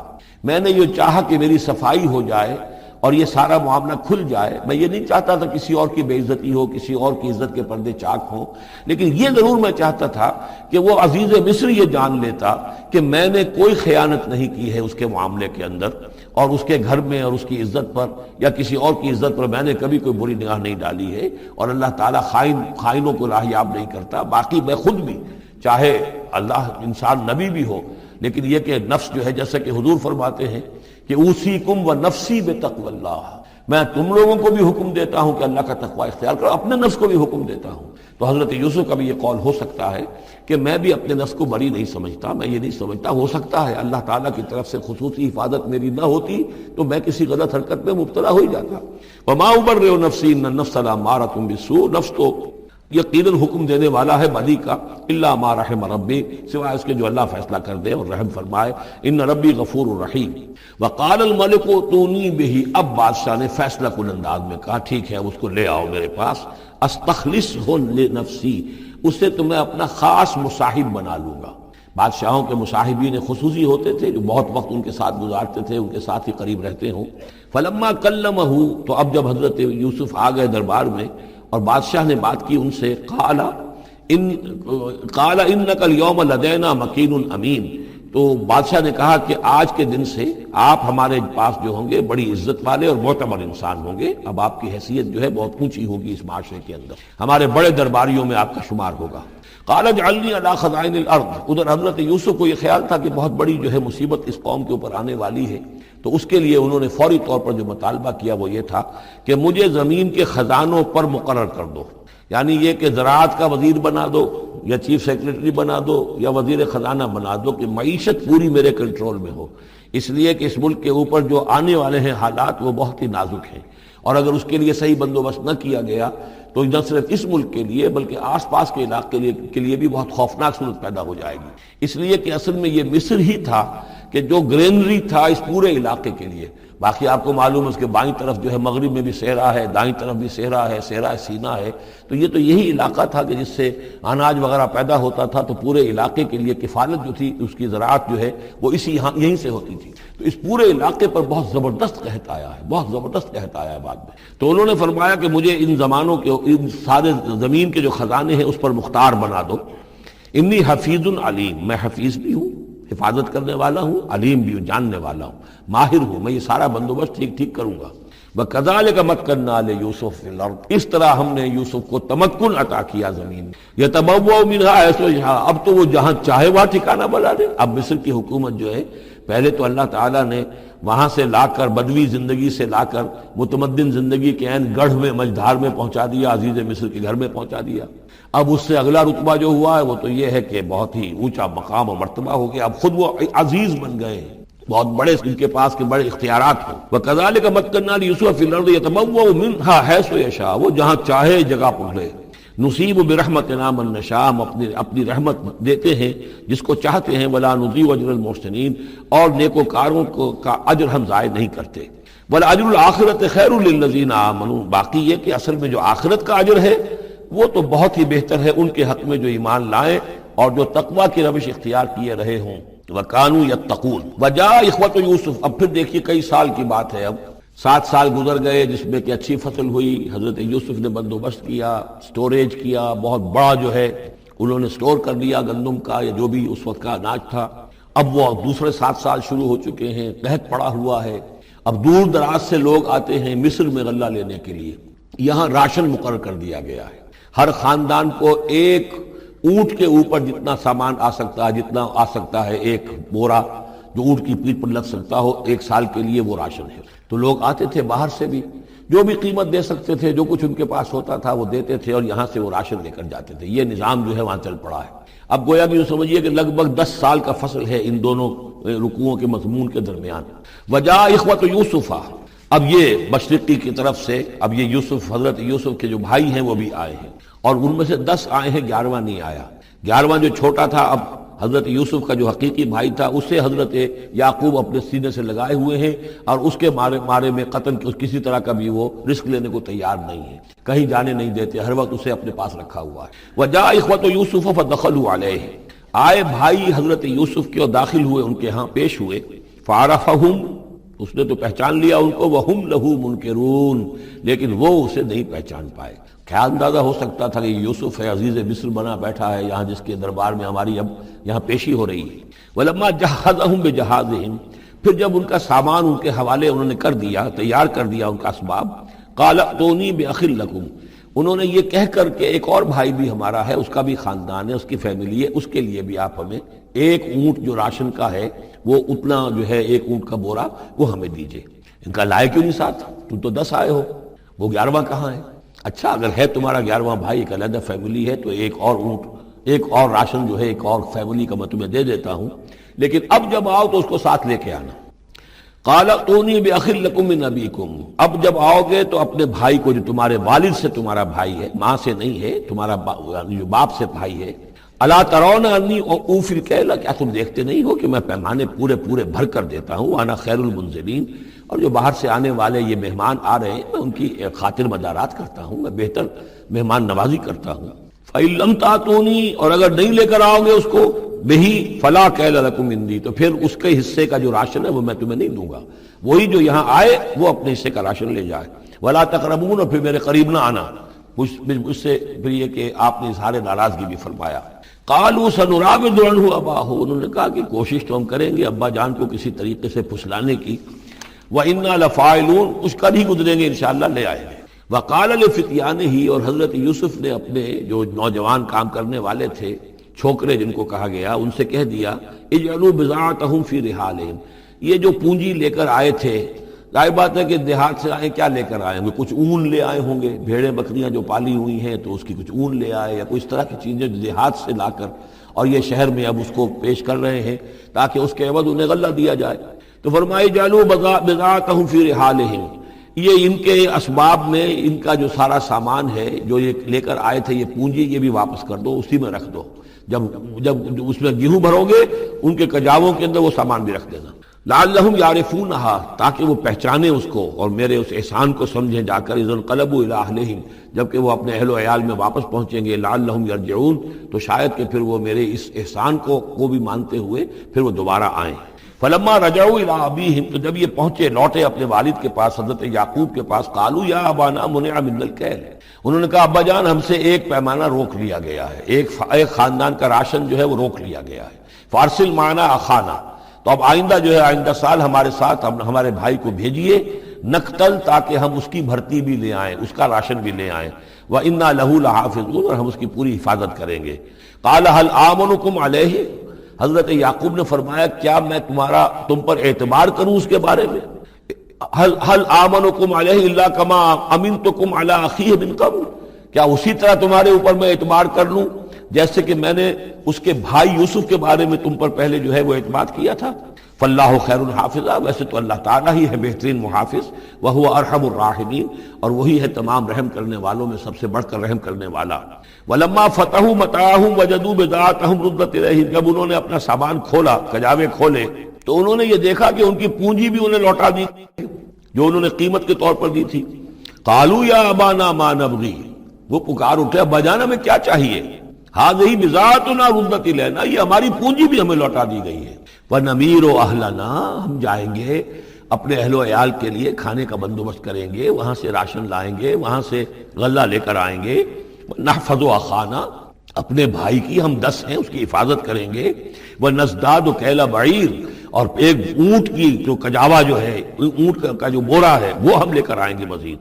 میں نے یہ چاہا کہ میری صفائی ہو جائے اور یہ سارا معاملہ کھل جائے۔ میں یہ نہیں چاہتا تھا کسی اور کی بے عزتی ہو، کسی اور کی عزت کے پردے چاک ہوں، لیکن یہ ضرور میں چاہتا تھا کہ وہ عزیز مصر یہ جان لیتا کہ میں نے کوئی خیانت نہیں کی ہے اس کے معاملے کے اندر، اور اس کے گھر میں اور اس کی عزت پر یا کسی اور کی عزت پر میں نے کبھی کوئی بری نگاہ نہیں ڈالی ہے، اور اللہ تعالیٰ خائنوں کو راہیاب نہیں کرتا۔ باقی میں خود بھی، چاہے اللہ انسان نبی بھی ہو، لیکن یہ کہ نفس جو ہے جیسا کہ حضور فرماتے ہیں کہ اوصیکم و نفسی بتقوی اللہ، میں تم لوگوں کو بھی حکم دیتا ہوں کہ اللہ کا تقوی اختیار کرو، اپنے نفس کو بھی حکم دیتا ہوں۔ تو حضرت یوسف کا بھی یہ قول ہو سکتا ہے کہ میں بھی اپنے نفس کو بری نہیں سمجھتا، میں یہ نہیں سمجھتا، ہو سکتا ہے اللہ تعالیٰ کی طرف سے خصوصی حفاظت میری نہ ہوتی تو میں کسی غلط حرکت میں مبتلا ہو ہی جاتا۔ وما ابرئ نفسی ان النفس لامارۃ بالسوء، نفس تو یقیناً حکم دینے والا ہے بدی کا، الا ما رحم ربی، سوائے اس کے جو اللہ فیصلہ کر دے اور رحم فرمائے۔ ان ربی غفور الرحیم۔ وقال الملک ائتونی بہ، اب بادشاہ نے فیصلہ کن انداز میں کہا ٹھیک ہے اس کو لے آؤ میرے پاس، استخلصہ لنفسی، اسے تو میں اپنا خاص مصاحب بنا لوں گا۔ بادشاہوں کے مصاحبین خصوصی ہوتے تھے جو بہت وقت ان کے ساتھ گزارتے تھے، ان کے ساتھ ہی قریب رہتے ہوں۔ فلما کلمہ، تو اب جب حضرت یوسف آ گئے دربار میں اور بادشاہ نے بات کی ان سے، قال انک اليوم لدینا مکین امین، تو بادشاہ نے کہا کہ آج کے دن سے آپ ہمارے پاس جو ہوں گے بڑی عزت والے اور معتبر انسان ہوں گے، اب آپ کی حیثیت جو ہے بہت اونچی ہوگی اس معاشرے کے اندر، ہمارے بڑے درباریوں میں آپ کا شمار ہوگا۔ قال اجعلنی علی خزائن الارض، ادھر حضرت یوسف کو یہ خیال تھا کہ بہت بڑی جو ہے مصیبت اس قوم کے اوپر آنے والی ہے، تو اس کے لیے انہوں نے فوری طور پر جو مطالبہ کیا وہ یہ تھا کہ مجھے زمین کے خزانوں پر مقرر کر دو، یعنی یہ کہ زراعت کا وزیر بنا دو یا چیف سیکرٹری بنا دو یا وزیر خزانہ بنا دو، کہ معیشت پوری میرے کنٹرول میں ہو، اس لیے کہ اس ملک کے اوپر جو آنے والے ہیں حالات وہ بہت ہی نازک ہیں، اور اگر اس کے لیے صحیح بندوبست نہ کیا گیا تو نہ صرف اس ملک کے لیے بلکہ آس پاس کے علاقے کے لیے بھی بہت خوفناک صورت پیدا ہو جائے گی، اس لیے کہ اصل میں یہ مصر ہی تھا کہ جو گرینری تھا اس پورے علاقے کے لیے۔ باقی آپ کو معلوم ہے اس کے بائیں طرف جو ہے مغرب میں بھی صحرا ہے، دائیں طرف بھی صحرا ہے، صحرا سینا ہے، تو یہ تو یہی علاقہ تھا کہ جس سے اناج وغیرہ پیدا ہوتا تھا، تو پورے علاقے کے لیے کفالت جو تھی اس کی زراعت جو ہے وہ یہیں سے ہوتی تھی، تو اس پورے علاقے پر بہت زبردست قحط آیا ہے، بہت زبردست قحط آیا ہے بعد میں۔ تو انہوں نے فرمایا کہ مجھے ان زمانوں کے ان سارے زمین کے جو خزانے ہیں اس پر مختار بنا دو۔ انی حفیظ علیم، میں حفیظ بھی ہوں، حفاظت کرنے والا ہوں، علیم بھی ہوں، جاننے والا ہوں، ماہر ہوں، میں یہ سارا بندوبست ٹھیک کروں گا۔ وَكَذَلِكَ مَكَّنَّا لِيُوسُفَ فِي الْأَرْضِ، اس طرح ہم نے یوسف کو تمکن عطا کیا زمین میں۔ يَتَبَوَّأُ مِنْهَا حَيْثُ يَشَاءُ، اب تو وہ جہاں چاہے وہاں ٹھکانہ بنا دے۔ اب مصر کی حکومت جو ہے، پہلے تو اللہ تعالیٰ نے وہاں سے لا کر بدوی زندگی سے لا کر متمدن زندگی کے عین گڑھ میں مجدھار میں پہنچا دیا، عزیز مصر کے گھر میں پہنچا دیا۔ اب اس سے اگلا رتبہ جو ہوا ہے وہ تو یہ ہے کہ بہت ہی اونچا مقام و مرتبہ ہو گیا، اب خود وہ عزیز بن گئے ہیں، بہت بڑے ان کے پاس کے بڑے اختیارات ہیں۔ وَكَذَلِكَ مَكَّنَّا لِيُوسُفَ فِي الْأَرْضِ يَتَبَوَّأُ مِنْهَا حَيْثُ يَشَاءُ، وہ جہاں چاہے جگہ پکڑے۔ نصیب برحمتنا من نشاء، ہم اپنی رحمت دیتے ہیں جس کو چاہتے ہیں، ولا نضيع اجر المحسنین، اور نیکوکاروں کا اجر ہم ضائع نہیں کرتے۔ وَالْأَجْرُ الْآخِرَةِ خَيْرٌ لِلَّذِينَ آمَنُوا، باقی یہ کہ اصل میں جو آخرت کا اجر ہے وہ تو بہت ہی بہتر ہے ان کے حق میں جو ایمان لائیں اور جو تقوی کی روش اختیار کیے رہے ہوں، وَكَانُوا يَتَّقُونَ وَجَاءَ إِخْوَةُ یوسف۔ اب پھر دیکھیے کئی سال کی بات ہے، اب 7 سال گزر گئے جس میں کہ اچھی فصل ہوئی، حضرت یوسف نے بندوبست کیا، سٹوریج کیا، بہت بڑا جو ہے انہوں نے سٹور کر لیا گندم کا یا جو بھی اس وقت کا اناج تھا۔ اب وہ دوسرے 7 سال شروع ہو چکے ہیں، قحط پڑا ہوا ہے، اب دور دراز سے لوگ آتے ہیں مصر میں غلہ لینے کے لیے۔ یہاں راشن مقرر کر دیا گیا ہے، ہر خاندان کو ایک اونٹ کے اوپر جتنا سامان آ سکتا ہے، جتنا آ سکتا ہے ایک بورا جو اونٹ کی پیٹھ پر لگ سکتا ہو، 1 سال کے لیے وہ راشن ہے۔ تو لوگ آتے تھے باہر سے بھی، جو بھی قیمت دے سکتے تھے، جو کچھ ان کے پاس ہوتا تھا وہ دیتے تھے اور یہاں سے وہ راشن لے کر جاتے تھے۔ یہ نظام جو ہے وہاں چل پڑا ہے۔ اب گویا کہ یوں سمجھیے کہ لگ بھگ 10 سال کا فصل ہے ان دونوں رکوعوں کے مضمون کے درمیان۔ وجاء اخوۃ یوسف، اب یہ مشرقی کی طرف سے اب یہ یوسف، حضرت یوسف کے جو بھائی ہیں وہ بھی آئے ہیں، اور ان میں سے 10 آئے ہیں، 11واں نہیں آیا۔ 11واں جو چھوٹا تھا، اب حضرت یوسف کا جو حقیقی بھائی تھا اسے حضرت یعقوب اپنے سینے سے لگائے ہوئے ہیں، اور اس کے مارے میں قتل کسی طرح کا بھی وہ رسک لینے کو تیار نہیں ہے، کہیں جانے نہیں دیتے، ہر وقت اسے اپنے پاس رکھا ہوا ہے۔ وجاء اخوۃ یوسف فدخلوا علیہ، آئے بھائی حضرت یوسف کے اور داخل ہوئے ان کے ہاں، پیش ہوئے۔ فعرفہم، اس نے تو پہچان لیا ان کو، وہم لہ منکرون، لیکن وہ اسے نہیں پہچان پائے۔ کیا اندازہ ہو سکتا تھا کہ یوسف ہے، عزیز مصر بنا بیٹھا ہے یہاں، جس کے دربار میں ہماری اب یہاں پیشی ہو رہی ہے۔ وَلَمَّا جَهَّزَهُم بِجَهَازِهِمْ، پھر جب ان کا سامان ان کے حوالے انہوں نے کر دیا، تیار کر دیا ان کا اسباب، قَالَ ائْتُونِي بِأَخٍ لَكُمْ، انہوں نے یہ کہہ کر کہ ایک اور بھائی بھی ہمارا ہے، اس کا بھی خاندان ہے، اس کی فیملی ہے، اس کے لیے بھی آپ ہمیں ایک اونٹ جو راشن کا ہے وہ اتنا جو ہے، ایک اونٹ کا بورا وہ ہمیں دیجئے۔ ان کا لائے کیوں نہیں ساتھ؟ تم تو 10 آئے ہو، وہ 11واں کہاں ہے؟ اچھا اگر ہے تمہارا 11واں بھائی، ایک علیحدہ فیملی ہے، تو ایک اور اونٹ، ایک اور راشن جو ہے ایک اور فیملی کا میں تمہیں دے دیتا ہوں، لیکن اب جب آؤ تو اس کو ساتھ لے کے آنا۔ قَالَ ائْتُونِي بِأَخٍ لَكُم مِّنْ أَبِيكُمْ، اب جب آؤ گے تو اپنے بھائی کو، جو تمہارے والد سے تمہارا بھائی ہے، ماں سے نہیں ہے، تمہارا جو باپ سے بھائی ہے، أَلَا تَرَوْنَ أَنِّي أُوفِي الْكَيْلَ، کیا تم دیکھتے نہیں ہو کہ میں پیمانے پورے بھر کر دیتا ہوں، وَأَنَا خَيْرُ الْمُنزِلِينَ، اور جو باہر سے آنے والے یہ مہمان آ رہے ہیں میں ان کی خاطر مدارات کرتا ہوں، میں بہتر مہمان نوازی کرتا ہوں۔ فَإِن لَّمْ تَأْتُونِي، اور اگر نہیں لے کر آؤ گے اس کو، بِهِ فَلَا كَيْلَ لَكُمْ عِندِي، تو پھر اس کے حصے کا جو راشن ہے وہ میں تمہیں نہیں دوں گا، وہی جو یہاں آئے وہ اپنے حصے کا راشن لے جائے۔ وَلَا تَقْرَبُونَ، اور پھر میرے قریب نہ آنا، اس سے پھر یہ کہ آپ نے اظہار ناراضگی بھی فرمایا۔ قَالُوا سَنُرَاوِدُ عَنْهُ أَبَاهُ، انہوں نے کہا کہ کوشش تو ہم کریں گے ابا جان کو کسی طریقے سے پھسلانے کی، وَإِنَّا لَفَاعِلُونَ، اس کا نہیں گزریں گے انشاءاللہ، لے آئیں گے۔ وَقَالَ لِفِتْيَانِهِ، اور حضرت یوسف نے اپنے جو نوجوان کام کرنے والے تھے، چھوکرے جن کو کہا گیا، ان سے کہہ دیا، اجعلوا بضاعتهم فی رحالہم، یہ جو پونجی لے کر آئے تھے، ظاہر بات ہے کہ دیہات سے آئے، کیا لے کر آئے ہوں گے؟ کچھ اون لے آئے ہوں گے، بھیڑیں بکریاں جو پالی ہوئی ہیں تو اس کی کچھ اون لے آئے، یا کوئی اس طرح کی چیزیں جو دیہات سے لا کر اور یہ شہر میں اب اس کو پیش کر رہے ہیں تاکہ اس کے عوض انہیں غلہ دیا جائے۔ تو فرمائے جعلوا بضاعتهم فی رحالہم، یہ ان کے اسباب میں ان کا جو سارا سامان ہے جو یہ لے کر آئے تھے، یہ پونجی، یہ بھی واپس کر دو، اسی میں رکھ دو، جب اس میں گیہوں بھرو گے ان کے کجاووں کے اندر وہ سامان بھی رکھ دینا۔ لعلہم یعرفونہا، تاکہ وہ پہچانے اس کو اور میرے اس احسان کو سمجھیں جا کر، اذ انقلبوا الی اہلہم، جبکہ وہ اپنے اہل و عیال میں واپس پہنچیں گے، لعلہم یرجعون، تو شاید کہ پھر وہ میرے اس احسان کو بھی مانتے ہوئے پھر وہ دوبارہ آئیں۔ فلما رجعوا الی ابیہم، تو جب یہ پہنچے لوٹے اپنے والد کے پاس، حضرت یعقوب کے پاس، قالوا یا ابانا منع منا الکیل، انہوں نے کہا ابا جان ہم سے ایک پیمانہ روک لیا گیا ہے، ایک خاندان کا راشن جو ہے وہ روک لیا گیا ہے، فارسل معنا اخانا، تو اب آئندہ جو ہے، آئندہ سال ہمارے ساتھ ہمارے بھائی کو بھیجیے، نقتل، تاکہ ہم اس کی بھرتی بھی لے آئیں، اس کا راشن بھی لے آئیں، وَإِنَّا لَهُ لَحَافِظُونَ، اور ہم اس کی پوری حفاظت کریں گے۔ قَالَ هَلْ آمَنُكُمْ عَلَيْهِ، حضرت یعقوب نے فرمایا کیا میں تم پر اعتبار کروں اس کے بارے میں؟ هَلْ آمَنُكُمْ عَلَيْهِ إِلَّا كَمَا أَمِنْتُكُمْ عَلَىٰ أَخِيهِ مِنْ قَبْلُ، کیا اسی طرح تمہارے اوپر میں اعتبار کر لوں جیسے کہ میں نے اس کے بھائی یوسف کے بارے میں تم پر پہلے جو ہے وہ اعتماد کیا تھا؟ فاللہ خیر الحافظہ، ویسے تو اللہ تعالیٰ ہی ہے بہترین محافظ، وہو ارحم الراحمین، اور وہی ہے تمام رحم کرنے والوں میں سب سے بڑھ کر رحم کرنے والا۔ ولما فتحوا متاعهم وجدوا بضاعتهم ردت الیہم، جب انہوں نے اپنا سامان کھولا، کجاوے کھولے، تو انہوں نے یہ دیکھا کہ ان کی پونجی بھی انہیں لوٹا دی جو انہوں نے قیمت کے طور پر دی تھی۔ قالوا یا ابانا ما نبغی، وہ پکار اٹھے ابا جان ہمیں کیا چاہیے؟ ہذہ بضاعتنا ردت الینا، یہ ہماری پونجی بھی ہمیں لوٹا دی گئی ہے۔ وَنَمِيرُ أَهْلَنَا، ہم جائیں گے اپنے اہل و عیال کے لیے کھانے کا بندوبست کریں گے، وہاں سے راشن لائیں گے، وہاں سے غلہ لے کر آئیں گے۔ نحفظ اخانا، اپنے بھائی کی ہم 10 ہیں اس کی حفاظت کریں گے۔ وَنَزْدَادُ كَيْلَ بَعِيرٍ، اور ایک اونٹ کی جو کجاوا جو ہے، اونٹ کا جو بورا ہے وہ ہم لے کر آئیں گے مزید۔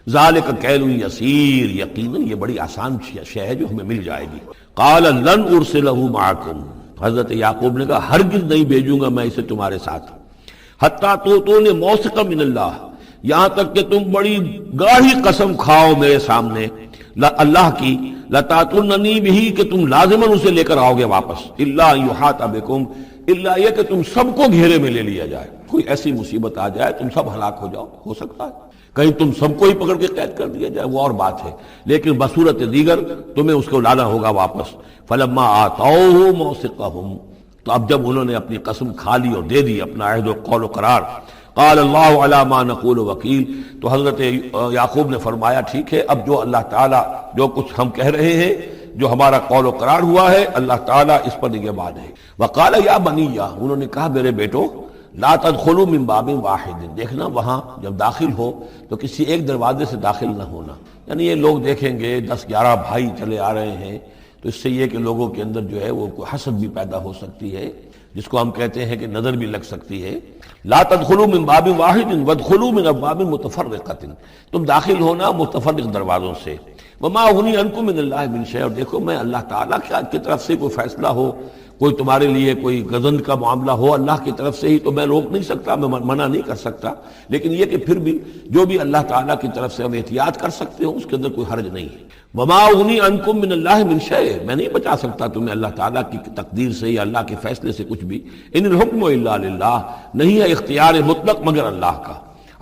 ذَلِكَ كَيْلٌ يَسِيرٌ، یقیناً یہ بڑی آسان شے ہے جو ہمیں مل جائے گی۔ قَالَ لَنْ أُرْسِلَهُ مَعَكُمْ، حضرت یعقوب نے کہا ہرگز نہیں بھیجوں گا میں اسے تمہارے ساتھ۔ حتیٰ تؤتون موثقا من اللہ، یہاں تک کہ تم بڑی گاڑی قسم کھاؤ میرے سامنے اللہ کی، لتاتوننی بھی، کہ تم لازماً اسے لے کر آؤ گے واپس، الا ان یحاط بکم، الا یہ کہ تم سب کو گھیرے میں لے لیا جائے، کوئی ایسی مصیبت آ جائے تم سب ہلاک ہو جاؤ، ہو سکتا ہے کہیں تم سب کو ہی پکڑ کے قید کر دیا جائے، وہ اور بات ہے، لیکن بصورت دیگر تمہیں اس کو لانا ہوگا واپس۔ فلما آتوہ موثقہم، تو اب جب انہوں نے اپنی قسم کھا لی اور دے دی اپنا عہد و قول و قرار، قال اللہ علی ما نقول وکیل، تو حضرت یعقوب نے فرمایا ٹھیک ہے، اب جو اللہ تعالیٰ جو کچھ ہم کہہ رہے ہیں، جو ہمارا قول و قرار ہوا ہے، اللہ تعالیٰ اس پر نگہبان ہے۔ وقال یا بنیہ، انہوں نے کہا میرے بیٹو، لا تدخلوا من باب واحد، دیکھنا وہاں جب داخل ہو تو کسی ایک دروازے سے داخل نہ ہونا، یعنی یہ لوگ دیکھیں گے 10-11 بھائی چلے آ رہے ہیں تو اس سے یہ کہ لوگوں کے اندر جو ہے وہ کوئی حسد بھی پیدا ہو سکتی ہے، جس کو ہم کہتے ہیں کہ نظر بھی لگ سکتی ہے۔ لا تدخلوا من باب واحد وادخلوا من ابواب متفرقۃ، تم داخل ہونا متفرق دروازوں سے۔ وما اغنی عنکم من اللہ من شیء، اور دیکھو میں اللہ تعالیٰ کی طرف سے کوئی فیصلہ ہو، کوئی تمہارے لیے کوئی غضب کا معاملہ ہو اللہ کی طرف سے ہی، تو میں روک نہیں سکتا، میں منع نہیں کر سکتا، لیکن یہ کہ پھر بھی جو بھی اللہ تعالیٰ کی طرف سے ہم احتیاط کر سکتے ہوں اس کے اندر کوئی حرج نہیں ہے۔ وما اغنی عنکم من اللہ من شیء، میں نہیں بچا سکتا تمہیں اللہ تعالیٰ کی تقدیر سے یا اللہ کے فیصلے سے کچھ بھی۔ ان الحکم الا للہ، نہیں ہے اختیار مطلق مگر اللہ کا۔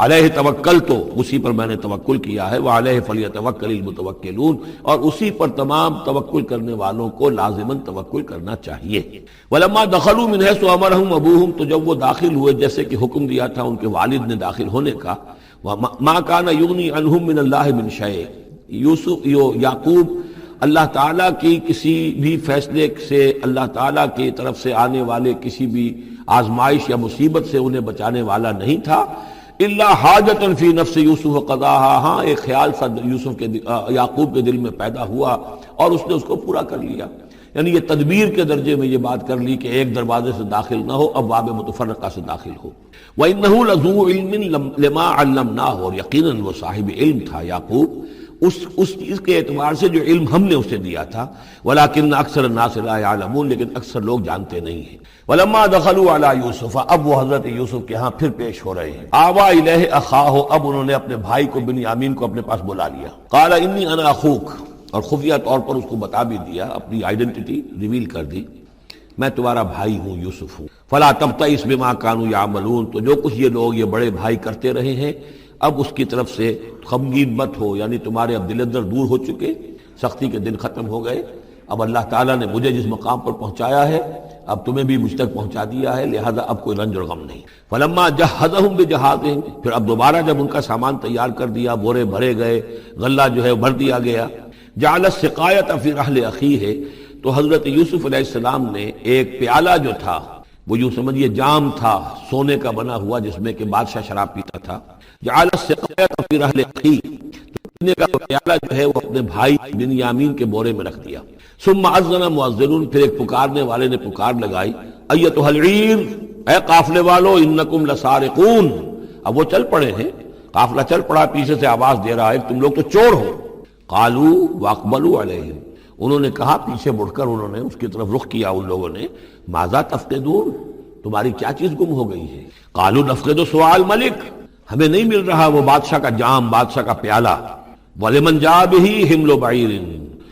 علیہ توکل، تو اسی پر میں نے توکل کیا ہے، وعلیہ فلیتوکل المتوکلون، اور اسی پر تمام توکل کرنے والوں کو لازماً توکل کرنا چاہیے۔ ولما دخلوا من حیث امرهم ابوهم، تو جب وہ داخل ہوئے جیسے کہ حکم دیا تھا ان کے والد نے داخل ہونے کا، ما كان یغنی عنهم من اللہ من شیء، یعقوب اللہ تعالیٰ کی کسی بھی فیصلے سے، اللہ تعالیٰ کی طرف سے آنے والے کسی بھی آزمائش یا مصیبت سے انہیں بچانے والا نہیں تھا، الا حاجۃ فی نفس یوسف قضاها، ہاں ایک خیال سا یوسف کے یعقوب کے دل میں پیدا ہوا اور اس نے اس کو پورا کر لیا، یعنی یہ تدبیر کے درجے میں یہ بات کر لی کہ ایک دروازے سے داخل نہ ہو، اب باب متفرقہ سے داخل ہو۔ وَإِنَّهُ لَذُو عِلْمٍ لِمَا عَلَّمْنَاهُ، اور یقیناً وہ صاحب علم تھا یعقوب اس چیز کے اعتبار سے جو علم ہم نے اسے دیا تھا، ولیکن اکثر الناس لا یعلمون، لیکن اکثر لوگ جانتے نہیں ہیں۔ ولما دخلوا علی یوسف، اب وہ حضرت یوسف کے ہاں پھر پیش ہو رہے ہیں۔ آوا الیہ اخاہ، اب انہوں نے اپنے بھائی کو بنیامین کو اپنے پاس بلا لیا۔ قال انی انا اخوک، اور خفیہ طور پر اس کو بتا بھی دیا، اپنی آئیڈینٹی ریویل کر دی، میں تمہارا بھائی ہوں، یوسف ہوں۔ فلا تبتئس بما كانوا يعملون، تو جو کچھ یہ لوگ یہ بڑے بھائی کرتے رہے ہیں اب اس کی طرف سے غمگین مت ہو، یعنی تمہارے اب دل اندر دور ہو چکے، سختی کے دن ختم ہو گئے، اب اللہ تعالیٰ نے مجھے جس مقام پر پہنچایا ہے اب تمہیں بھی مجھ تک پہنچا دیا ہے، لہذا اب کوئی رنج اور غم نہیں۔ فلما جہزہم بجہازہم، پھر اب دوبارہ جب ان کا سامان تیار کر دیا، بورے بھرے گئے، غلہ جو ہے بھر دیا گیا، جعل السقایۃ فی رحل اخیہ، تو حضرت یوسف علیہ السلام نے ایک پیالہ جو تھا، وہ یوں سمجھیے جام تھا سونے کا بنا ہوا جس میں کہ بادشاہ شراب پیتا تھا، جعل السقایۃ فی رحل اخیہ، پینے کا پیالہ جو ہے وہ اپنے بھائی بنیامین کے بورے میں رکھ دیا۔ ثم اذن مؤذن، پھر ایک پکارنے والے نے پکار لگائی، ایتھا العیر، اے قافلے والو، انکم لسارقون، اب وہ چل پڑے ہیں، قافلہ چل پڑا، پیچھے سے آواز دے رہا ہے تم لوگ تو چور ہو۔ قالوا واقبلوا علیہم، انہوں نے کہا، پیچھے مڑ کر انہوں نے اس کی طرف رخ کیا ان لوگوں نے، ماذا تفقدون، تمہاری کیا چیز گم ہو گئی ہے؟ قالوا نفقد سواء الملک، ہمیں نہیں مل رہا وہ بادشاہ کا جام، بادشاہ کا پیالہ، ولمن جاء بہ حمل بعیر،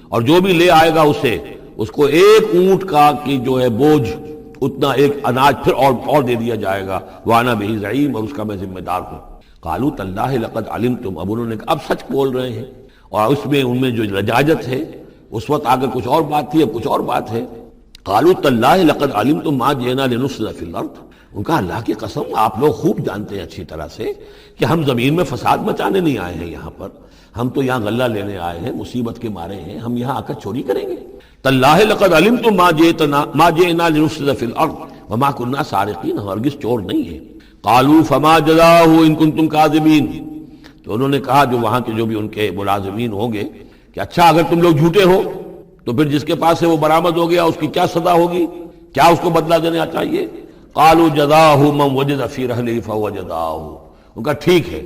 اور جو بھی لے آئے گا اسے، اس کو ایک اونٹ کا کی جو ہے بوجھ، اتنا ایک اناج پھر اور دے دیا جائے گا، وانا بہ زعیم، اور اس کا میں ذمہ دار ہوں۔ قالوا تاللہ لقد علمتم، اب انہوں نے اب سچ بول رہے ہیں، اور اس میں ان میں جو لجاجت ہے، اس وقت آگے کچھ اور بات تھی اب کچھ اور بات ہے۔ قالوا تاللہ لقد علمتم ما جئنا لنفسد فی الارض، ان کا اللہ کی قسم آپ لوگ خوب جانتے ہیں اچھی طرح سے کہ ہم زمین میں فساد مچانے نہیں آئے ہیں یہاں پر، ہم تو یہاں غلہ لینے آئے ہیں، مصیبت کے مارے ہیں، ہم یہاں آ کر چوری کریں گے؟ تاللہ لقد علمتم ما جئنا لنفسد فی الارض وما كنا سارقین، ہم ہرگز چور نہیں ہیں۔ قالوا فما جزاؤہ ان کنتم کاذبین، تو انہوں نے کہا جو وہاں کے جو بھی ان کے ملازمین ہوں گے کہ اچھا اگر تم لوگ جھوٹے ہو تو پھر جس کے پاس سے وہ برآمد ہو گیا اس کی کیا سزا ہوگی، کیا اس کو بدلہ دینا چاہیے؟ قالوا جزاؤہ من وجد فی رحلہ فہو جزاؤہ، ان کا ٹھیک ہے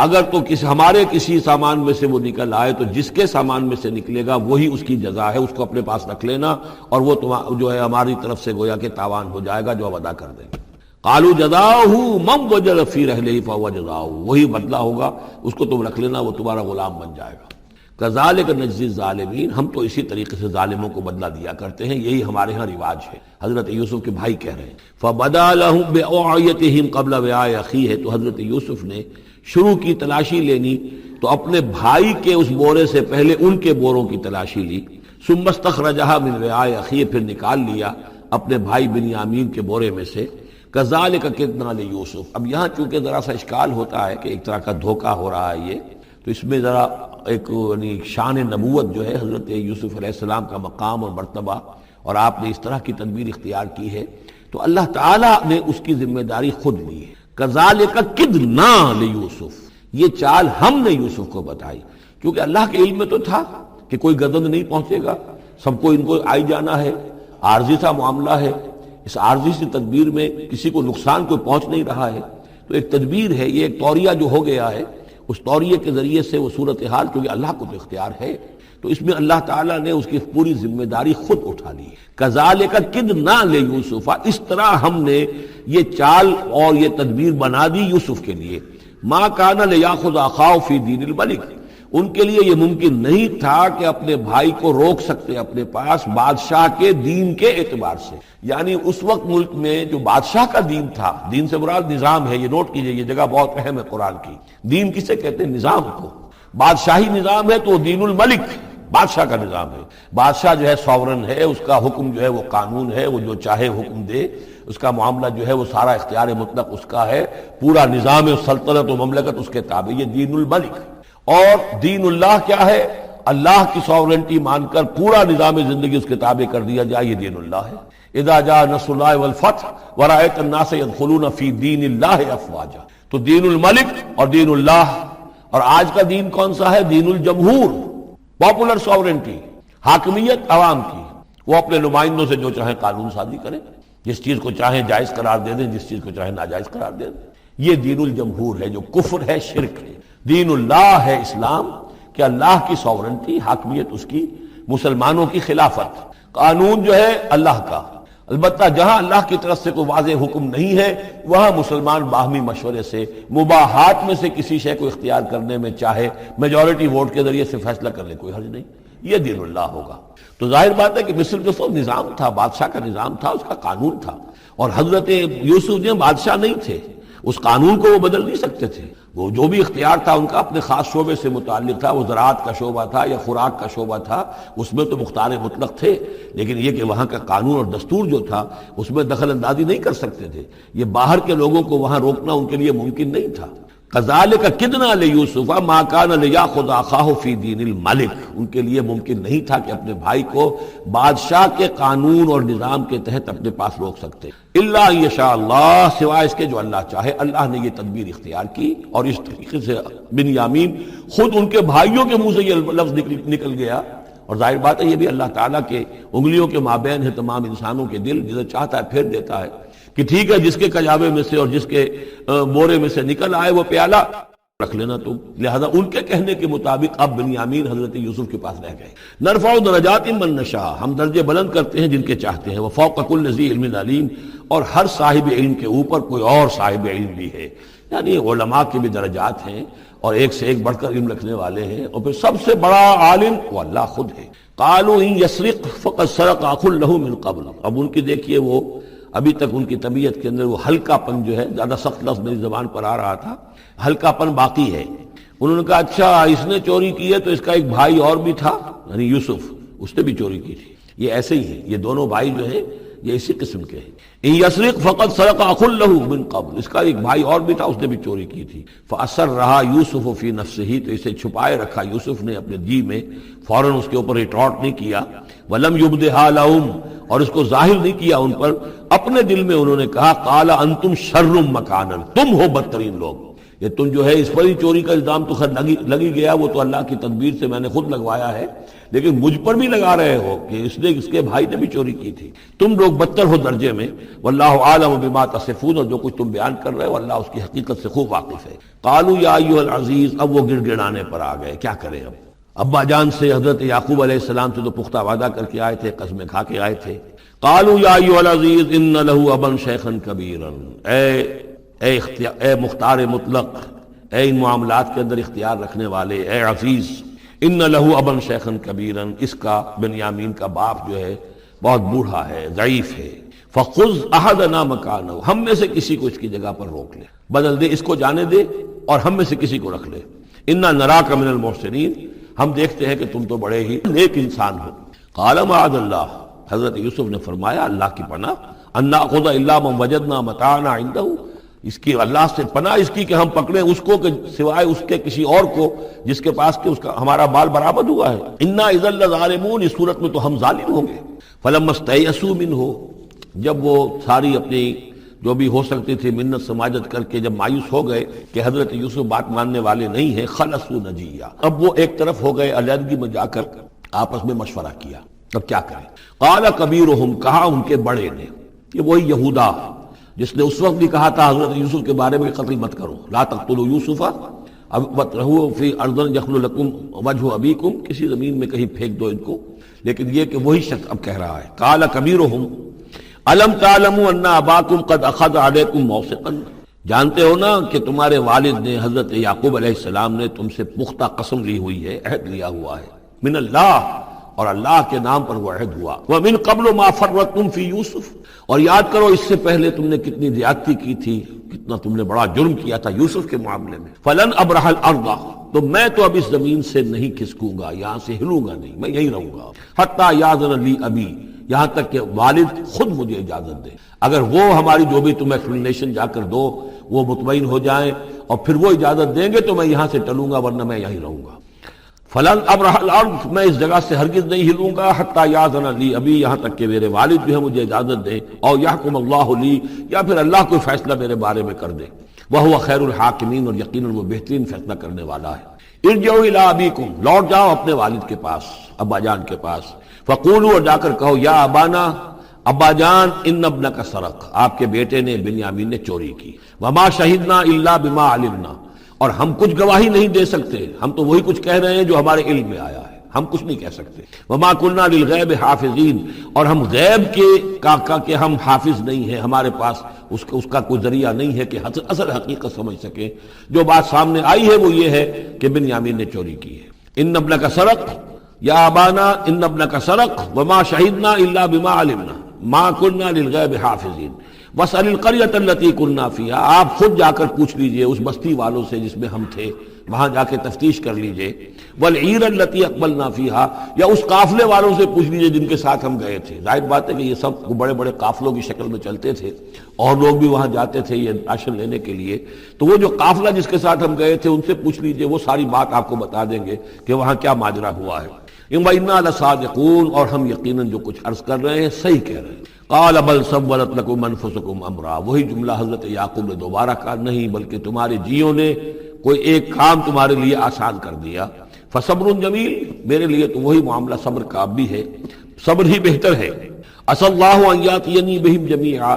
اگر تو ہمارے کسی سامان میں سے وہ نکل آئے تو جس کے سامان میں سے نکلے گا وہی اس کی جزا ہے، اس کو اپنے پاس رکھ لینا اور وہ جو ہے ہماری طرف سے گویا کہ تاوان ہو جائے گا جو ہم ادا کر دیں گے۔ قالوا جزاؤہ من وجد فی رحلہ فہو جزاؤہ، وہی بدلہ ہوگا، اس کو تم رکھ لینا، وہ تمہارا غلام بن جائے گا۔ کذالک نجزی الظالمین، ہم تو اسی طریقے سے ظالموں کو بدلہ دیا کرتے ہیں، یہی ہمارے ہاں رواج ہے۔ حضرت یوسف کے بھائی کہہ رہے ہیں فبدا لهم بأوعیتهم قبل وعاء اخیہ، تو حضرت یوسف نے شروع کی تلاشی لینی تو اپنے بھائی کے اس بورے سے پہلے ان کے بوروں کی تلاشی لی، ثم استخرجها من وعاء اخیہ، پھر نکال لیا اپنے بھائی بنیامین کے بورے میں سے۔ کذالک کدنا لیوسف، اب یہاں چونکہ ذرا سا اشکال ہوتا ہے کہ ایک طرح کا دھوکہ ہو رہا ہے یہ، تو اس میں ذرا ایک یعنی شان نبوت جو ہے حضرت یوسف علیہ السلام کا مقام اور مرتبہ، اور آپ نے اس طرح کی تدبیر اختیار کی ہے تو اللہ تعالیٰ نے اس کی ذمہ داری خود لی ہے۔ کذالک کدنا لیوسف، یہ چال ہم نے یوسف کو بتائی، کیونکہ اللہ کے علم میں تو تھا کہ کوئی گدن نہیں پہنچے گا، سب کو ان کو آئی جانا ہے، عارضی سا معاملہ ہے، اس عارضی سی تدبیر میں کسی کو نقصان کوئی پہنچ نہیں رہا ہے، تو ایک تدبیر ہے، یہ ایک طوریہ جو ہو گیا ہے، اس طوریے کے ذریعے سے وہ صورتحال، کیونکہ اللہ کو تو اختیار ہے، تو اس میں اللہ تعالیٰ نے اس کی پوری ذمہ داری خود اٹھا لی۔ کذالک کدنا لیوسف، اس طرح ہم نے یہ چال اور یہ تدبیر بنا دی یوسف کے لیے۔ ما کان لیاخذ اخاہ فی دین الملک، ان کے لیے یہ ممکن نہیں تھا کہ اپنے بھائی کو روک سکتے اپنے پاس بادشاہ کے دین کے اعتبار سے، یعنی اس وقت ملک میں جو بادشاہ کا دین تھا، دین سے مراد نظام ہے، یہ نوٹ کیجئے، یہ جگہ بہت اہم ہے قرآن کی۔ دین کسے کہتے ہیں؟ نظام کو۔ بادشاہی نظام ہے تو وہ دین الملک، بادشاہ کا نظام ہے۔ بادشاہ جو ہے سوورن ہے، اس کا حکم جو ہے وہ قانون ہے، وہ جو چاہے حکم دے، اس کا معاملہ جو ہے وہ سارا اختیار مطلق اس کا ہے، پورا نظام سلطنت و مملکت اس کے تابع، یہ دین الملک۔ اور دین اللہ کیا ہے؟ اللہ کی سوورنٹی مان کر پورا نظام زندگی اس کے تابع کر دیا جائے، یہ دین اللہ ہے۔ اذا جاء نصر اللہ والفتح ورأیت الناس يدخلون فی دین اللہ افواجا، تو دین الملک اور دین اللہ۔ اور آج کا دین کون سا ہے؟ دین الجمہور، پاپولر سوورنٹی، حاکمیت عوام کی، وہ اپنے نمائندوں سے جو چاہیں قانون سازی کریں، جس چیز کو چاہیں جائز قرار دے دیں، جس چیز کو چاہیں ناجائز قرار دے دیں، یہ دین الجمہور ہے، جو کفر ہے، شرک ہے۔ دین اللہ ہے اسلام، کہ اللہ کی سوورنٹی، حاکمیت اس کی، مسلمانوں کی خلافت، قانون جو ہے اللہ کا۔ البتہ جہاں اللہ کی طرف سے کوئی واضح حکم نہیں ہے وہاں مسلمان باہمی مشورے سے مباحات میں سے کسی شے کو اختیار کرنے میں چاہے میجورٹی ووٹ کے ذریعے سے فیصلہ کر لے، کوئی حرج نہیں، یہ دین اللہ ہوگا۔ تو ظاہر بات ہے کہ مصر جو سو نظام تھا، بادشاہ کا نظام تھا، اس کا قانون تھا، اور حضرت یوسف جو بادشاہ نہیں تھے، اس قانون کو وہ بدل نہیں سکتے تھے، وہ جو بھی اختیار تھا ان کا اپنے خاص شعبے سے متعلق تھا، وہ زراعت کا شعبہ تھا یا خوراک کا شعبہ تھا، اس میں تو مختار مطلق تھے، لیکن یہ کہ وہاں کا قانون اور دستور جو تھا اس میں دخل اندازی نہیں کر سکتے تھے، یہ باہر کے لوگوں کو وہاں روکنا ان کے لیے ممکن نہیں تھا۔ کذالک کدنا لیوسف ما کان لیاخذ اخاہ فی دین الملک، ان کے لیے ممکن نہیں تھا کہ اپنے بھائی کو بادشاہ کے قانون اور نظام کے تحت اپنے پاس روک سکتے، الا ان یشاء اللہ، سوائے اس کے جو اللہ چاہے۔ اللہ نے یہ تدبیر اختیار کی اور اس طریقے سے بنیامین خود ان کے بھائیوں کے منہ سے یہ لفظ نکل گیا، اور ظاہر بات ہے یہ بھی اللہ تعالیٰ کے انگلیوں کے مابین ہے تمام انسانوں کے دل، جسے چاہتا ہے پھیر دیتا ہے کہ ٹھیک ہے جس کے کجاوے میں سے اور جس کے بورے میں سے نکل آئے وہ پیالہ رکھ لینا، تو لہذا ان کے کہنے کے مطابق اب بنیامین حضرت یوسف کے پاس رہ گئے۔ نرفع درجات من نشاء، ہم درجے بلند کرتے ہیں جن کے چاہتے ہیں، وفوق کل ذی علم علیم، اور ہر صاحب علم کے اوپر کوئی اور صاحب علم بھی ہے، یعنی علماء کے بھی درجات ہیں اور ایک سے ایک بڑھ کر علم رکھنے والے ہیں، اور پھر سب سے بڑا عالم وہ اللہ خود ہے۔ قالوا ان یسرق فقد سرق اخ له من قبل، اب ان کی دیکھیے وہ ابھی تک ان کی طبیعت کے اندر وہ ہلکا پن جو ہے، زیادہ سخت لفظ میری زبان پر آ رہا تھا، ہلکا پن باقی ہے۔ انہوں نے کہا اچھا اس نے چوری کی ہے تو اس کا ایک بھائی اور بھی تھا، یعنی یوسف، اس نے بھی چوری کی تھی۔ یہ ایسے ہی ہے، یہ دونوں بھائی جو ہیں یہ اسی قسم کے ہیں۔ ان یسرق فقد سرق اخ له من قبل، اس کا ایک بھائی اور بھی تھا، اس نے بھی چوری کی تھی۔ فاسرها یوسف فی نفسه، تو اسے چھپائے رکھا یوسف نے اپنے جی میں، فوراً اس کے اوپر ریٹارٹ نہیں کیا۔ ولم یبدها لهم، اور اس کو ظاہر نہیں کیا ان پر، اپنے دل میں انہوں نے کہا قال انتم شر مکانا، تم ہو بدترین لوگ، یہ تم جو ہے اس پر ہی چوری کا الزام تو خیر لگی گیا، وہ تو اللہ کی تدبیر سے میں نے خود لگوایا ہے، لیکن مجھ پر بھی لگا رہے ہو کہ اس کے بھائی نے بھی چوری کی تھی، تم لوگ بدتر ہو درجے میں۔ واللہ عالم بما تصفون، اور جو کچھ تم بیان کر رہے ہو اللہ اس کی حقیقت سے خوب واقف ہے۔ قالوا یا ایھا العزیز، اب وہ گڑ گڑانے پر آ گئے، کیا کریں اب؟ ابا جان سے حضرت یعقوب علیہ السلام سے تو پختہ وعدہ کر کے آئے تھے، قسمیں کھا کے آئے تھے۔ قالوا یا ایھا العزیز ان له ابا شیخا کبیرا، اے مختار مطلق، اے ان معاملات کے اندر اختیار رکھنے والے، اے عزیز، ان له ابا شیخا کبیرا، اس کا بنیامین کا باپ جو ہے بہت بوڑھا ہے، ضعیف ہے۔ فخذ احدنا مکانہ، ہم میں سے کسی کو اس کی جگہ پر روک لے، بدل دے، اس کو جانے دے اور ہم میں سے کسی کو رکھ لے۔ انا نراک من المحسنین، ہم دیکھتے ہیں کہ تم تو بڑے ہی نیک انسان ہو۔ قال معاذ اللہ، حضرت یوسف نے فرمایا اللہ کی پناہ، ان ناخذ الا من وجدنا متاعنا عنده، اس کی اللہ سے پناہ اس کی کہ ہم پکڑیں اس کو کہ سوائے اس کے کسی اور کو جس کے پاس کہ اس کا ہمارا مال برآمد ہوا ہے۔ انا اذا لظالمون، اس صورت میں تو ہم ظالم ہوں گے۔ فلما استيئسوا منه، جب وہ ساری اپنی جو بھی ہو سکتی تھی منت سماجت کر کے جب مایوس ہو گئے کہ حضرت یوسف بات ماننے والے نہیں ہیں، خلصوا نجیہ، اب وہ ایک طرف ہو گئے، علیحدگی میں جا کر آپس میں مشورہ کیا اب کیا کریں۔ قال کبیرہم، کہا ان کے بڑے نے، یہ وہی یہودا جس نے اس وقت بھی کہا تھا حضرت یوسف کے بارے میں قتل مت کرو، لا تقتلوا یوسف وَاطْرَحُوهُ فِي أَرْضٍ يَخْلُ لَكُمْ وَجْهُ أَبِيكُمْ، کسی زمین میں کہیں پھینک دو ان کو، لیکن یہ کہ وہی شخص اب کہہ رہا ہے۔ قال کبیرہم الم تعلموا ان اباکم قد اخذ علیکم موثقا، جانتے ہو نا کہ تمہارے والد نے حضرت یعقوب علیہ السلام نے تم سے پختہ قسم لی ہوئی ہے، عہد لیا ہوا ہے، من اللہ، اور اللہ کے نام پر وہ عہد ہوا، وَمِن قَبْلُ مَا فَرَّطْتُمْ فِي یوسف، اور یاد کرو اس سے پہلے تم نے کتنی زیادتی کی تھی، کتنا تم نے بڑا جرم کیا تھا یوسف کے معاملے میں۔ فَلَنْ أَبْرَحَ الْأَرْضَ، تو میں تو اب اس زمین سے نہیں کھسکوں گا، یہاں سے ہلوں گا نہیں، میں یہیں رہوں گا، حَتَّى يَأْذَنَ لِي أَبِي، یہاں تک کہ والد خود مجھے اجازت دے، اگر وہ ہماری جو بھی تم ایکسپلینیشن جا کر دو وہ مطمئن ہو جائیں اور پھر وہ اجازت دیں گے تو میں یہاں سے ٹلوں گا، ورنہ میں یہیں رہوں گا۔ فلن ابرح الارض، میں اس جگہ سے ہرگز نہیں ہلوں گا، حتی یاذن لی ابی، یہاں تک کہ میرے والد جو ہے مجھے اجازت دیں، اور یحکم اللہ لی، یا پھر اللہ کوئی فیصلہ میرے بارے میں کر دے، وہو خیر الحاکمین، اور یقیناً وہ بہترین فیصلہ کرنے والا ہے۔ ارجعوا الی ابیکم، لوٹ جاؤ اپنے والد کے پاس، ابا جان کے پاس، فقولوا، اور جا کر کہو، یا ابانا، ابا جان، ان ابنک سرق، آپ کے بیٹے نے بنیامین نے چوری کی، وما شہدنا الا بما علمنا، اور ہم کچھ گواہی نہیں دے سکتے، ہم تو وہی کچھ کہہ رہے ہیں جو ہمارے علم میں آیا ہے، ہم کچھ نہیں کہہ سکتے۔ وما كنا للغیب حافظین، اور ہم غیب کے ہم حافظ نہیں ہیں، ہمارے پاس اس کا کوئی ذریعہ نہیں ہے کہ اصل حقیقت سمجھ سکیں۔ جو بات سامنے آئی ہے وہ یہ ہے کہ بنیامین نے چوری کی ہے۔ ان ابنک سرق یا ابانا ان ابنک سرق وما شہدنا الا بما علمنا ما كنا للغیب حافظین وَاسْأَلِ الْقَرْيَةَ الَّتِي كُنَّا فِيهَا، آپ خود جا کر پوچھ لیجئے اس بستی والوں سے جس میں ہم تھے، وہاں جا کے تفتیش کر لیجئے، وَالْعِيرَ الَّتِي أَقْبَلْنَا فِيهَا، یا اس قافلے والوں سے پوچھ لیجئے جن کے ساتھ ہم گئے تھے۔ ظاہر بات ہے کہ یہ سب بڑے بڑے قافلوں کی شکل میں چلتے تھے اور لوگ بھی وہاں جاتے تھے یہ راشن لینے کے لیے، تو وہ جو قافلہ جس کے ساتھ ہم گئے تھے ان سے پوچھ لیجئے، وہ ساری بات آپ کو بتا دیں گے کہ وہاں کیا ماجرا ہوا ہے۔ وَإِنَّا لَصَادِقُونَ، اور ہم یقیناً جو کچھ عرض کر رہے ہیں صحیح کہہ رہے ہیں۔ قال بل سولت لكم انفسكم امرا، وہی جملہ حضرت یعقوب نے دوبارہ کہا، نہیں بلکہ تمہارے جیوں نے کوئی ایک کام تمہارے لیے آسان کر دیا، فصبر جمیل، میرے لیے تو وہی معاملہ صبر کا اب بھی ہے، صبر ہی بہتر ہے۔ عسى الله ان ياتيني بهم جميعا،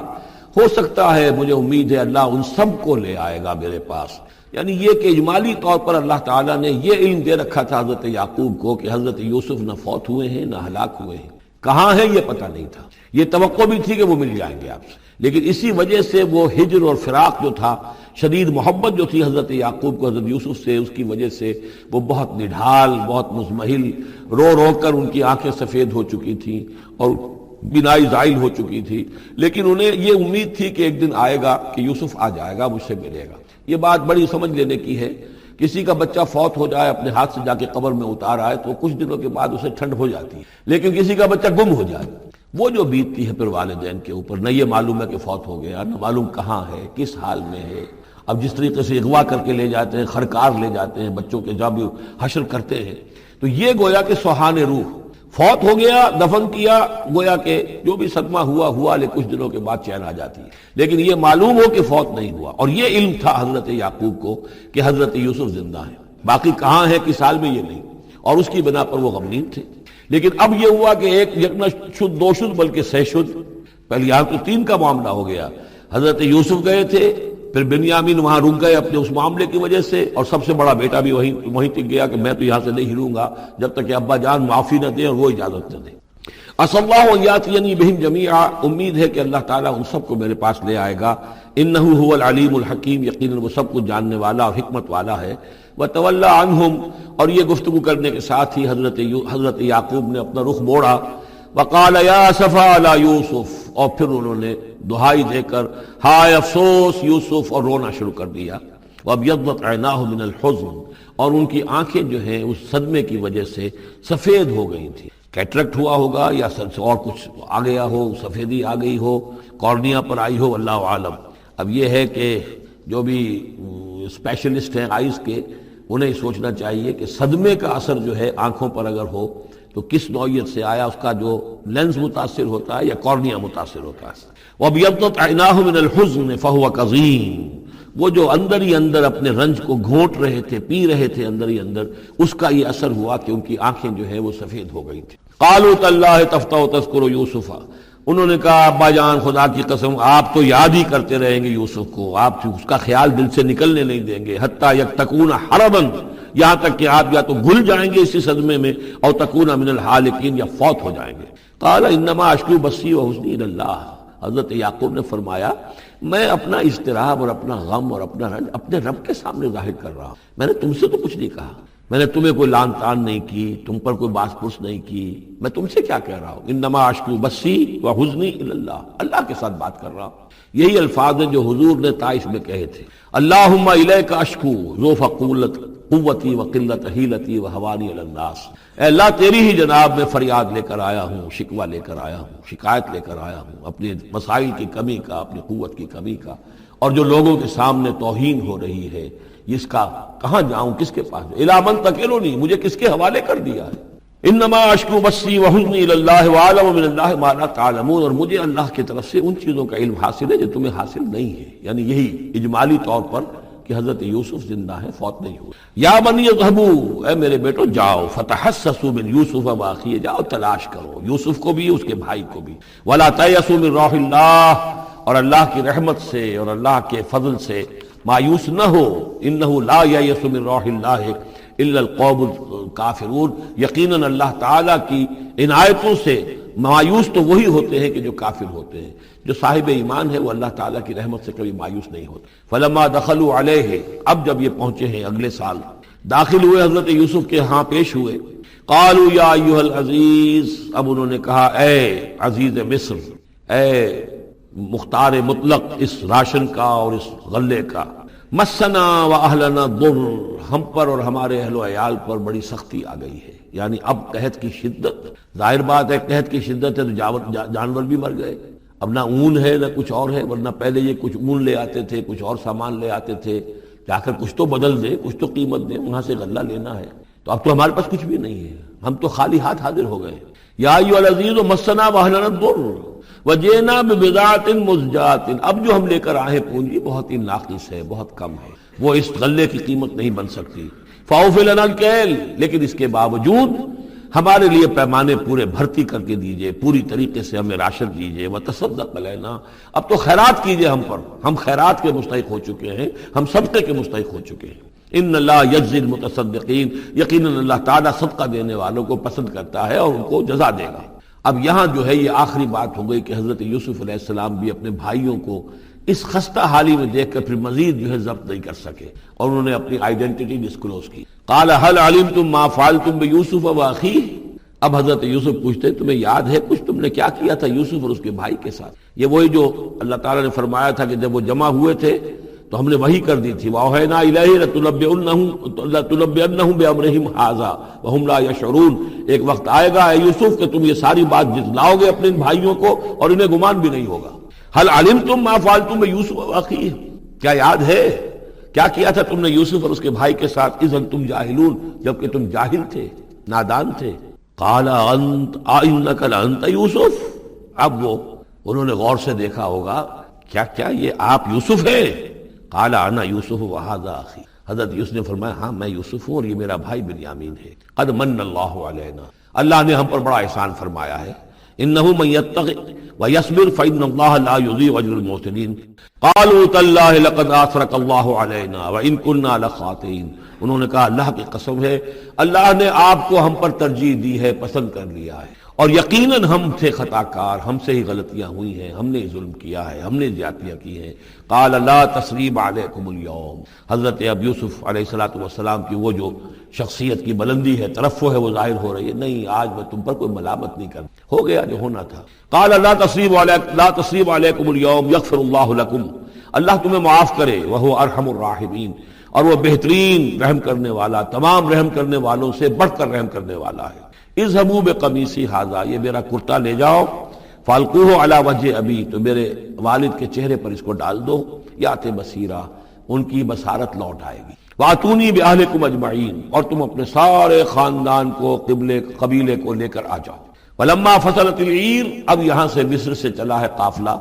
ہو سکتا ہے، مجھے امید ہے اللہ ان سب کو لے آئے گا میرے پاس، یعنی یہ کہ اجمالی طور پر اللہ تعالیٰ نے یہ علم دے رکھا تھا حضرت یعقوب کو کہ حضرت یوسف نہ فوت ہوئے ہیں نہ ہلاک ہوئے ہیں، کہاں ہیں یہ پتہ نہیں تھا، یہ توقع بھی تھی کہ وہ مل جائیں گے آپ سے، لیکن اسی وجہ سے وہ ہجر اور فراق جو تھا، شدید محبت جو تھی حضرت یعقوب کو حضرت یوسف سے، اس کی وجہ سے وہ بہت نڈھال، بہت مزمحل، رو رو کر ان کی آنکھیں سفید ہو چکی تھیں اور بینائی زائل ہو چکی تھی، لیکن انہیں یہ امید تھی کہ ایک دن آئے گا کہ یوسف آ جائے گا، مجھ سے ملے گا۔ یہ بات بڑی سمجھ لینے کی ہے، کسی کا بچہ فوت ہو جائے، اپنے ہاتھ سے جا کے قبر میں اتار آئے تو کچھ دنوں کے بعد اسے ٹھنڈ ہو جاتی ہے، لیکن کسی کا بچہ گم ہو جائے وہ جو بیتتی ہے پھر والدین کے اوپر، نہ یہ معلوم ہے کہ فوت ہو گیا، نہ معلوم کہاں ہے، کس حال میں ہے۔ اب جس طریقے سے اغوا کر کے لے جاتے ہیں، خرکار لے جاتے ہیں بچوں کے، جب حشر کرتے ہیں، تو یہ گویا کہ سوہان روح، فوت ہو گیا، دفن کیا، گویا کہ جو بھی صدمہ ہوا لے کچھ دنوں کے بعد چین آ جاتی ہے، لیکن یہ معلوم ہو کہ فوت نہیں ہوا۔ اور یہ علم تھا حضرت یعقوب کو کہ حضرت یوسف زندہ ہیں، باقی کہاں ہے کس حال میں یہ نہیں، اور اس کی بنا پر وہ غمگین تھے۔ لیکن اب یہ ہوا کہ ایک یک نہ شد دو شد بلکہ سہ شد، پہلے یہاں تو تین کا معاملہ ہو گیا۔ حضرت یوسف گئے تھے، پھر بنیامین وہاں رک گئے اپنے اس معاملے کی وجہ سے، اور سب سے بڑا بیٹا بھی وہیں تک گیا کہ میں تو یہاں سے نہیں ہلوں گا جب تک کہ ابا جان معافی نہ دیں اور وہ اجازت نہ دیں۔ عسى اللہ ان یاتینی بہم جمیعا، امید ہے کہ اللہ تعالیٰ ان سب کو میرے پاس لے آئے گا۔ انہ هو العلیم الحکیم، یقیناً وہ سب کچھ جاننے والا اور حکمت والا ہے۔ وتولی عنہم، اور یہ گفتگو کرنے کے ساتھ ہی حضرت یعقوب نے اپنا رخ موڑا۔ وقال یا اسفا علی یوسف، اور پھر انہوں نے دہائی دے کر ہائے افسوس یوسف، اور رونا شروع کر دیا۔ وابیضت عیناہ من الحزن، اور ان کی آنکھیں جو ہیں اس صدمے کی وجہ سے سفید ہو گئی تھیں۔ کیٹریکٹ ہوا ہوگا یا اور کچھ آ گیا ہو، سفیدی آ گئی ہو، کارنیا پر آئی ہو، اللہ عالم۔ اب یہ ہے کہ جو بھی اسپیشلسٹ ہیں آئیز کے، انہیں سوچنا چاہیے کہ صدمے کا اثر جو ہے آنکھوں پر اگر ہو تو کس نوعیت سے آیا، اس کا جو لینز متاثر ہوتا ہے یا کارنیا متاثر ہوتا ہے۔ وَابْيَضَّتْ عَيْنَاهُ مِنَ الْحُزْنِ فَهُوَ كَظِيمٌ، وہ جو اندر ہی اندر اپنے رنج کو گھونٹ رہے تھے، پی رہے تھے اندر ہی اندر، اس کا یہ اثر ہوا کہ ان کی آنکھیں جو ہے وہ سفید ہو گئی تھی۔ قالوا تاللہ تفتح تذکر یوسف، انہوں نے کہا ابا جان خدا کی قسم آپ تو یاد ہی کرتے رہیں گے یوسف کو، آپ اس کا خیال دل سے نکلنے نہیں دیں گے، حتی یکتکون حربا، یہاں تک کہ آپ یا تو گھل جائیں گے اسی صدمے میں، اور تکون من الحالکین، یا فوت ہو جائیں گے۔ قال انما اشکو بثی وحزنی الی اللہ، حضرت یعقوب نے فرمایا میں اپنا اضطراب اور اپنا غم اور اپنا رنج اپنے رب کے سامنے ظاہر کر رہا ہوں، میں نے تم سے تو کچھ نہیں کہا، میں نے تمہیں کوئی لان تان نہیں کی، تم پر کوئی باس پرس نہیں کی، میں تم سے کیا کہہ رہا ہوں؟ انما اشکو بثی وحزنی الی اللہ، اللہ کے ساتھ بات کر رہا ہوں۔ یہی الفاظ ہیں جو حضور نے طائف میں کہے تھے، اللہم الیک اشکو ضعف قوتی وقلت حیلتی وہوانی علی الناس، اے اللہ تیری ہی جناب میں فریاد لے کر آیا ہوں، شکوہ لے کر آیا ہوں، شکایت لے کر آیا ہوں اپنے مسائل کی کمی کا، اپنی قوت کی کمی کا، اور جو لوگوں کے سامنے توہین ہو رہی ہے اس کا کہاں جاؤں، کس کے پاس؟ الی من تکلنی، مجھے کس کے حوالے کر دیا ہے؟ انما اشکو بثی وحزنی الی اللہ واعلم من اللہ ما لا تعلمون، اور مجھے اللہ کی طرف سے ان چیزوں کا علم حاصل ہے جو تمہیں حاصل نہیں ہے، یعنی یہی اجمالی طور پر کہ حضرت یوسف زندہ ہے، فوت نہیں ہوئے۔ یا بنی اذهبوا، اے میرے بیٹو جاؤ، فتحسسوا من یوسف واخیہ، جاؤ تلاش کرو یوسف کو بھی اس کے بھائی کو بھی، ولا تیأسوا من روح اللہ، اور اللہ کی رحمت سے اور اللہ کے فضل سے مایوس نہ ہو، انہ لا ییأس من روح اللہ الا القوم الکافرون، یقیناً اللہ تعالیٰ کی عنایتوں سے مایوس تو وہی ہوتے ہیں کہ جو کافر ہوتے ہیں، جو صاحب ایمان ہے وہ اللہ تعالیٰ کی رحمت سے کبھی مایوس نہیں ہوتے۔ فلما دخلوا علیہ، اب جب یہ پہنچے ہیں اگلے سال، داخل ہوئے حضرت یوسف کے ہاں پیش ہوئے، قالوا یا ایھا العزیز، اب انہوں نے کہا اے عزیز مصر، اے مختار مطلق اس راشن کا اور اس غلے کا، مسنا و اہلنا ضر، ہم پر اور ہمارے اہل و عیال پر بڑی سختی آ گئی ہے، یعنی اب قحط کی شدت، ظاہر بات ہے قحط کی شدت ہے تو جانور بھی مر گئے، اب نہ اون ہے نہ کچھ اور ہے، ورنہ پہلے یہ کچھ اون لے آتے تھے، کچھ اور سامان لے آتے تھے، جا کر کچھ تو بدل دے، کچھ تو قیمت دے، وہاں سے غلہ لینا ہے، تو اب تو ہمارے پاس کچھ بھی نہیں ہے، ہم تو خالی ہاتھ حاضر ہو گئے۔ یا ایھا العزیز مسنا و اہلنا الضر وجئنا ببضاعۃ مزجاۃ، اب جو ہم لے کر آئے پونجی بہت ہی ناقص ہے، بہت کم ہے، وہ اس غلے کی قیمت نہیں بن سکتی۔ فاوف لنا الکیل، لیکن اس کے باوجود ہمارے لیے پیمانے پورے بھرتی کر کے دیجئے، پوری طریقے سے ہمیں راشن دیجئے، وتصدق علینا، اب تو خیرات کیجئے ہم پر، ہم خیرات کے مستحق ہو چکے ہیں، ہم صدقے کے مستحق ہو چکے ہیں۔ ان اللہ یجزی المتصدقین، یقیناً اللہ تعالیٰ صدقہ دینے والوں کو پسند کرتا ہے اور ان کو جزا دے گا۔ اب یہاں جو ہے یہ آخری بات ہو گئی کہ حضرت یوسف علیہ السلام بھی اپنے بھائیوں کو اس خستہ حالی میں دیکھ کر پھر مزید جو ہے ضبط نہیں کر سکے، اور انہوں نے اپنی آئیڈینٹی ڈسکلوز کی۔ قال هل علمتم ما فعلتم بيوسف واخيه، اب حضرت یوسف پوچھتے ہیں تمہیں یاد ہے کچھ تم نے کیا کیا تھا یوسف اور اس کے بھائی کے ساتھ؟ یہ وہی جو اللہ تعالیٰ نے فرمایا تھا کہ جب وہ جمع ہوئے تھے تو ہم نے وحی کر دی تھی وَأَوْحَيْنَا إِلَيْهِ لَتُنَبِّئَنَّهُم بِأَمْرِهِمْ هَٰذَا وَهُمْ لَا يَشْعُرُونَ، ایک وقت آئے گا اے یوسف کہ تم یہ ساری بات جتلاؤ گے اپنے ان بھائیوں کو اور انہیں گمان بھی نہیں ہوگا۔ هَلْ عَلِمْتُم مَّا فَعَلْتُم بِيُوسُفَ وَأَخِيهِ، کیا یاد ہے کیا کیا تھا تم نے یوسف اور اس کے بھائی کے ساتھ، اذ انتم جاہلون، جبکہ تم جاہل تھے، نادان تھے۔ قَالَ أَإِنَّكَ لَأَنتَ یوسف، اب وہ انہوں نے غور سے دیکھا ہوگا کیا یہ آپ یوسف ہیں؟ قال انا یوسف وہذا اخی، حضرت یوسف نے فرمایا ہاں میں یوسف ہوں اور یہ میرا بھائی بنیامین ہے۔ قد من اللہ علینا، اللہ نے ہم پر بڑا احسان فرمایا ہے۔ انہ من یتق ویصبر فإن اللہ لا یضیع اجر المحسنین۔ قالوا تاللہ لقد آثرک اللہ علینا وإن كنا لخاطئین، انہوں نے کہا اللہ کی قسم ہے اللہ نے آپ کو ہم پر ترجیح دی ہے، پسند کر لیا ہے، اور یقیناً ہم تھے خطا کار، ہم سے ہی غلطیاں ہوئی ہیں، ہم نے ظلم کیا ہے، ہم نے زیادتیاں کی ہیں۔ قال لا تثریب علیکم اليوم، حضرت اب یوسف علیہ السلام کی وہ جو شخصیت کی بلندی ہے، ترفع ہے، وہ ظاہر ہو رہی ہے، نہیں آج میں تم پر کوئی ملامت نہیں کرتا، ہو گیا جو ہونا تھا۔ قال لا تثریب علیکم اليوم یغفر اللہ لکم، اللہ تمہیں معاف کرے، وہو ارحم الراحمین، اور وہ بہترین رحم کرنے والا، تمام رحم کرنے والوں سے بڑھ کر رحم کرنے والا ہے۔ اذهبوا بقمیصی ھذا، یہ میرا کرتا لے جاؤ، فالقوہ علی وجہ ابی، تو میرے والد کے چہرے پر اس کو ڈال دو، یات بصیرا، ان کی بصارت لوٹ آئے گی۔ واتونی باہلکم اجمعین، اور تم اپنے سارے خاندان کو، قبیلے کو لے کر آ جاؤ۔ ولما فصلت العیر، اب یہاں سے مصر سے چلا ہے قافلہ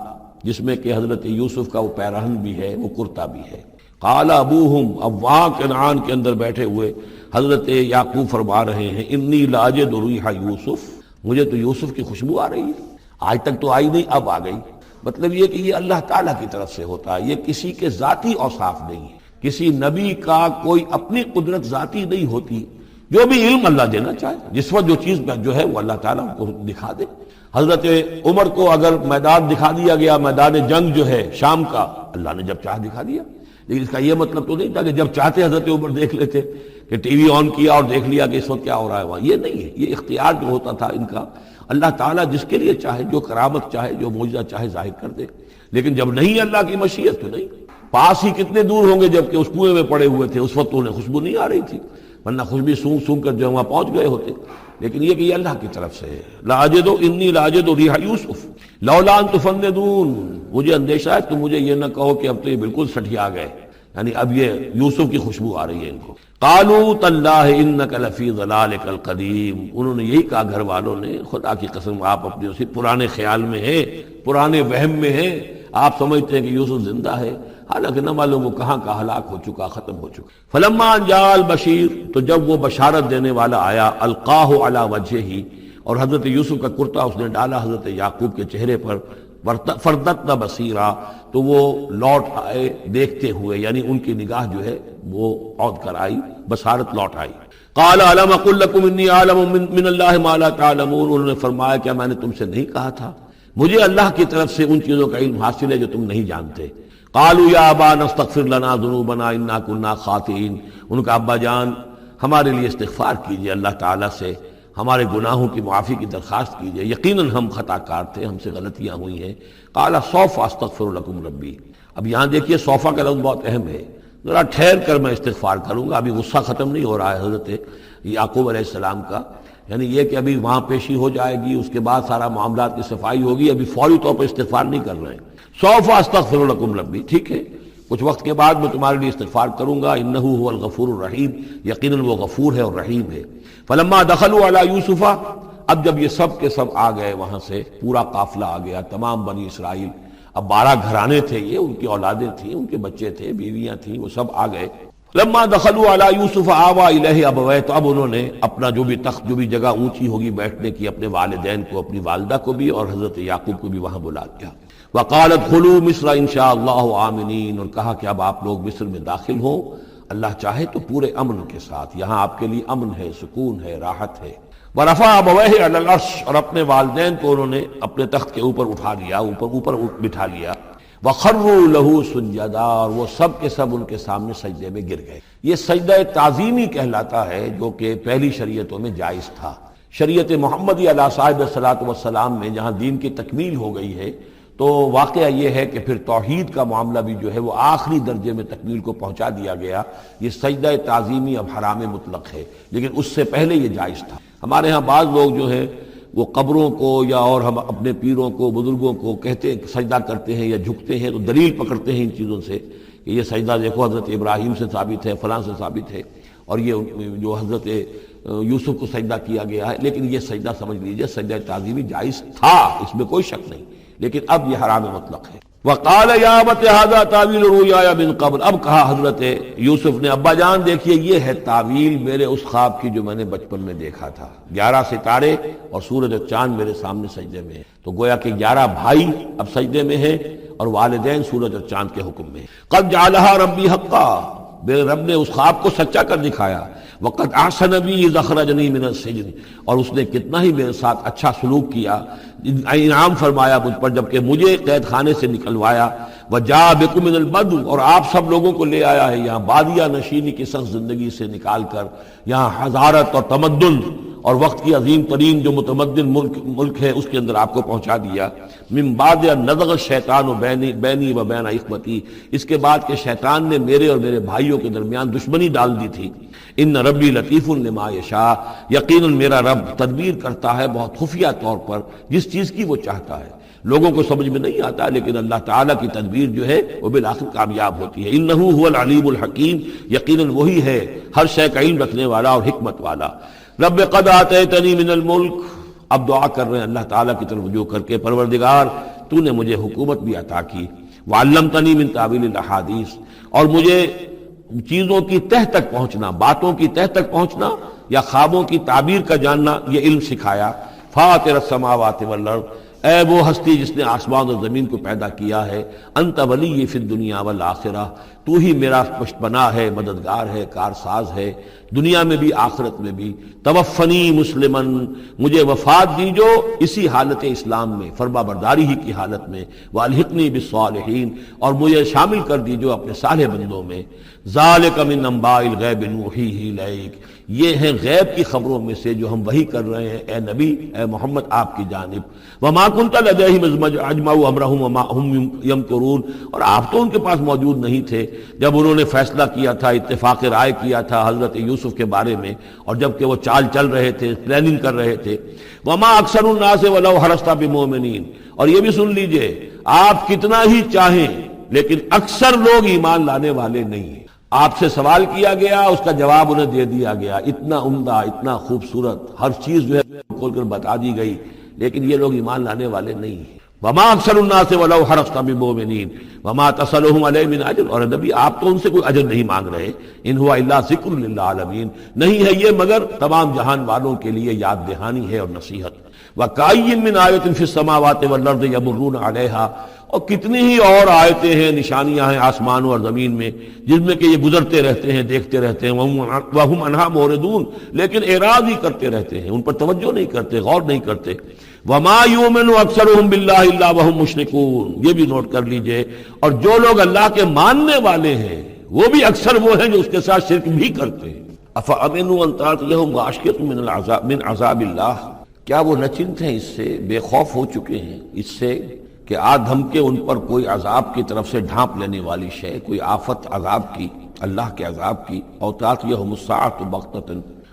جس میں کہ حضرت یوسف کا وہ پیرہن بھی ہے، وہ کرتا بھی ہے۔ قال ابوہم، اب وہاں کنعان کے اندر بیٹھے ہوئے حضرت یعقوب فرما رہے ہیں انی لاجد ریح یوسف، مجھے تو یوسف کی خوشبو آ رہی ہے، آج تک تو آئی نہیں، اب آ گئی۔ مطلب یہ کہ یہ اللہ تعالیٰ کی طرف سے ہوتا ہے، یہ کسی کے ذاتی اوصاف نہیں ہے، کسی نبی کا کوئی اپنی قدرت ذاتی نہیں ہوتی، جو بھی علم اللہ دینا چاہے، جس وقت جو چیز جو ہے وہ اللہ تعالیٰ کو دکھا دے۔ حضرت عمر کو اگر میدان دکھا دیا گیا، میدان جنگ جو ہے شام کا، اللہ نے جب چاہ دکھا دیا، لیکن اس کا یہ مطلب تو نہیں تھا کہ جب چاہتے حضرت عمر دیکھ لیتے، کہ ٹی وی آن کیا اور دیکھ لیا کہ اس وقت کیا ہو رہا ہے وہاں، یہ نہیں ہے، یہ اختیار جو ہوتا تھا ان کا، اللہ تعالیٰ جس کے لیے چاہے، جو کرامت چاہے، جو معجزہ چاہے ظاہر کر دے، لیکن جب نہیں اللہ کی مشیت تو نہیں۔ پاس ہی کتنے دور ہوں گے جب کہ اس کنویں میں پڑے ہوئے تھے، اس وقت انہیں خوشبو نہیں آ رہی تھی، ورنہ خوشبو سونگ سونگ کر جو وہاں پہنچ گئے ہوتے، لیکن یہ کہ یہ اللہ کی طرف سے ہے۔ لاجد انی لاجد ریح یوسف لولا ان تفندون، مجھے اندیشہ ہے تم مجھے یہ نہ کہو کہ اب تو یہ بالکل سٹھیا گئے، یعنی اب یہ یوسف کی خوشبو آ رہی ہے ان کو۔ قالوا تاللہ انک لفی ضلالک القدیم، انہوں نے یہی کہا گھر والوں نے، خدا کی قسم آپ اپنے اسی پرانے خیال میں ہیں، پرانے وہم میں ہیں، آپ سمجھتے ہیں کہ یوسف زندہ ہے، حالانکہ نہ معلوم وہ کہاں کا ہلاک ہو چکا، ختم ہو چکا۔ فلما جاء البشیر، تو جب وہ بشارت دینے والا آیا، القاہ علی وجہہ، اور حضرت یوسف کا کرتا اس نے ڈالا حضرت یعقوب کے چہرے پر، فردت بصیرا، تو وہ لوٹ آئے دیکھتے ہوئے، یعنی ان کی نگاہ جو ہے وہ عود کر آئی، بصارت لوٹ آئی۔ قال الم اقل لکم انی اعلم من اللہ ما لا تعلمون، انہوں نے فرمایا کیا میں نے تم سے نہیں کہا تھا، مجھے اللہ کی طرف سے ان چیزوں کا علم حاصل ہے جو تم نہیں جانتے۔ قالوا یا ابانا استغفر لنا ذنوبنا انا كنا خاطئین، ان کا ابا جان ہمارے لیے استغفار کیجئے، اللہ تعالیٰ سے ہمارے گناہوں کی معافی کی درخواست کیجئے، یقیناً ہم خطا کار تھے، ہم سے غلطیاں ہوئی ہیں۔ قال سوف استغفر لکم ربی، اب یہاں دیکھیے صوفہ کا لفظ بہت اہم ہے، ذرا ٹھہر کر میں استغفار کروں گا، ابھی غصہ ختم نہیں ہو رہا ہے حضرت یعقوب علیہ السلام کا، یعنی یہ کہ ابھی وہاں پیشی ہو جائے گی، اس کے بعد سارا معاملات کی صفائی ہوگی، ابھی فوری طور پر استغفار نہیں کر رہے ہیں۔ سوف استغفر لکم ربی، ٹھیک ہے کچھ وقت کے بعد میں تمہارے لیے استغفار کروں گا، انہ هو الغفور الرحیم، یقیناً وہ غفور ہے اور رحیم ہے۔ فلما دخلوا علی یوسف، اب جب یہ سب کے سب آ گئے وہاں سے، پورا قافلہ آ گیا، تمام بنی اسرائیل، اب 12 گھرانے تھے یہ، ان کی اولادیں تھیں، ان کے بچے تھے، بیویاں تھیں، وہ سب آ گئے۔ لما دخلوا علی یوسف آویٰ الیہ ابویہ، تو اب انہوں نے اپنا جو بھی تخت، جو بھی جگہ اونچی ہوگی بیٹھنے کی، اپنے والدین کو، اپنی والدہ کو بھی اور حضرت یعقوب کو بھی وہاں بلا دیا۔ وقالت ادخلوا مصر ان شاء اللہ آمنین، اور کہا کہ اب آپ لوگ مصر میں داخل ہوں اللہ چاہے تو پورے امن کے ساتھ، یہاں آپ کے لیے امن ہے، سکون ہے، راحت ہے۔ ورفع ابویہ علی العرش، اور اپنے والدین کو انہوں نے اپنے تخت کے اوپر اٹھا لیا، اوپر بٹھا لیا۔ وخروا لہ سجدا، اور وہ سب کے سب ان کے سامنے سجدے میں گر گئے۔ یہ سجدہ تعظیمی کہلاتا ہے، جو کہ پہلی شریعتوں میں جائز تھا۔ شریعت محمدی علیہ صاحب الصلاۃ والسلام میں جہاں دین کی تکمیل ہو گئی ہے، تو واقعہ یہ ہے کہ پھر توحید کا معاملہ بھی جو ہے وہ آخری درجے میں تکمیل کو پہنچا دیا گیا. یہ سجدہ تعظیمی اب حرام مطلق ہے، لیکن اس سے پہلے یہ جائز تھا. ہمارے ہاں بعض لوگ جو ہے وہ قبروں کو یا اور ہم اپنے پیروں کو بزرگوں کو کہتے ہیں کہ سجدہ کرتے ہیں یا جھکتے ہیں، تو دلیل پکڑتے ہیں ان چیزوں سے کہ یہ سجدہ دیکھو حضرت ابراہیم سے ثابت ہے، فلاں سے ثابت ہے، اور یہ جو حضرت یوسف کو سجدہ کیا گیا ہے. لیکن یہ سجدہ سمجھ لیجئے سجدہ تعظیمی جائز تھا، اس میں کوئی شک نہیں، لیکن اب یہ حرام مطلق ہے. وقال یا ابت ھذا تاویل رؤیایا من قبل، اب کہا حضرت یوسف نے ابا جان دیکھیے یہ ہے تعویل میرے اس خواب کی جو میں نے بچپن میں دیکھا تھا. 11 ستارے اور سورج اور چاند میرے سامنے سجدے میں ہیں. تو گویا کہ 11 بھائی اب سجدے میں ہیں اور والدین سورج اور چاند کے حکم میں ہیں. قد جعلها ربی حقا، میرے رب نے اس خواب کو سچا کر دکھایا. وقد احسن بی اذ اخرجنی من السجن، اور اس نے کتنا ہی میرے ساتھ اچھا سلوک کیا، انعام فرمایا مجھ پر جبکہ مجھے قید خانے سے نکلوایا. وجاء بکم من البدو، اور آپ سب لوگوں کو لے آیا ہے یہاں بادیہ نشینی کی سخت زندگی سے نکال کر یہاں حضارت اور تمدن اور وقت کی عظیم ترین جو متمدن ملک ہے اس کے اندر آپ کو پہنچا دیا. من بعد نزغ الشیطان بینی و بین اخوتی، اس کے بعد کہ شیطان نے میرے اور میرے بھائیوں کے درمیان دشمنی ڈال دی تھی. ان ربی لطیف لما یشاء، یقیناً میرا رب تدبیر کرتا ہے بہت خفیہ طور پر جس چیز کی وہ چاہتا ہے. لوگوں کو سمجھ میں نہیں آتا، لیکن اللہ تعالیٰ کی تدبیر جو ہے وہ بالآخر کامیاب ہوتی ہے. انہ هو العلیم الحکیم، یقیناً وہی ہے ہر شے کا علم رکھنے والا اور حکمت والا. رب قد آتیتنی من الملک، اب دعا کر رہے ہیں اللہ تعالیٰ کی طرف رجوع کر کے، پروردگار تو نے مجھے حکومت بھی عطا کی. وعلمتنی من تعویل الاحادیث، اور مجھے چیزوں کی تہ تک پہنچنا، باتوں کی تہ تک پہنچنا یا خوابوں کی تعبیر کا جاننا، یہ علم سکھایا. فاطر السماوات والارض، اے وہ ہستی جس نے آسمان اور زمین کو پیدا کیا ہے. انت ولی فی الدنیا والآخرہ، تو ہی میرا پشت پناہ ہے، مددگار ہے، کارساز ہے، دنیا میں بھی آخرت میں بھی. توفنی مسلمن، مجھے وفات دیجو اسی حالت اسلام میں، فرما برداری ہی کی حالت میں. والحقنی بالصالحین، اور مجھے شامل کر دیجو اپنے صالح بندوں میں. ذالک من انباء الغیب نوحیہ الیک، یہ ہیں غیب کی خبروں میں سے جو ہم وحی کر رہے ہیں اے نبی، اے محمد آپ کی جانب. وما كنت لديهم اذ اجمعوا امرهم وما هم يمكرون، اور آپ تو ان کے پاس موجود نہیں تھے جب انہوں نے فیصلہ کیا تھا، اتفاق رائے کیا تھا حضرت یوسف کے بارے میں، اور جب کہ وہ چال چل رہے تھے، پلاننگ کر رہے تھے. وما اکثر الناس ولو حرصت بمؤمنین، اور یہ بھی سن لیجئے آپ کتنا ہی چاہیں لیکن اکثر لوگ ایمان لانے والے نہیں ہیں. آپ سے سوال کیا گیا، اس کا جواب انہیں دے دیا گیا، اتنا عمدہ، اتنا خوبصورت، ہر چیز جو ہے کھول کر بتا دی گئی، لیکن یہ لوگ ایمان لانے والے نہیں ہیں. وما اکثر الناس ولو حرصت بمؤمنین وما تسألهم علیہ من اجر، اور نبی آپ تو ان سے کوئی اجر نہیں مانگ رہے. ان هو الا ذکر للعالمین، نہیں ہے یہ مگر تمام جہان والوں کے لیے یاد دہانی ہے اور نصیحت. وکأی من آیۃ فی السماوات والارض یمرون علیہا، اور کتنی ہی اور آیتیں ہیں، نشانیاں ہیں آسمانوں اور زمین میں جس میں کہ یہ گزرتے رہتے ہیں، دیکھتے رہتے ہیں. وہم عنہا موردون، لیکن اعراض ہی کرتے رہتے ہیں، ان پر توجہ نہیں کرتے، غور نہیں کرتے. وما یؤمن اکثرهم باللہ الا وهم مشرکون، یہ بھی نوٹ کر لیجئے، اور جو لوگ اللہ کے ماننے والے ہیں وہ بھی اکثر وہ ہیں جو اس کے ساتھ شرک بھی کرتے ہیں. افامنوا ان تأتیہم غاشیۃ من عذاب اللہ، کیا وہ نچنت ہیں اس سے، بے خوف ہو چکے ہیں اس سے کہ آ دھم کے ان پر کوئی عذاب کی طرف سے ڈھانپ لینے والی شے، کوئی آفت عذاب کی، اللہ کے عذاب کی. او تأتیہم الساعۃ بغتۃ،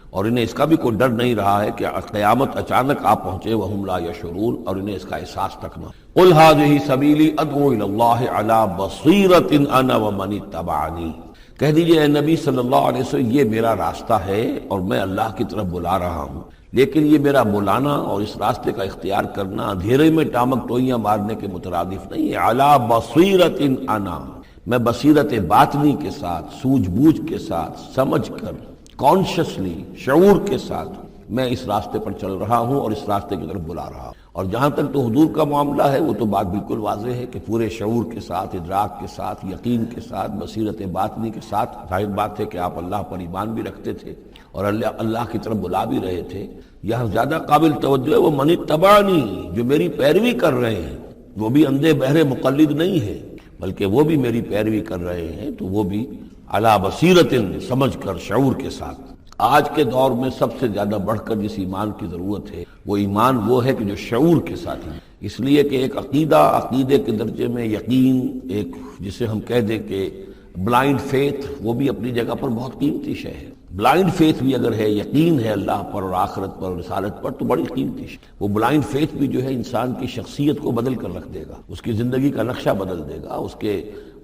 اور انہیں اس کا بھی کوئی ڈر نہیں رہا ہے کہ قیامت اچانک آ پہنچے. وہم لا یشعرون، اور انہیں اس کا احساس تک نہ. قل ھذہ سبیلی ادعو الی اللہ علی بصیرۃ انا ومن اتبعنی، کہہ دیجئے اے نبی صلی اللہ علیہ وسلم یہ میرا راستہ ہے اور میں اللہ کی طرف بلا رہا ہوں، لیکن یہ میرا بلانا اور اس راستے کا اختیار کرنا اندھیرے میں ٹامک ٹوئیاں مارنے کے مترادف نہیں ہے. علی بصیرۃ انا، میں بصیرت باطنی کے ساتھ، سوجھ بوجھ کے ساتھ، سمجھ کر، کانشسلی، شعور کے ساتھ میں اس راستے پر چل رہا ہوں اور اس راستے کی طرف بلا رہا ہوں. اور جہاں تک تو حضور کا معاملہ ہے وہ تو بات بالکل واضح ہے کہ پورے شعور کے ساتھ، ادراک کے ساتھ، یقین کے ساتھ، بصیرت باطنی کے ساتھ. ظاہر بات ہے کہ آپ اللہ پر ایمان بھی رکھتے تھے اور اللہ کی طرف بلا بھی رہے تھے. یہاں زیادہ قابل توجہ ہے وہ من اتبعنی، جو میری پیروی کر رہے ہیں، وہ بھی اندھے بہرے مقلد نہیں ہے بلکہ وہ بھی میری پیروی کر رہے ہیں، تو وہ بھی علی بصیرت، سمجھ کر، شعور کے ساتھ. آج کے دور میں سب سے زیادہ بڑھ کر جس ایمان کی ضرورت ہے وہ ایمان وہ ہے کہ جو شعور کے ساتھ ہے، اس لیے کہ ایک عقیدے کے درجے میں یقین، ایک جسے ہم کہہ دیں کہ بلائنڈ فیتھ، وہ بھی اپنی جگہ پر بہت قیمتی شے ہے۔ بلائنڈ فیتھ بھی اگر ہے، یقین ہے اللہ پر اور آخرت پر اور رسالت پر، تو بڑی قیمتی شے۔ وہ بلائنڈ فیتھ بھی جو ہے انسان کی شخصیت کو بدل کر رکھ دے گا، اس کی زندگی کا نقشہ بدل دے گا،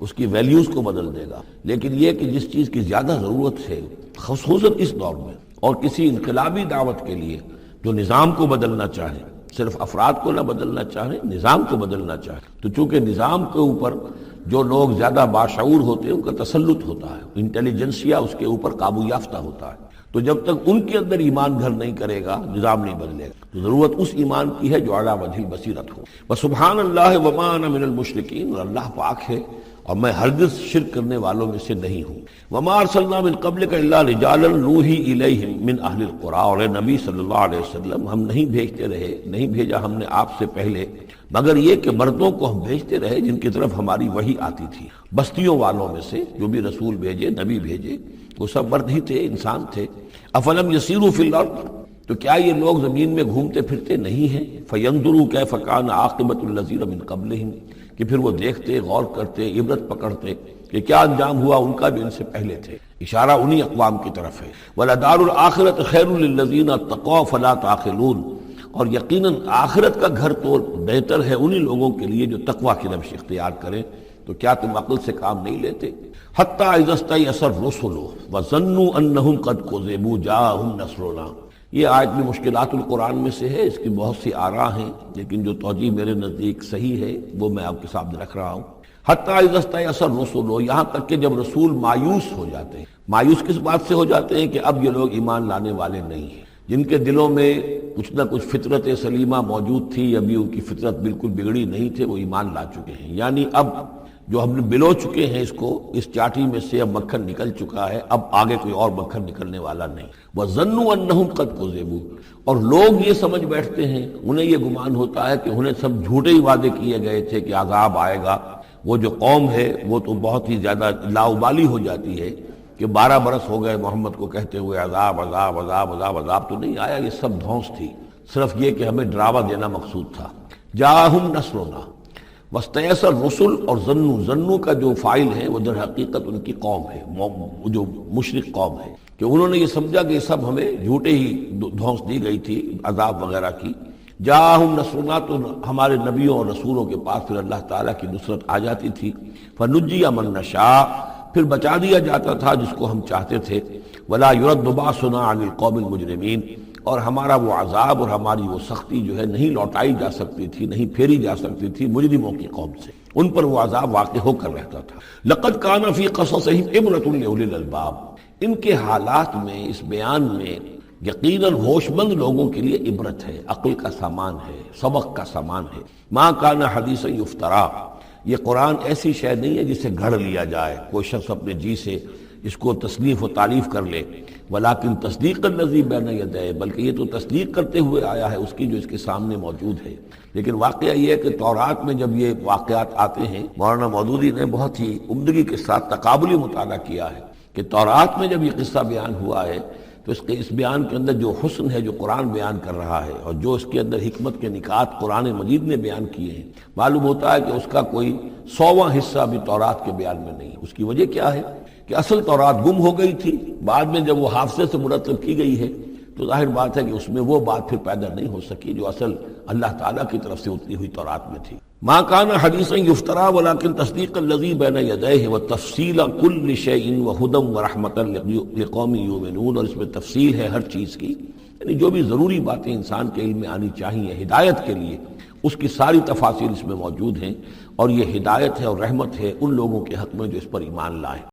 اس کی ویلیوز کو بدل دے گا۔ لیکن یہ کہ جس چیز کی زیادہ ضرورت ہے خصوصاً اس دور میں، اور کسی انقلابی دعوت کے لیے جو نظام کو بدلنا چاہے، صرف افراد کو نہ بدلنا چاہے، نظام کو بدلنا چاہے، تو چونکہ نظام کے اوپر جو لوگ زیادہ باشعور ہوتے ہیں ان کا تسلط ہوتا ہے، انٹیلیجنسیا اس کے اوپر قابو یافتہ ہوتا ہے، تو جب تک ان کے اندر ایمان گھر نہیں کرے گا نظام نہیں بدلے گا۔ تو ضرورت اس ایمان کی ہے جو علی وجہ البصیرت ہو۔ وسبحان اللہ وما انا من المشرکین، اور اللہ پاک ہے اور میں ہرگز شرک کرنے والوں میں سے نہیں ہوں۔ وما ارسلنا من قبلک الا رجالا نوحی الیہم من اہل القری، اور اے نبی صلی اللہ علیہ وسلم ہم نہیں بھیجا ہم نے آپ سے پہلے مگر یہ کہ مردوں کو ہم بھیجتے رہے جن کی طرف ہماری وحی آتی تھی۔ بستیوں والوں میں سے جو بھی رسول بھیجے، نبی بھیجے، وہ سب مرد ہی تھے، انسان تھے۔ افلم یسیروا فی الارض، تو کیا یہ لوگ زمین میں گھومتے پھرتے نہیں ہیں؟ فینظروا کیف کان عاقبۃ الذین من قبلہم، کہ پھر وہ دیکھتے، غور کرتے، عبرت پکڑتے کہ کیا انجام ہوا ان کا جو ان سے پہلے تھے۔ اشارہ انہی اقوام کی طرف ہے۔ وَلَدَارُ الْآخِرَةِ خَيْرٌ لِلَّذِينَ اتَّقَوْا فَلَا تَعْقِلُونَ، اور یقیناً آخرت کا گھر تو بہتر ہے انہی لوگوں کے لیے جو تقویٰ کی روش اختیار کریں، تو کیا تم عقل سے کام نہیں لیتے؟ حَتَّىٰ إِذَا اسْتَيْأَسَ الرُّسُلُ وَظَنُّوا أَنَّهُمْ قَدْ كُذِبُوا جَاءَهُمْ نَصْرُنَا، یہ آیت بھی مشکلات القرآن میں سے ہے، اس کی بہت سی آراء ہیں، لیکن جو توجیہ میرے نزدیک صحیح ہے وہ میں آپ کے سامنے رکھ رہا ہوں۔ حتیٰ اذا استیأس الرسل، یہاں تک کہ جب رسول مایوس ہو جاتے ہیں۔ مایوس کس بات سے ہو جاتے ہیں؟ کہ اب یہ لوگ ایمان لانے والے نہیں ہیں، جن کے دلوں میں کچھ نہ کچھ فطرت سلیمہ موجود تھی، ابھی ان کی فطرت بالکل بگڑی نہیں تھے، وہ ایمان لا چکے ہیں۔ یعنی اب جو ہم نے بلو چکے ہیں اس چاٹی میں سے اب مکھن نکل چکا ہے، اب آگے کوئی اور مکھن نکلنے والا نہیں۔ وَظَنُّوا أَنَّهُمْ قَدْ كُذِبُوا، اور لوگ یہ سمجھ بیٹھتے ہیں، انہیں یہ گمان ہوتا ہے کہ انہیں سب جھوٹے ہی وعدے کیے گئے تھے کہ عذاب آئے گا۔ وہ جو قوم ہے وہ تو بہت ہی زیادہ لاؤبالی ہو جاتی ہے کہ 12 برس ہو گئے محمد کو کہتے ہوئے عذاب عذاب عذاب عذاب، عذاب تو نہیں آیا، یہ سب دھونس تھی، صرف یہ کہ ہمیں ڈراوا دینا مقصود تھا۔ جاءہم نصرنا واستیأس الرسل، اور ظنو کا جو فاعل ہے وہ در حقیقت ان کی قوم ہے، جو مشرک قوم ہے، کہ انہوں نے یہ سمجھا کہ یہ سب ہمیں جھوٹے ہی دھونس دی گئی تھی عذاب وغیرہ کی۔ جاءہم نصرنا، تو ہمارے نبیوں اور رسولوں کے پاس پھر اللہ تعالیٰ کی نصرت آ جاتی تھی۔ فنجی من نشاء، پھر بچا دیا جاتا تھا جس کو ہم چاہتے تھے۔ ولا يرد باسنا عن القوم المجرمین، اور ہمارا وہ عذاب اور ہماری وہ سختی جو ہے نہیں لوٹائی جا سکتی تھی، نہیں پھیری جا سکتی تھی مجرموں کی قوم سے، ان پر وہ عذاب واقع ہو کر رہتا تھا۔ لقد كان في قصصهم عبرة لأولي الألباب، ان کے حالات میں، اس بیان میں یقیناً ہوش مند لوگوں کے لیے عبرت ہے، عقل کا سامان ہے، سبق کا سامان ہے۔ ما كان حدیثا یفترا، یہ قرآن ایسی شے نہیں ہے جسے گھڑ لیا جائے، کوئی شخص اپنے جی سے اس کو تصنیف و تعریف کر لے۔ ولیکن تصدیق الذی بین یدیہ، بلکہ یہ تو تصدیق کرتے ہوئے آیا ہے اس کی جو اس کے سامنے موجود ہے۔ لیکن واقعہ یہ ہے کہ تورات میں جب یہ واقعات آتے ہیں، مولانا مودودی نے بہت ہی عمدگی کے ساتھ تقابلی مطالعہ کیا ہے کہ تورات میں جب یہ قصہ بیان ہوا ہے تو اس بیان کے اندر جو حسن ہے جو قرآن بیان کر رہا ہے، اور جو اس کے اندر حکمت کے نکات قرآن مجید نے بیان کیے ہیں، معلوم ہوتا ہے کہ اس کا کوئی 100واں حصہ بھی تورات کے بیان میں نہیں۔ اس کی وجہ کیا ہے کہ اصل تورات گم ہو گئی تھی، بعد میں جب وہ حافظے سے مرتب کی گئی ہے تو ظاہر بات ہے کہ اس میں وہ بات پھر پیدا نہیں ہو سکی جو اصل اللہ تعالیٰ کی طرف سے اتری ہوئی تورات میں تھی۔ ما كان حدیثا یفترا ولكن تصدیق الذی بین یدیہ وتفصیل کل شیء وہدی ورحمۃ لقوم یؤمنون، اور اس میں تفصیل ہے ہر چیز کی، یعنی جو بھی ضروری باتیں انسان کے علم میں آنی چاہیے ہدایت کے لیے، اس کی ساری تفاصیل اس میں موجود ہیں، اور یہ ہدایت ہے اور رحمت ہے ان لوگوں کے حق میں جو اس پر ایمان لائیں۔